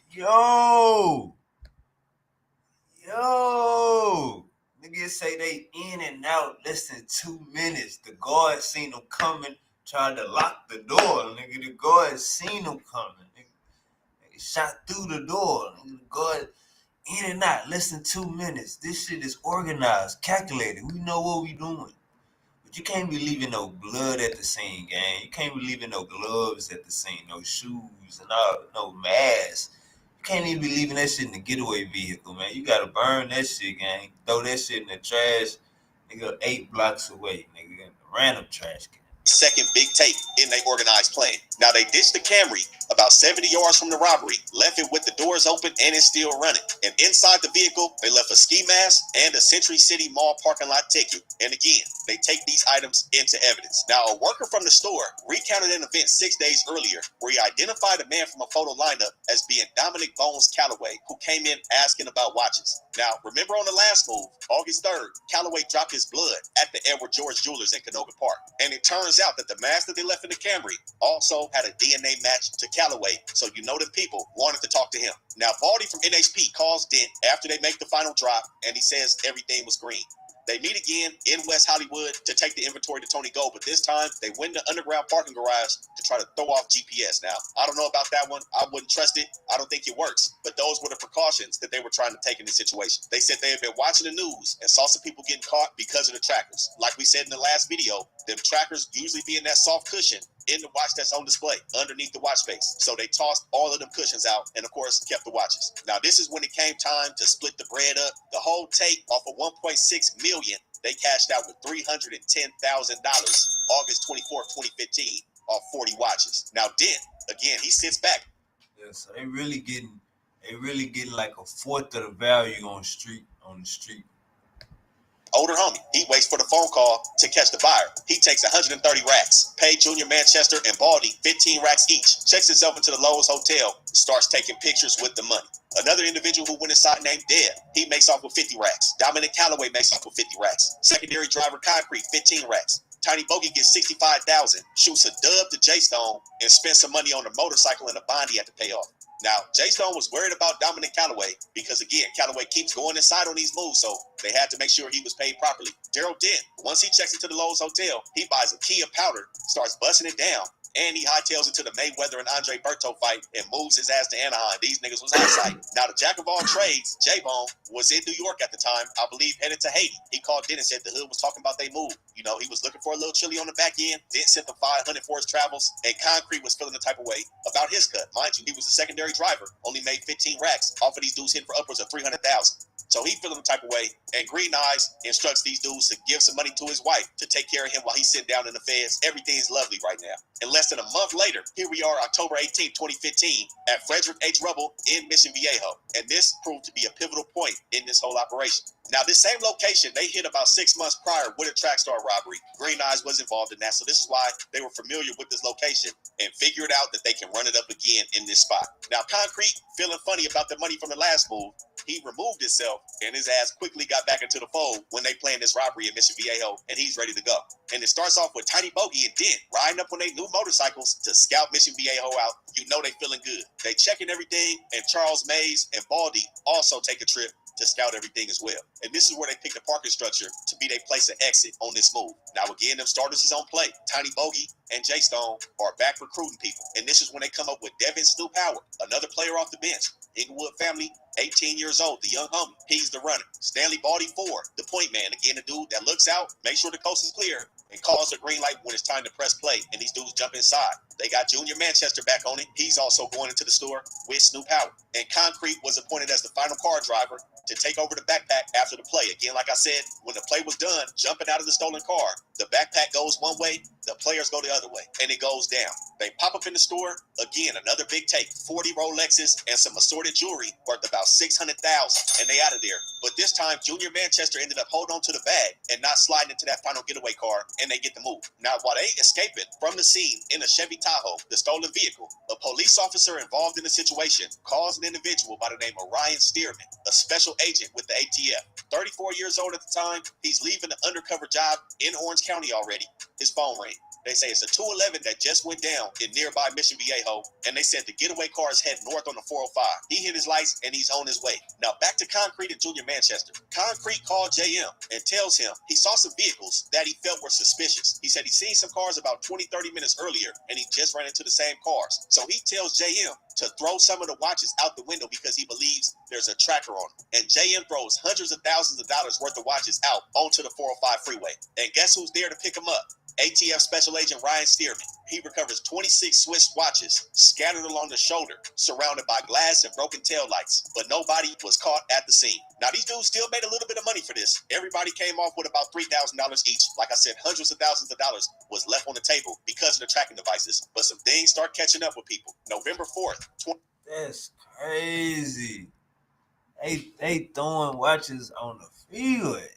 Yo, niggas say they in and out less than 2 minutes. The guard seen them coming, tried to lock the door. Nigga, the guard seen them coming. Nigga shot through the door. Nigga, the guard in and out less than 2 minutes. This shit is organized, calculated. We know what we doing. But you can't be leaving no blood at the scene, gang. You can't be leaving no gloves at the scene, no shoes and all, no mask. Can't even be leaving that shit in the getaway vehicle, man. You gotta burn that shit, gang. Throw that shit in the trash, nigga, 8 blocks away, nigga. In a random trash can. second big take in their organized plan. Now, they ditched the Camry about 70 yards from the robbery, left it with the doors open and it's still running. And inside the vehicle, they left a ski mask and a Century City Mall parking lot ticket. And again, they take these items into evidence. Now, a worker from the store recounted an event 6 days earlier where he identified a man from a photo lineup as being Dominic Bones Calloway, who came in asking about watches. Now, remember on the last move, August 3rd, Calloway dropped his blood at the Edward George Jewelers in Canoga Park. And it turns out that the mask that they left in the Camry also had a DNA match to Calloway, so you know the people wanted to talk to him. Now, Baldy from NHP calls Dent after they make the final drop, and he says everything was green. They meet again in West Hollywood to take the inventory to Tony Gold, but this time they went in the underground parking garage to try to throw off GPS. Now, I don't know about that one. I wouldn't trust it. I don't think it works. But those were the precautions that they were trying to take in this situation. They said they had been watching the news and saw some people getting caught because of the trackers. Like we said in the last video, them trackers usually be in that soft cushion in the watch that's on display underneath the watch face. So they tossed all of them cushions out and of course kept the watches. Now this is when it came time to split the bread up. The whole take off of 1.6 million, they cashed out with $310,000 August 24th, 2015 off 40 watches. Now Dent, again, he sits back. Yeah, so they really getting like a fourth of the value on the street. Older homie, he waits for the phone call to catch the buyer. He takes 130 racks, paid Junior Manchester and Baldy 15 racks each, checks himself into the Lowe's Hotel, starts taking pictures with the money. Another individual who went inside named Deb, he makes off with 50 racks. Dominic Calloway makes off with 50 racks. Secondary driver Concrete, 15 racks. Tiny Bogey gets 65,000, shoots a dub to J-Stone, and spends some money on a motorcycle and a bond he had to pay off. Now, J-Stone was worried about Dominic Calloway because, again, Calloway keeps going inside on these moves, so they had to make sure he was paid properly. Daryl Dent, once he checks into the Lowe's Hotel, he buys a Kia powder, starts busting it down, and he hightails it to the Mayweather and Andre Berto fight and moves his ass to Anaheim. These niggas was outside. Now, the jack of all trades, J-Bone, was in New York at the time, I believe headed to Haiti. He called Dent and said the hood was talking about they move. You know, he was looking for a little chili on the back end. Dent sent the 500 for his travels, and Concrete was feeling the type of way about his cut. Mind you, he was a secondary driver, only made 15 racks off of these dudes hitting for upwards of 300,000. So he feeling the type of way, and Green Eyes instructs these dudes to give some money to his wife to take care of him while he's sitting down in the feds. Everything's lovely right now. And less than a month later, here we are, October 18, 2015, at Frederick H. Rubble in Mission Viejo. And this proved to be a pivotal point in this whole operation. Now, this same location they hit about 6 months prior with a track star robbery. Green Eyes was involved in that, so this is why they were familiar with this location and figured out that they can run it up again in this spot. Now, Concrete, feeling funny about the money from the last move, he removed himself and his ass quickly got back into the fold when they planned this robbery in Mission Viejo, and he's ready to go. And it starts off with Tiny Bogey and Dent riding up on their new motorcycles to scout Mission Viejo out. You know they feeling good. They checking everything, and Charles Mays and Baldy also take a trip to scout everything as well. And this is where they picked the parking structure to be their place of exit on this move. Now again, them starters is on play. Tiny Bogey and Jay Stone are back recruiting people. And this is when they come up with Devin Snoop Howard, another player off the bench. Inglewood family, 18 years old, the young homie. He's the runner. Stanley Baldy Ford, the point man. Again, the dude that looks out, make sure the coast is clear, and calls the green light when it's time to press play, and these dudes jump inside. They got Junior Manchester back on it. He's also going into the store with Snoop Howard. And Concrete was appointed as the final car driver to take over the backpack after the play. Again, like I said, when the play was done, jumping out of the stolen car, the backpack goes one way, the players go the other way, and it goes down. They pop up in the store, again, another big take, 40 Rolexes and some assorted jewelry worth about $600,000, and they out of there. But this time, Junior Manchester ended up holding on to the bag and not sliding into that final getaway car, and they get the move. Now, while they escaping from the scene in a Chevy Tahoe, the stolen vehicle, a police officer involved in the situation calls an individual by the name of Ryan Stearman, a special agent with the ATF. 34 years old at the time, he's leaving an undercover job in Orange County already. His phone rang. They say it's a 211 that just went down in nearby Mission Viejo, and they said the getaway car is heading north on the 405. He hit his lights, and he's on his way. Now, back to Concrete and Junior Manchester. Concrete called JM and tells him he saw some vehicles that he felt were suspicious. He said he seen some cars about 20-30 minutes earlier, and he just ran into the same cars. So he tells JM to throw some of the watches out the window because he believes there's a tracker on them. And JM throws hundreds of thousands of dollars worth of watches out onto the 405 freeway. And guess who's there to pick them up? ATF Special Agent Ryan Stearman. He recovers 26 Swiss watches scattered along the shoulder, surrounded by glass and broken taillights, but nobody was caught at the scene. Now, these dudes still made a little bit of money for this. Everybody came off with about $3,000 each. Like I said, hundreds of thousands of dollars was left on the table because of the tracking devices. But some things start catching up with people. November 4th. That's crazy. They throwing watches on the freeway.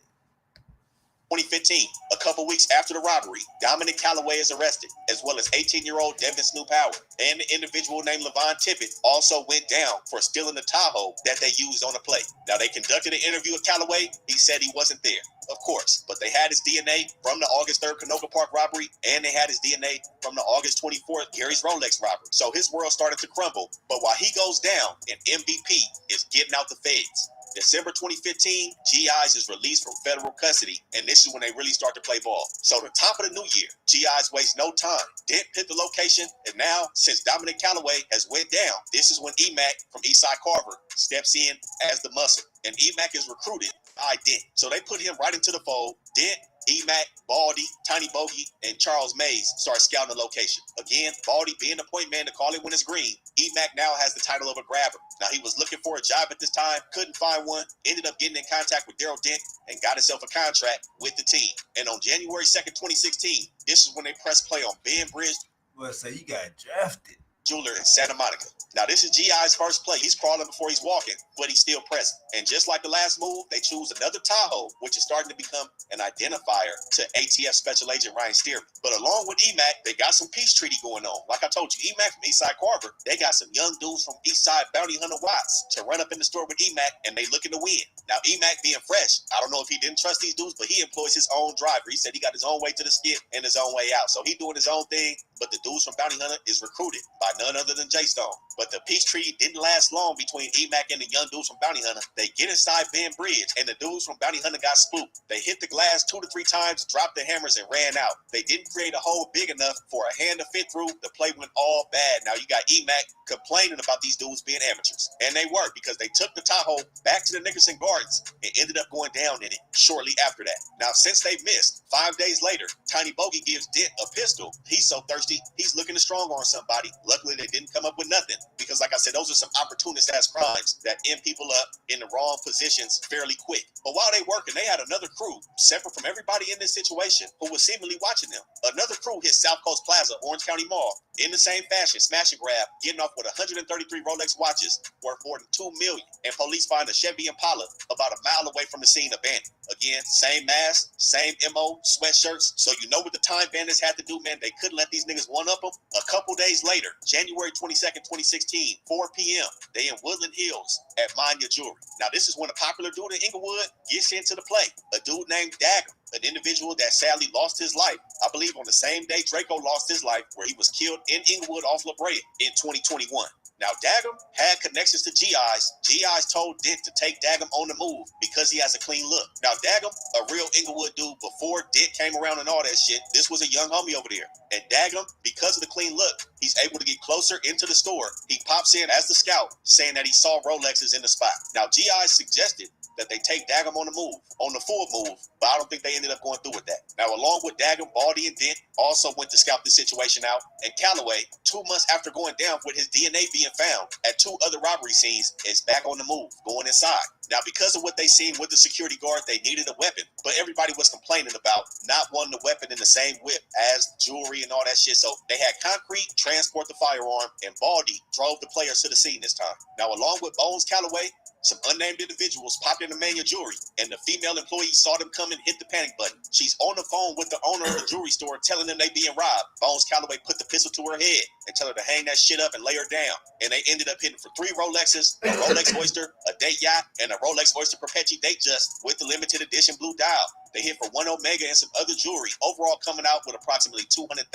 2015, a couple weeks after the robbery, Dominic Calloway is arrested, as well as 18-year-old Devin Snoop Howard. And the individual named Levon Tippett also went down for stealing the Tahoe that they used on the play. Now, they conducted an interview with Calloway. He said he wasn't there, of course, but they had his DNA from the August 3rd Canoga Park robbery, and they had his DNA from the August 24th Gary's Rolex robbery. So his world started to crumble. But while he goes down, an MVP is getting out the feds. December 2015, GIs is released from federal custody, and this is when they really start to play ball. So the top of the new year, GIs waste no time. Dent hit the location, and now, since Dominic Calloway has went down, this is when EMAC from Eastside Carver steps in as the muscle. And EMAC is recruited by Dent. So they put him right into the fold. Dent, EMAC, Baldy, Tiny Bogey, and Charles Mays start scouting the location. Again, Baldy being the point man to call it when it's green. EMAC now has the title of a grabber. Now, he was looking for a job at this time, couldn't find one, ended up getting in contact with Daryl Dent and got himself a contract with the team. And on January 2nd, 2016, this is when they press play on Ben Bridge. Well, so you got drafted. Jeweler in Santa Monica. Now, this is GI's first play. He's crawling before he's walking, but he's still present. And just like the last move, they choose another Tahoe, which is starting to become an identifier to ATF Special Agent Ryan Stearman. But along with EMAC, they got some peace treaty going on. Like I told you, EMAC from Eastside Carver, they got some young dudes from Eastside Bounty Hunter Watts to run up in the store with EMAC, and they looking to win. Now, EMAC being fresh, I don't know if he didn't trust these dudes, but he employs his own driver. He said he got his own way to the skip and his own way out. So he doing his own thing, but the dudes from Bounty Hunter is recruited by none other than Jay Stone. But the peace treaty didn't last long between EMAC and the young dudes from Bounty Hunter. They get inside Ben Bridge, and the dudes from Bounty Hunter got spooked. They hit the glass 2 to 3 times, dropped the hammers, and ran out. They didn't create a hole big enough for a hand to fit through. The play went all bad. Now you got EMAC complaining about these dudes being amateurs. And they were, because they took the Tahoe back to the Nickerson Gardens and ended up going down in it shortly after that. Now, since they missed, 5 days later, Tiny Bogey gives Dent a pistol. He's so thirsty, he's looking to strong arm somebody. Luckily, they didn't come up with nothing, because like I said, those are some opportunist-ass crimes that end people up in the wrong positions fairly quick. But while they working, they had another crew, separate from everybody in this situation, who was seemingly watching them. Another crew hit South Coast Plaza, Orange County Mall, in the same fashion, smash and grab, getting off with 133 Rolex watches worth more than $2 million. And police find a Chevy Impala about a mile away from the scene abandoned. Again, same mask, same MO, sweatshirts. So you know what the time bandits had to do, man? They couldn't let these niggas one-up them. A couple days later, January 22nd, 2016, 4 p.m., they in Woodland Hills at Manya Jewelry. Now, this is when a popular dude in Inglewood gets into the play. A dude named Dagger, an individual that sadly lost his life, I believe on the same day Draco lost his life, where he was killed in Inglewood off La Brea in 2021. Now, Dagum had connections to G.I.'s. G.I.'s told Dent to take Dagum on the move because he has a clean look. Now, Dagum, a real Inglewood dude, before Dent came around and all that shit, this was a young homie over there. And Dagum, because of the clean look, he's able to get closer into the store. He pops in as the scout, saying that he saw Rolexes in the spot. Now, G.I. suggested that they take Dagum on the move, on the full move, but I don't think they ended up going through with that. Now, along with Dagum, Baldy and Dent also went to scout the situation out, and Calloway, 2 months after going down with his DNA being found at 2 other robbery scenes, is back on the move, going inside. Now, because of what they seen with the security guard, they needed a weapon, but everybody was complaining about not wanting the weapon in the same whip as jewelry and all that shit, so they had Concrete transport the firearm, and Baldy drove the players to the scene this time. Now, along with Bones Calloway, some unnamed individuals popped in the Mania jewelry, and the female employee saw them come and hit the panic button. She's on the phone with the owner of the jewelry store telling them they being robbed. Bones Calloway put the pistol to her head and tell her to hang that shit up and lay her down. And they ended up hitting for 3 Rolexes, a Rolex Oyster, a date yacht, and a Rolex Oyster Perpetual Date Just with the limited edition blue dial. They hit for 1 Omega and some other jewelry, overall coming out with approximately $200,000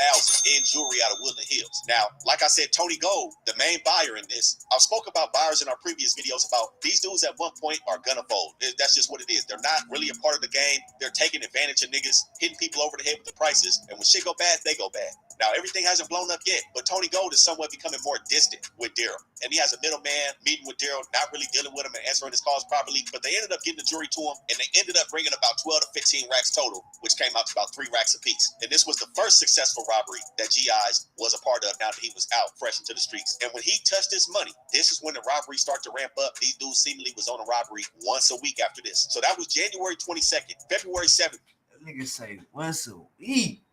in jewelry out of Woodland Hills. Now, like I said, Tony Gold, the main buyer in this, I've spoke about buyers in our previous videos about these dudes at one point are gonna fold. That's just what it is. They're not really a part of the game. They're taking advantage of niggas, hitting people over the head with the prices, and when shit go bad, they go bad. Now, everything hasn't blown up yet, but Tony Gold is somewhat becoming more distant with Daryl. And he has a middleman meeting with Daryl, not really dealing with him and answering his calls properly, but they ended up getting the jewelry to him, and they ended up bringing about 12 to 15 racks total, which came out to about 3 racks apiece. And this was the first successful robbery that G.I.'s was a part of now that he was out fresh into the streets. And when he touched this money, this is when the robberies start to ramp up. These dudes seemingly was on a robbery once a week after this. So that was January 22nd, February 7th. That nigga say once a week.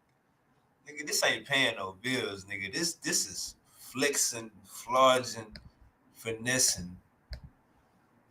Nigga, this ain't paying no bills, nigga. This is flexing, flogging, finessing.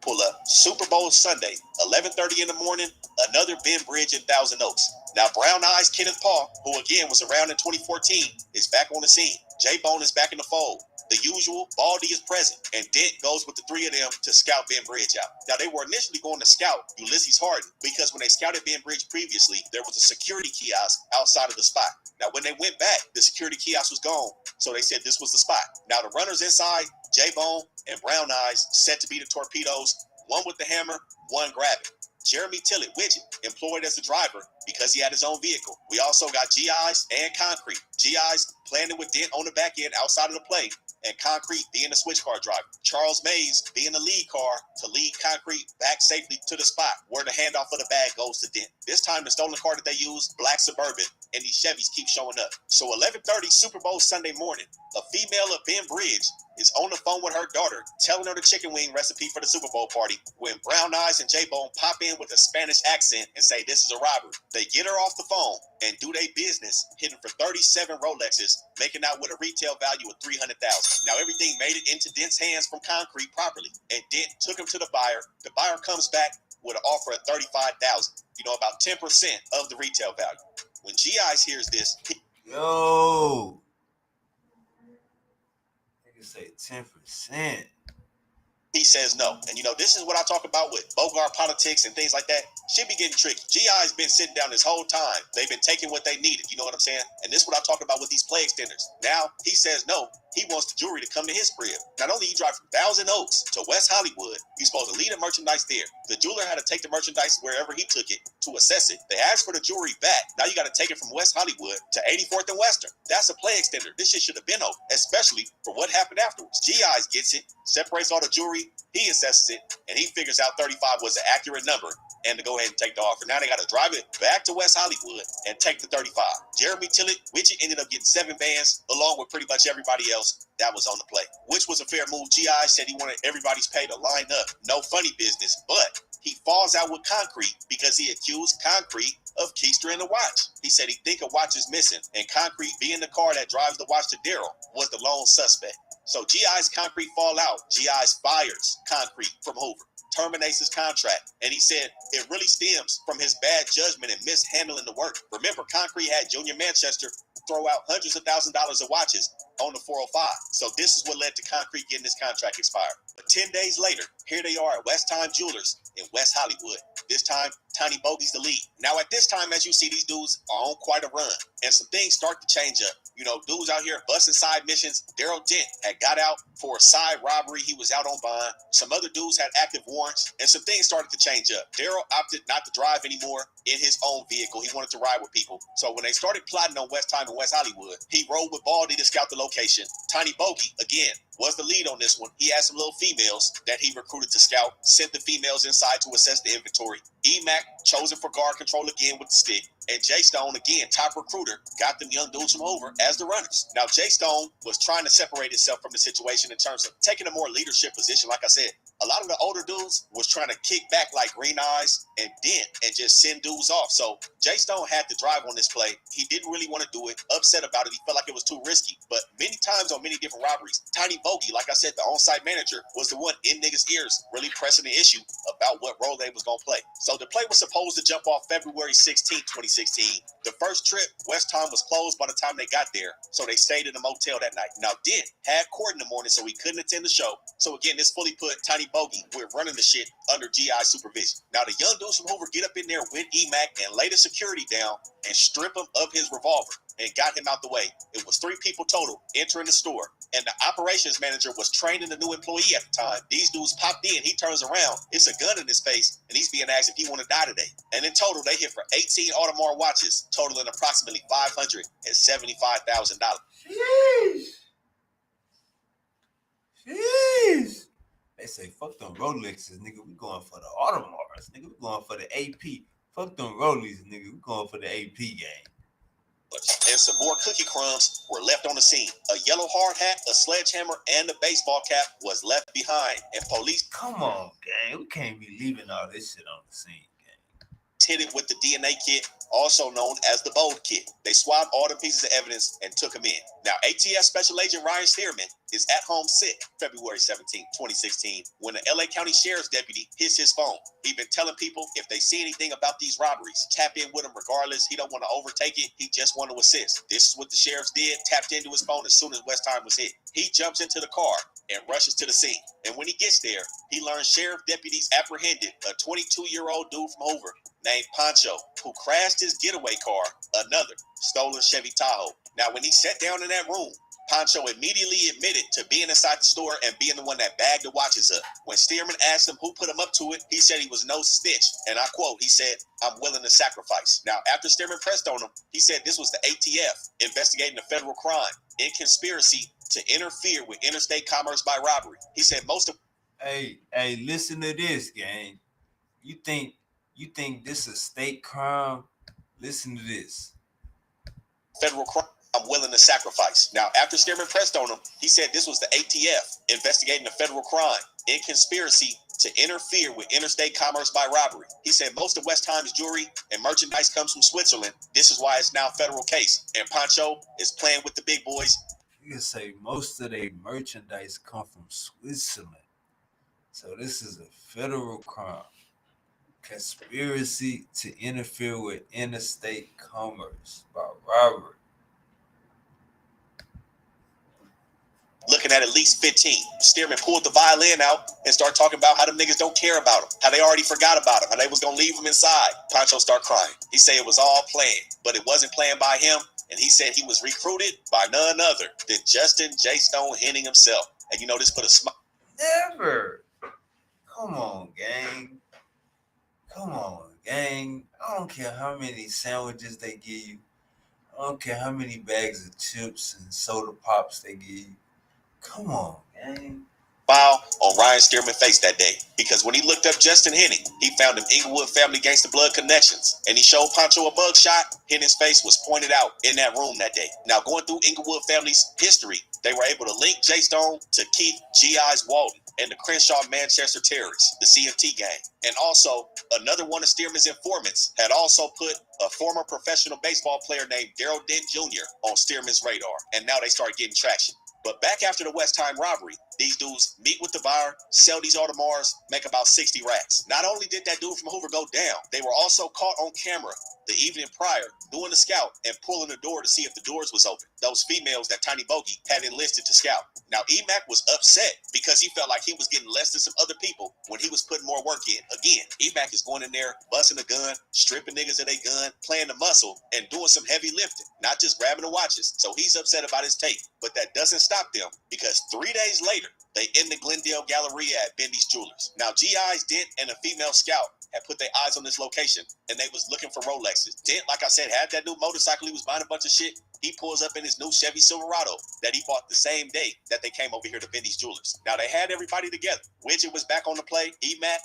Pull up Super Bowl Sunday, 11:30 in the morning, another Ben Bridge in Thousand Oaks. Now, Brown Eyes Kenneth Paul, who again was around in 2014, is back on the scene. J-Bone is back in the fold. The usual, Baldy is present, and Dent goes with the 3 of them to scout Ben Bridge out. Now, they were initially going to scout Ulysses Harden because when they scouted Ben Bridge previously, there was a security kiosk outside of the spot. Now, when they went back, the security kiosk was gone, so they said this was the spot. Now, the runners inside, J-Bone and Brown Eyes, set to be the torpedoes, one with the hammer, one grabbing. Jeremy Tillett, Widget, employed as the driver because he had his own vehicle. We also got G.I.'s and Concrete. G.I.'s planning with Dent on the back end outside of the play, and Concrete being the switch car driver. Charles Mays being the lead car to lead Concrete back safely to the spot where the handoff of the bag goes to Dent. This time, the stolen car that they used, black Suburban, and these Chevys keep showing up. So 11:30 Super Bowl Sunday morning, a female of Ben Bridge is on the phone with her daughter, telling her the chicken wing recipe for the Super Bowl party, when Brown Eyes and J-Bone pop in with a Spanish accent and say this is a robbery. They get her off the phone and do their business, hitting for 37 Rolexes, making out with a retail value of $300,000. Now, everything made it into Dent's hands from Concrete properly, and Dent took him to the buyer. The buyer comes back with an offer of $35,000, about 10% of the retail value. When G.I.'s hears this, Yo, nigga say 10%. he says no. And this is what I talk about with Bogart politics and things like that. Shit be getting tricky. G.I.'s been sitting down this whole time. They've been taking what they needed. You know what I'm saying? And this is what I talk about with these play extenders. Now, he says no. He wants the jewelry to come to his crib. Not only you drive from Thousand Oaks to West Hollywood, you're supposed to leave the merchandise there. The jeweler had to take the merchandise wherever he took it to assess it. They asked for the jewelry back. Now you got to take it from West Hollywood to 84th and Western. That's a play extender. This shit should have been over, especially for what happened afterwards. G.I.'s gets it, separates all the jewelry, he assesses it, and he figures out 35 was the accurate number and to go ahead and take the offer. Now they got to drive it back to West Hollywood and take the 35. Jeremy Tillett, Widget ended up getting 7 bands along with pretty much everybody else that was on the play, which was a fair move. G.I. said he wanted everybody's pay to line up. No funny business, but he falls out with Concrete because he accused Concrete of keystering the watch. He said he think a watch is missing, and Concrete, being the car that drives the watch to Daryl, was the lone suspect. So G.I.'s Concrete fall out. G.I.'s fires Concrete from Hoover, terminates his contract, and he said it really stems from his bad judgment and mishandling the work. Remember, Concrete had Junior Manchester throw out hundreds of $1,000s of watches on the 405. So this is what led to Concrete getting his contract expired. But 10 days later, here they are at West Time Jewelers in West Hollywood. This time, Tiny Bogey's the lead. Now, at this time, as you see, these dudes are on quite a run, and some things start to change up. Dudes out here busting side missions. Daryl Dent had got out for a side robbery. He was out on bond. Some other dudes had active warrants, and some things started to change up. Daryl opted not to drive anymore in his own vehicle. He wanted to ride with people. So when they started plotting on West Time and West Hollywood, he rode with Baldy to scout the location. Tiny Bogey, again, was the lead on this one. He had some little females that he recruited to scout, sent the females inside to assess the inventory. E-Mac, chosen for guard control again with the stick. And Jay Stone, again, top recruiter, got them young dudes from Hoover as the runners. Now, Jay Stone was trying to separate himself from the situation in terms of taking a more leadership position. Like I said, a lot of the older dudes was trying to kick back like Green Eyes and Dent and just send dudes off. So Jay Stone had to drive on this play. He didn't really want to do it, upset about it. He felt like it was too risky. But many times on many different robberies, Tiny Bogey, like I said, the on-site manager, was the one in niggas' ears really pressing the issue about what role they was going to play. So the play was supposed to jump off February 16, 2016. The first trip, West Time was closed by the time they got there, so they stayed in a motel that night. Now, Dent had court in the morning, so he couldn't attend the show. So again, this fully put Tiny Bogey, we're running the shit under GI supervision. Now, the young dudes from Hoover get up in there with E-Mac and lay the security down and strip him of his revolver and got him out the way. It was 3 people total entering the store, and the operations manager was training the new employee at the time. These dudes popped in, he turns around, it's a gun in his face, and he's being asked if he want to die today. And in total, they hit for 18 Audemars watches, totaling approximately $575,000. Jeez. They say, fuck them Rolexes, nigga. We going for the Audemars, nigga. We going for the AP. Fuck them Rollies, nigga. We going for the AP game. And some more cookie crumbs were left on the scene. A yellow hard hat, a sledgehammer, and a baseball cap was left behind. And police, come on, gang. We can't be leaving all this shit on the scene, gang. Hit with the DNA kit, also known as the Bold kit. They swabbed all the pieces of evidence and took him in. Now, ATF Special Agent Ryan Stearman is at home sick February 17, 2016, when the LA County Sheriff's deputy hits his phone. He'd been telling people if they see anything about these robberies, tap in with him regardless. He don't want to overtake it. He just want to assist. This is what the sheriffs did, tapped into his phone as soon as West Time was hit. He jumps into the car and rushes to the scene. And when he gets there, he learns sheriff deputies apprehended a 22-year-old dude from Hoover named Pancho, who crashed his getaway car, another stolen Chevy Tahoe. Now, when he sat down in that room, Pancho immediately admitted to being inside the store and being the one that bagged the watches up. When Stearman asked him who put him up to it, he said he was no snitch. And I quote, he said, "I'm willing to sacrifice." Now, after Stearman pressed on him, he said this was the ATF investigating a federal crime in conspiracy to interfere with interstate commerce by robbery. He said most of... Hey, listen to this, gang. You think this is a state crime? Listen to this. Federal crime. I'm willing to sacrifice. Now, after Stearman pressed on him, he said this was the ATF investigating a federal crime in conspiracy to interfere with interstate commerce by robbery. He said most of West Time's jewelry and merchandise comes from Switzerland. This is why it's now a federal case. And Pancho is playing with the big boys. You can say most of their merchandise come from Switzerland. So this is a federal crime. Conspiracy to interfere with interstate commerce by robbery. Looking at least 15. Stearman pulled the violin out and started talking about how them niggas don't care about him, how they already forgot about him, how they was gonna leave him inside. Pancho started crying. He said it was all planned, but it wasn't planned by him, and he said he was recruited by none other than Justin J. Stone Henning himself. And you know, this put a smile. Never. Come on, gang. Come on, gang. I don't care how many sandwiches they give you. I don't care how many bags of chips and soda pops they give you. Come on, gang. Smile on Ryan Stearman's face that day, because when he looked up Justin Henning, he found him Inglewood family gangster blood connections, and he showed Pancho a mug shot. Henning's face was pointed out in that room that day. Now, going through Inglewood family's history, they were able to link Jay Stone to Keith G.I.'s Walton and the Crenshaw Manchester terrorists, the CMT gang. And also, another one of Stearman's informants had also put a former professional baseball player named Daryl Dent Jr. on Stearman's radar, and now they started getting traction. But back after the West Time robbery, these dudes meet with the buyer, sell these Audemars, make about 60 racks. Not only did that dude from Hoover go down, they were also caught on camera. the evening prior doing the scout and pulling the door to see if the doors was open. Those females that Tiny Bogey had enlisted to scout. Now, E-Mac was upset because he felt like he was getting less than some other people when he was putting more work in. Again, E-Mac is going in there, busting a gun, stripping niggas of their gun, playing the muscle, and doing some heavy lifting, not just grabbing the watches. So he's upset about his tape. But that doesn't stop them because 3 days later, they in the Glendale Galleria at Bendy's Jewelers. Now, G.I.'s Dent and a female scout had put their eyes on this location, and they was looking for Rolexes. Dent, like I said, had that new motorcycle. He was buying a bunch of shit. He pulls up in his new Chevy Silverado that he bought the same day that they came over here to Bendy's Jewelers. Now, they had everybody together. Widget was back on the play. E-Mac,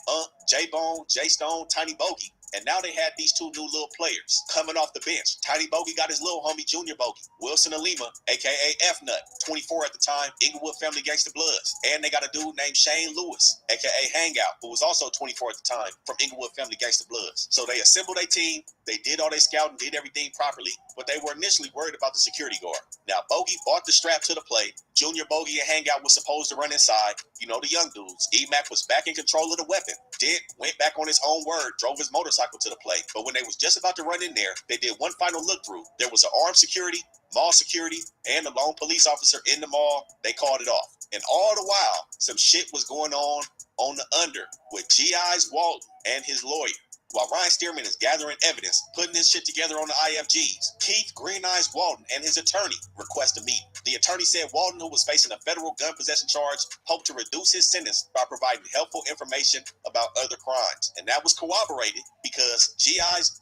J-Bone, J-Stone, Tiny Bogey. And now they had these two new little players coming off the bench. Tiny Bogey got his little homie, Junior Bogey. Wilson Alima, a.k.a. F-Nut, 24 at the time, Inglewood Family Gangsta Bloods. And they got a dude named Shane Lewis, a.k.a. Hangout, who was also 24 at the time from Inglewood Family Gangsta Bloods. So they assembled a team. They did all their scouting, did everything properly, but they were initially worried about the security guard. Now, Bogey bought the strap to the play. Junior Bogey and Hangout was supposed to run inside. You know, the young dudes. E-Mac was back in control of the weapon. Dent went back on his own word, drove his motorcycle to the play. But when they was just about to run in there, they did one final look through. There was an armed security, mall security, and a lone police officer in the mall. They called it off. And all the while, some shit was going on the under with G.I.'s Walton and his lawyer. While Ryan Stearman is gathering evidence, putting his shit together on the IFGs, Keith Green Eyes Walton and his attorney request a meeting. The attorney said Walton, who was facing a federal gun possession charge, hoped to reduce his sentence by providing helpful information about other crimes. And that was corroborated because G.I.'s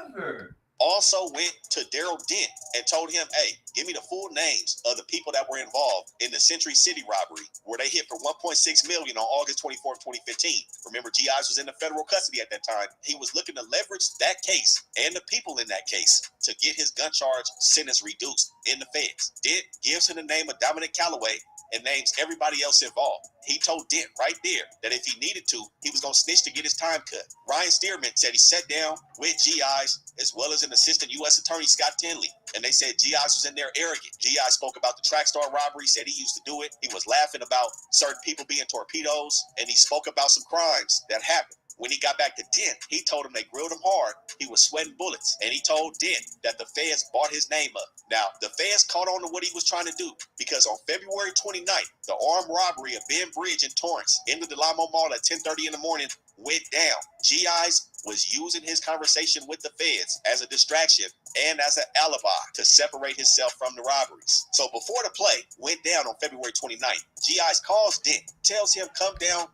Never. also went to Daryl Dent and told him, hey, give me the full names of the people that were involved in the Century City robbery, where they hit for $1.6 million on August 24th, 2015. Remember, G.I.'s was in the federal custody at that time. He was looking to leverage that case and the people in that case to get his gun charge sentence reduced in the feds. Dent gives him the name of Dominic Calloway and names everybody else involved. He told Dent right there that if he needed to, he was going to snitch to get his time cut. Ryan Stearman said he sat down with G.I.'s as well as an assistant U.S. attorney, Scott Tinley, and they said G.I.'s was in there arrogant. G.I. spoke about the track star robbery, said he used to do it. He was laughing about certain people being torpedoes, and he spoke about some crimes that happened. When he got back to Dent, he told him they grilled him hard. He was sweating bullets. And he told Dent that the feds bought his name up. Now, the feds caught on to what he was trying to do because on February 29th, the armed robbery of Ben Bridge in Torrance in the Delamo Mall at 10:30 in the morning went down. G.I.'s was using his conversation with the feds as a distraction and as an alibi to separate himself from the robberies. So before the play went down on February 29th, G.I.'s calls Dent, tells him, come down.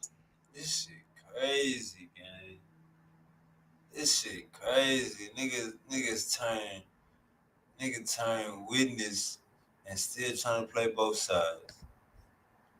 This shit crazy, gang. This shit crazy. Niggas turn witness and still trying to play both sides.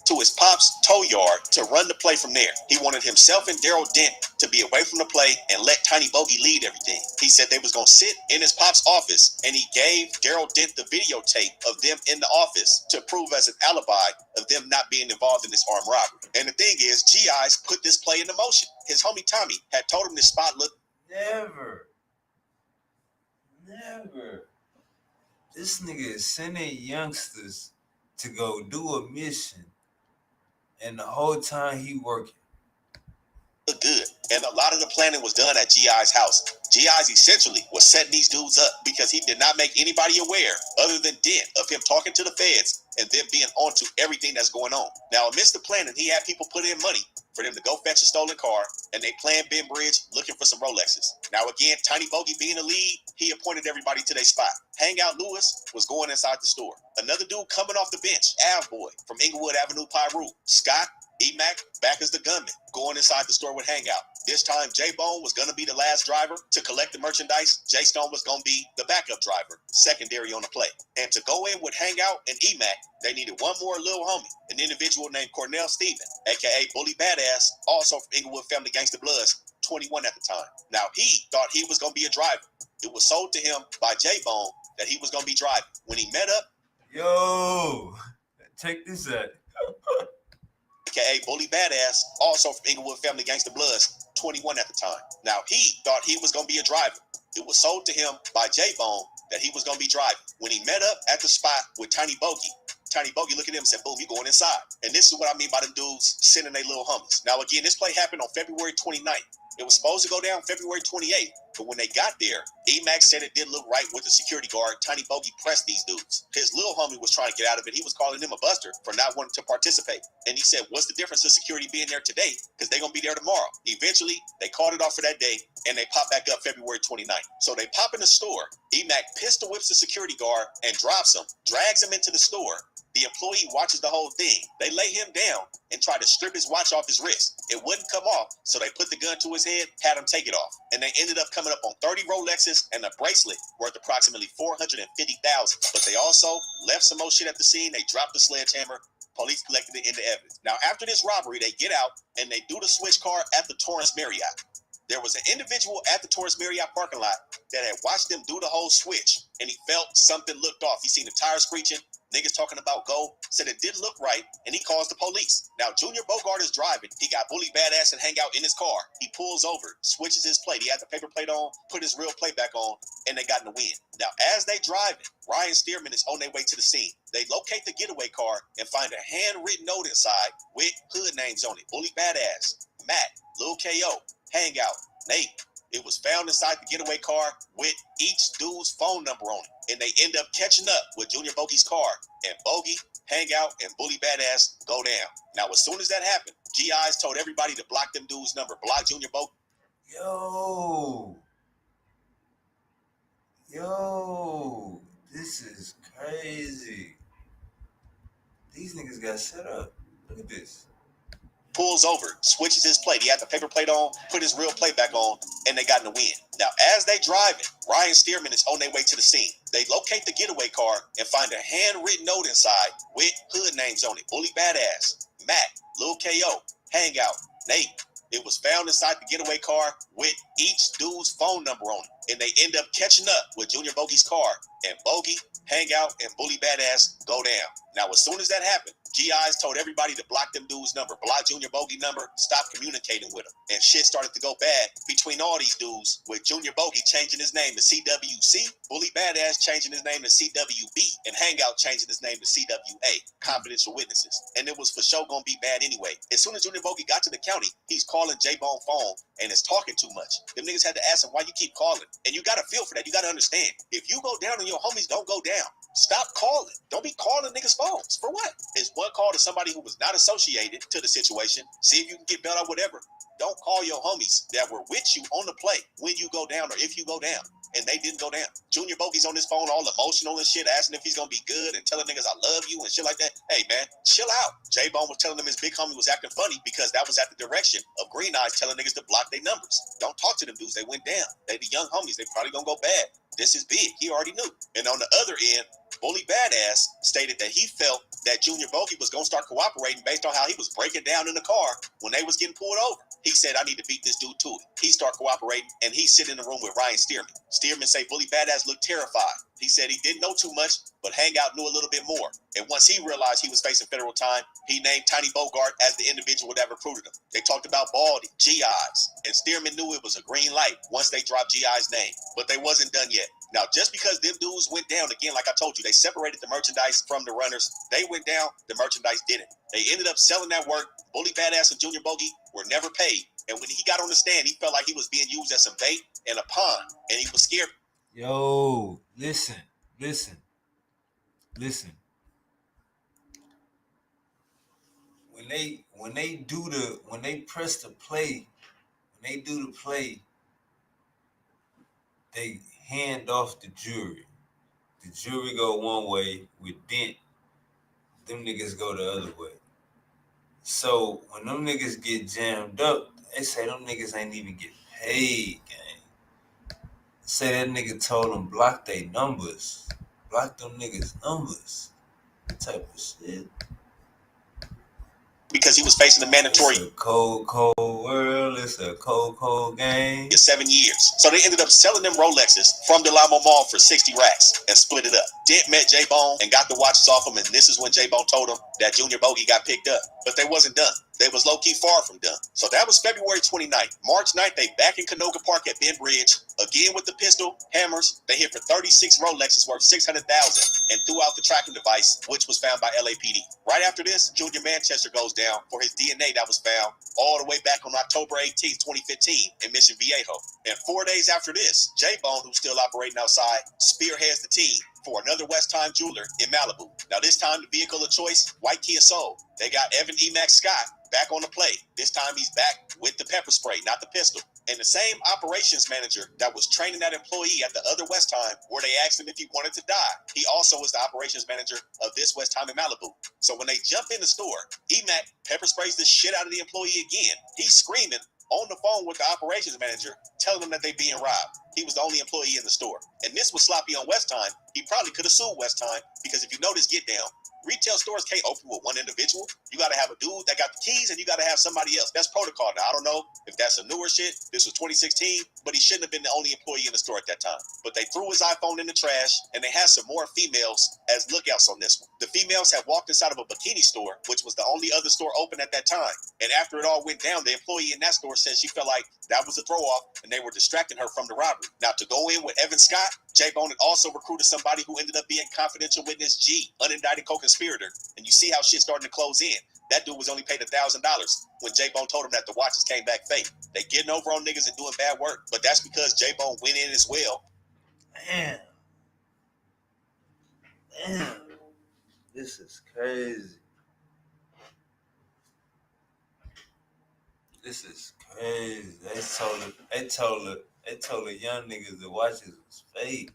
To his pop's tow yard to run the play from there. He wanted himself and Daryl Dent to be away from the play and let Tiny Bogey lead everything. He said they was going to sit in his pop's office, and he gave Daryl Dent the videotape of them in the office to prove as an alibi of them not being involved in this armed robbery. And the thing is, G.I.'s put this play into motion. His homie Tommy had told him this spot looked... Never. This nigga is sending youngsters to go do a mission, and the whole time he working. good. And a lot of the planning was done at G.I.'s house. G.I.'s essentially was setting these dudes up because he did not make anybody aware other than Dent of him talking to the feds and them being onto everything that's going on. Now, amidst the planning, he had people put in money for them to go fetch a stolen car, and they planned Ben Bridge looking for some Rolexes. Now, again, Tiny Bogey being the lead, he appointed everybody to their spot. Hangout Lewis was going inside the store. Another dude coming off the bench, Av Boy from Inglewood Avenue, Pyru. Scott, E-Mac, back as the gunman, going inside the store with Hangout. This time, J-Bone was going to be the last driver to collect the merchandise. J-Stone was going to be the backup driver, secondary on the play. And to go in with Hangout and E-Mac, they needed one more little homie, an individual named Cornell Steven, a.k.a. Bully Badass, also from Inglewood Family Gangsta Bloods, 21 at the time. Now, he thought he was going to be a driver. It was sold to him by J-Bone that he was going to be driving. When he met up, yo, check this out. a.k.a. Bully Badass, also from Inglewood Family Gangsta Bloods, 21 at the time. Now, he thought he was going to be a driver. It was sold to him by J-Bone that he was going to be driving. When he met up at the spot with Tiny Bogey looked at him and said, boom, you going inside. And this is what I mean by them dudes sending their little homies. Now, again, this play happened on February 29th. It was supposed to go down February 28th, But when they got there, E-Max said it didn't look right with the security guard. Tiny Bogey pressed these dudes. His little homie was trying to get out of it. He was calling him a buster for not wanting to participate. And he said, what's the difference in security being there today? Because they're going to be there tomorrow. Eventually, they called it off for that day, and they popped back up February 29th. So they pop in the store. E-Mac pistol whips the security guard and drops him, drags him into the store. The employee watches the whole thing. They lay him down and try to strip his watch off his wrist. It wouldn't come off, so they put the gun to his head, had him take it off. And they ended up coming up on 30 Rolexes and a bracelet worth approximately $450,000. But they also left some more shit at the scene. They dropped the sledgehammer. Police collected it into evidence. Now, after this robbery, they get out and they do the switch car at the Torrance Marriott. There was an individual at the Torrance Marriott parking lot that had watched them do the whole switch, and he felt something looked off. He seen the tires screeching, niggas talking about go, said it didn't look right, and he calls the police. Now, Junior Bogart is driving. He got Bully Badass and Hangout in his car. He pulls over, switches his plate. He had the paper plate on, put his real plate back on, and they got in the wind. Now, as they driving, Ryan Stearman is on their way to the scene. They locate the getaway car and find a handwritten note inside with hood names on it. Bully Badass, Matt, Lil KO, Hangout, Nate. It was found inside the getaway car with each dude's phone number on it. And they end up catching up with Junior Bogey's car. And Bogey, Hangout, and Bully Badass go down. Now, as soon as that happened, GIs told everybody to block them dudes' number. Block Junior Bogey. Yo, this is crazy. These niggas got set up. Look at this. Pulls over, switches his plate. He had the paper plate on, put his real plate back on, and they got in the wind. Now, as they driving, Ryan Stearman is on their way to the scene. They locate the getaway car and find a handwritten note inside with hood names on it. Bully Badass, Matt, Lil KO, Hangout, Nate. It was found inside the getaway car with each dude's phone number on it. And they end up catching up with Junior Bogey's car. And Bogey, Hangout, and Bully Badass go down. Now, as soon as that happened, GIs told everybody to block them dudes' number, block Junior Bogey number, stop communicating with them. And shit started to go bad between all these dudes, with Junior Bogey changing his name to CWC, Bully Badass changing his name to CWB, and Hangout changing his name to CWA, confidential witnesses. And it was for sure gonna be bad anyway. As soon as Junior Bogey got to the county, he's calling J-Bone phone and is talking too much. Them niggas had to ask him, why you keep calling? And you gotta feel for that. You gotta understand. If you go down and your homies don't go down, stop calling. Don't be calling niggas' phones. For what? It's one call to somebody who was not associated to the situation. See if you can get bailed out, whatever. Don't call your homies that were with you on the play when you go down or if you go down. And they didn't go down. Junior Bogey's on his phone all emotional and shit, asking if he's gonna be good and telling niggas I love you and shit like that. Hey man, chill out. J-Bone was telling them his big homie was acting funny because that was at the direction of Green Eyes telling niggas to block their numbers. Don't talk to them dudes. They went down. They the young homies. They probably gonna go bad. This is big. He already knew. And on the other end, Bully Badass stated that he felt that Junior Bogey was going to start cooperating based on how he was breaking down in the car when they was getting pulled over. He said, I need to beat this dude to it. He started cooperating, and he sit in the room with Ryan Stearman. Stearman say Bully Badass looked terrified. He said he didn't know too much, but Hangout knew a little bit more. And once he realized he was facing federal time, he named Tiny Bogart as the individual that recruited him. They talked about Baldy, GIs, and Stearman knew it was a green light once they dropped GI's name. But they wasn't done yet. Now, just because them dudes went down, again, like I told you, they separated the merchandise from the runners. They went down, the merchandise didn't. They ended up selling that work. Bully Badass and Junior Bogey were never paid. And when he got on the stand, he felt like he was being used as some bait and a pawn, and he was scared. Yo, listen. When they press the play, they hand off the jury. The jury go one way with Dent. Them niggas go the other way. So when them niggas get jammed up, they say them niggas ain't even get paid, gang. Say that nigga told them block they numbers. Block them niggas' numbers. That type of shit. Because he was facing the mandatory. It's a cold world. It's a cold game. 7 years. So they ended up selling them Rolexes from Delamo Mall for 60 racks and split it up. Dent met J-Bone and got the watches off him, and this is when J-Bone told him that Junior Bogey got picked up. But they wasn't done. they was low-key far from done. So that was February 29th. March 9th, they back in Canoga Park at Ben Bridge, again with the pistol, hammers. They hit for 36 Rolexes worth $600,000 and threw out the tracking device, which was found by LAPD. Right after this, Junior Manchester goes down for his DNA that was found all the way back on October 18th, 2015 in Mission Viejo. And 4 days after this, J-Bone, who's still operating outside, spearheads the team for another West Time jeweler in Malibu. Now this time the vehicle of choice, white Kia Soul. They got Evan Emax Scott back on the play. This time he's back with the pepper spray, not the pistol. And the same operations manager that was training that employee at the other West Time, where they asked him if he wanted to die, he also is the operations manager of this West Time in Malibu. So when they jump in the store, Emac pepper sprays the shit out of the employee again. He's screaming on the phone with the operations manager, telling them that they being robbed. He was the only employee in the store. And this was sloppy on West Time. He probably could have sued West Time, because if you notice, get down, retail stores can't open with one individual. You got to have a dude that got the keys, and you got to have somebody else. That's protocol. Now, I don't know if that's a newer shit. This was 2016, but he shouldn't have been the only employee in the store at that time. But they threw his iPhone in the trash, and they had some more females as lookouts on this one. The females had walked inside of a bikini store, which was the only other store open at that time. And after it all went down, the employee in that store said she felt like that was a throw-off, and they were distracting her from the robbery. Now, to go in with Evan Scott, J-Bone had also recruited somebody who ended up being confidential witness G, unindicted co-conspirator. And you see how shit's starting to close in. That dude was only paid $1,000 when J-Bone told him that the watches came back fake. They getting over on niggas and doing bad work, but that's because J-Bone went in as well. Damn. This is crazy. This is crazy. They told the young niggas the watches was fake.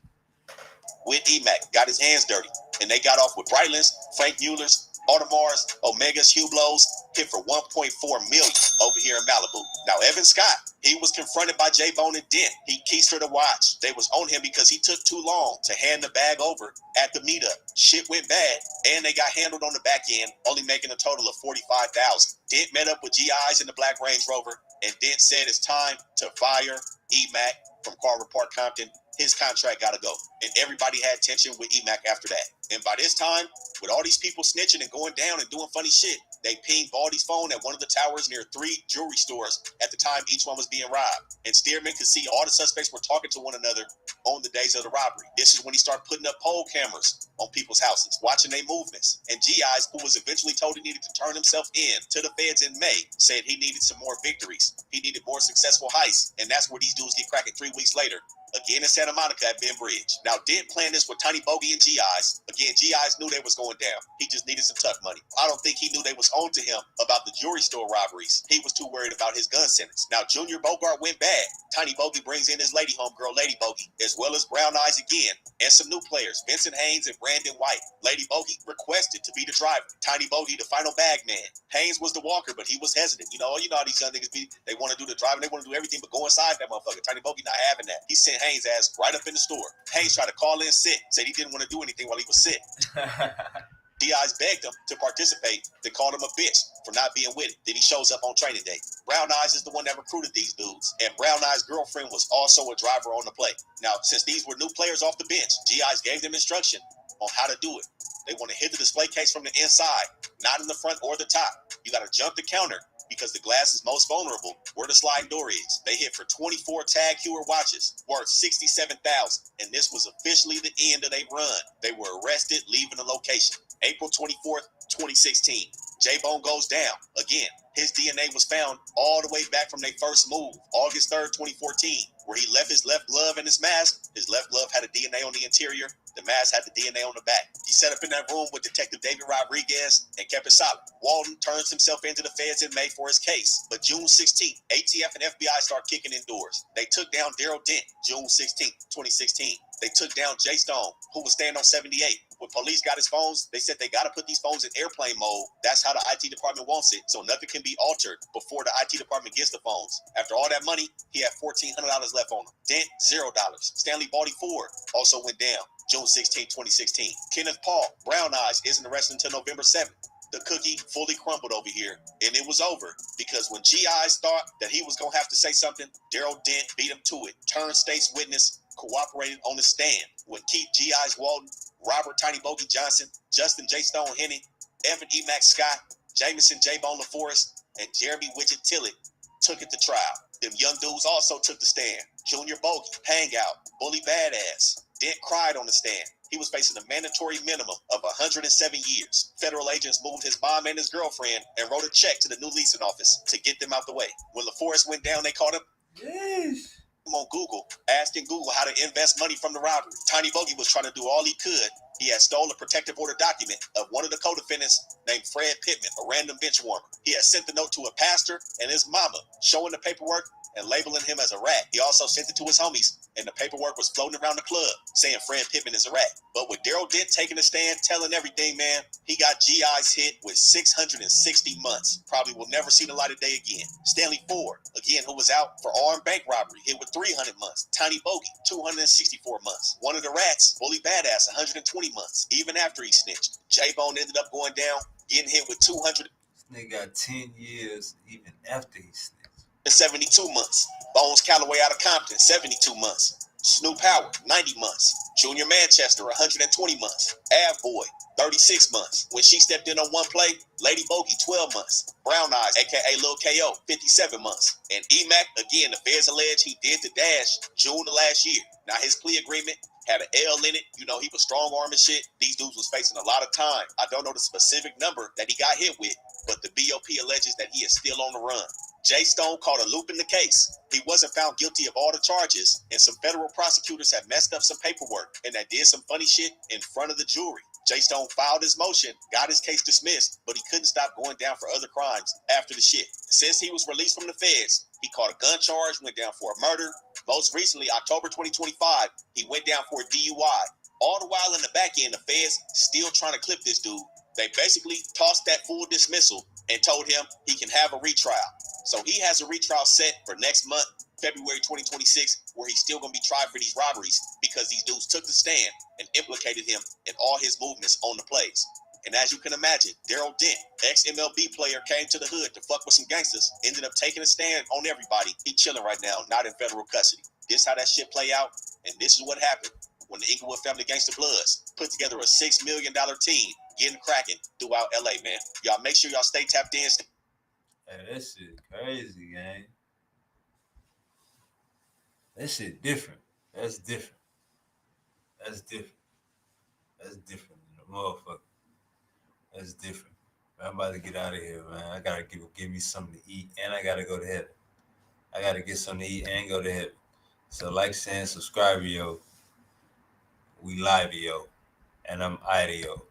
With Emac, got his hands dirty, and they got off with Breitlands, Frank Mueller's, Audemars, Omegas, Hublots, hit for $1.4 million over here in Malibu. Now, Evan Scott, he was confronted by J-Bone and Dent. He keistered the watch. They was on him because he took too long to hand the bag over at the meetup. Shit went bad, and they got handled on the back end, only making a total of $45,000. Dent met up with GIs in the black Range Rover, and Dent said it's time to fire Emac from Carver Park, Compton. His contract got to go. And everybody had tension with Emac after that. And by this time, with all these people snitching and going down and doing funny shit, they pinged Baldy's phone at one of the towers near 3 jewelry stores at the time each one was being robbed. And Stearman could see all the suspects were talking to one another on the days of the robbery. This is when he started putting up pole cameras on people's houses, watching their movements. And GIs, who was eventually told he needed to turn himself in to the feds in May, said he needed some more victories. He needed more successful heists. And that's where these dudes get cracking 3 weeks later. Again in Santa Monica at Ben Bridge. Now, Dent planned this with Tiny Bogey and GIs. Again, GIs knew they was going down. He just needed some tough money. I don't think he knew they was on to him about the jewelry store robberies. He was too worried about his gun sentence. Now, Junior Bogart went bad. Tiny Bogey brings in his lady homegirl, Lady Bogey, as well as Brown Eyes again, and some new players, Vincent Haynes and Brandon White. Lady Bogey requested to be the driver. Tiny Bogey, the final bag man. Haynes was the walker, but he was hesitant. You know how these young niggas be. They want to do the driving, they want to do everything but go inside that motherfucker. Tiny Bogey not having that. He sent Haynes' ass right up in the store. Haynes tried to call in sick, said he didn't want to do anything while he was sick. DIs begged him to participate, then called him a bitch for not being with it. Then he shows up on training day. Brown Eyes is the one that recruited these dudes, and Brown Eyes' girlfriend was also a driver on the play. Now, since these were new players off the bench, GIs gave them instruction on how to do it. They want to hit the display case from the inside, not in the front or the top. You got to jump the counter, because the glass is most vulnerable where the sliding door is. They hit for 24 Tag Heuer watches worth $67,000, and this was officially the end of their run. They were arrested, leaving the location. April 24th, 2016. J-Bone goes down. Again, his DNA was found all the way back from their first move, August 3rd, 2014, where he left his left glove in his mask. His left glove had a DNA on the interior. The mask had the DNA on the back. He set up in that room with Detective David Rodriguez and kept it solid. Walton turns himself into the feds in May for his case. But June 16th, ATF and FBI start kicking in doors. They took down Daryl Dent, June 16th, 2016. They took down Jay Stone, who was staying on 78. When police got his phones, they said they got to put these phones in airplane mode. That's how the IT department wants it, so nothing can be altered before the IT department gets the phones. After all that money, he had $1,400 left on him. Dent, $0. Stanley Baldy Ford also went down. June 16, 2016. Kenneth Paul, Brown Eyes, isn't arrested until November 7th. The cookie fully crumbled over here, and it was over because when GIs thought that he was going to have to say something, Daryl Dent beat him to it. Turned state's witness, cooperated on the stand. When Keith GIs Walton, Robert Tiny Bogey Johnson, Justin J. Stone Henning, Evan E. Max Scott, Jameson J-Bone LaForest and Jeremy Widget Tillett took it to trial. Them young dudes also took the stand. Junior Bogey, Hangout, Bully Badass. Dent cried on the stand. He was facing a mandatory minimum of 107 years. Federal agents moved his mom and his girlfriend and wrote a check to the new leasing office to get them out the way. When LaForest went down, they caught him. Yes. On Google, asking Google how to invest money from the robbery. Tiny Bogey was trying to do all he could. He had stolen a protective order document of one of the co-defendants named Fred Pittman, a random bench warmer. He had sent the note to a pastor and his mama, showing the paperwork and labeling him as a rat. He also sent it to his homies, and the paperwork was floating around the club saying Fred Pittman is a rat. But with Daryl Dent taking a stand, telling everything, man, he got GI's hit with 660 months. Probably will never see the light of day again. Stanley Ford, again, who was out for armed bank robbery, hit with 300 months. Tiny Bogey, 264 months. One of the rats, Bully Badass, 120 months. Even after he snitched, J-Bone ended up going down, getting hit with 200. This nigga got 10 years even after he snitched. 72 months. Bones Calloway out of Compton, 72 months. Snoop Howard, 90 months. Junior Manchester, 120 months. Av Boy, 36 months. When she stepped in on one play, Lady Bogey, 12 months. Brown Eyes, aka Lil KO, 57 months. And E-Mac, again, the feds allege he did the dash June of last year. Now his plea agreement had an L in it. You know, he was strong arm and shit. These dudes was facing a lot of time. I don't know the specific number that he got hit with, but the BOP alleges that he is still on the run. Jay Stone caught a loop in the case. He wasn't found guilty of all the charges, and some federal prosecutors had messed up some paperwork and that did some funny shit in front of the jury. Jay Stone filed his motion, got his case dismissed, but he couldn't stop going down for other crimes after the shit. Since he was released from the feds, he caught a gun charge, went down for a murder. Most recently, October 2025, he went down for a DUI. All the while in the back end, the feds still trying to clip this dude. They basically tossed that full dismissal and told him he can have a retrial. So he has a retrial set for next month, February 2026, where he's still going to be tried for these robberies because these dudes took the stand and implicated him in all his movements on the plays. And as you can imagine, Daryl Dent, ex-MLB player, came to the hood to fuck with some gangsters, ended up taking a stand on everybody. He chilling right now, not in federal custody. This how that shit play out, and this is what happened when the Inglewood Family Gangsta Bloods put together a $6 million team getting cracking throughout LA, man. Y'all make sure y'all stay tapped in. Hey, that shit crazy, gang. That shit different. That's different. That's different. That's different than the motherfucker. That's different. I'm about to get out of here, man. I gotta give me something to eat, and I gotta go to heaven. I gotta get something to eat and go to heaven. So like, saying, subscribe, yo. We live, yo. And I'm out, yo.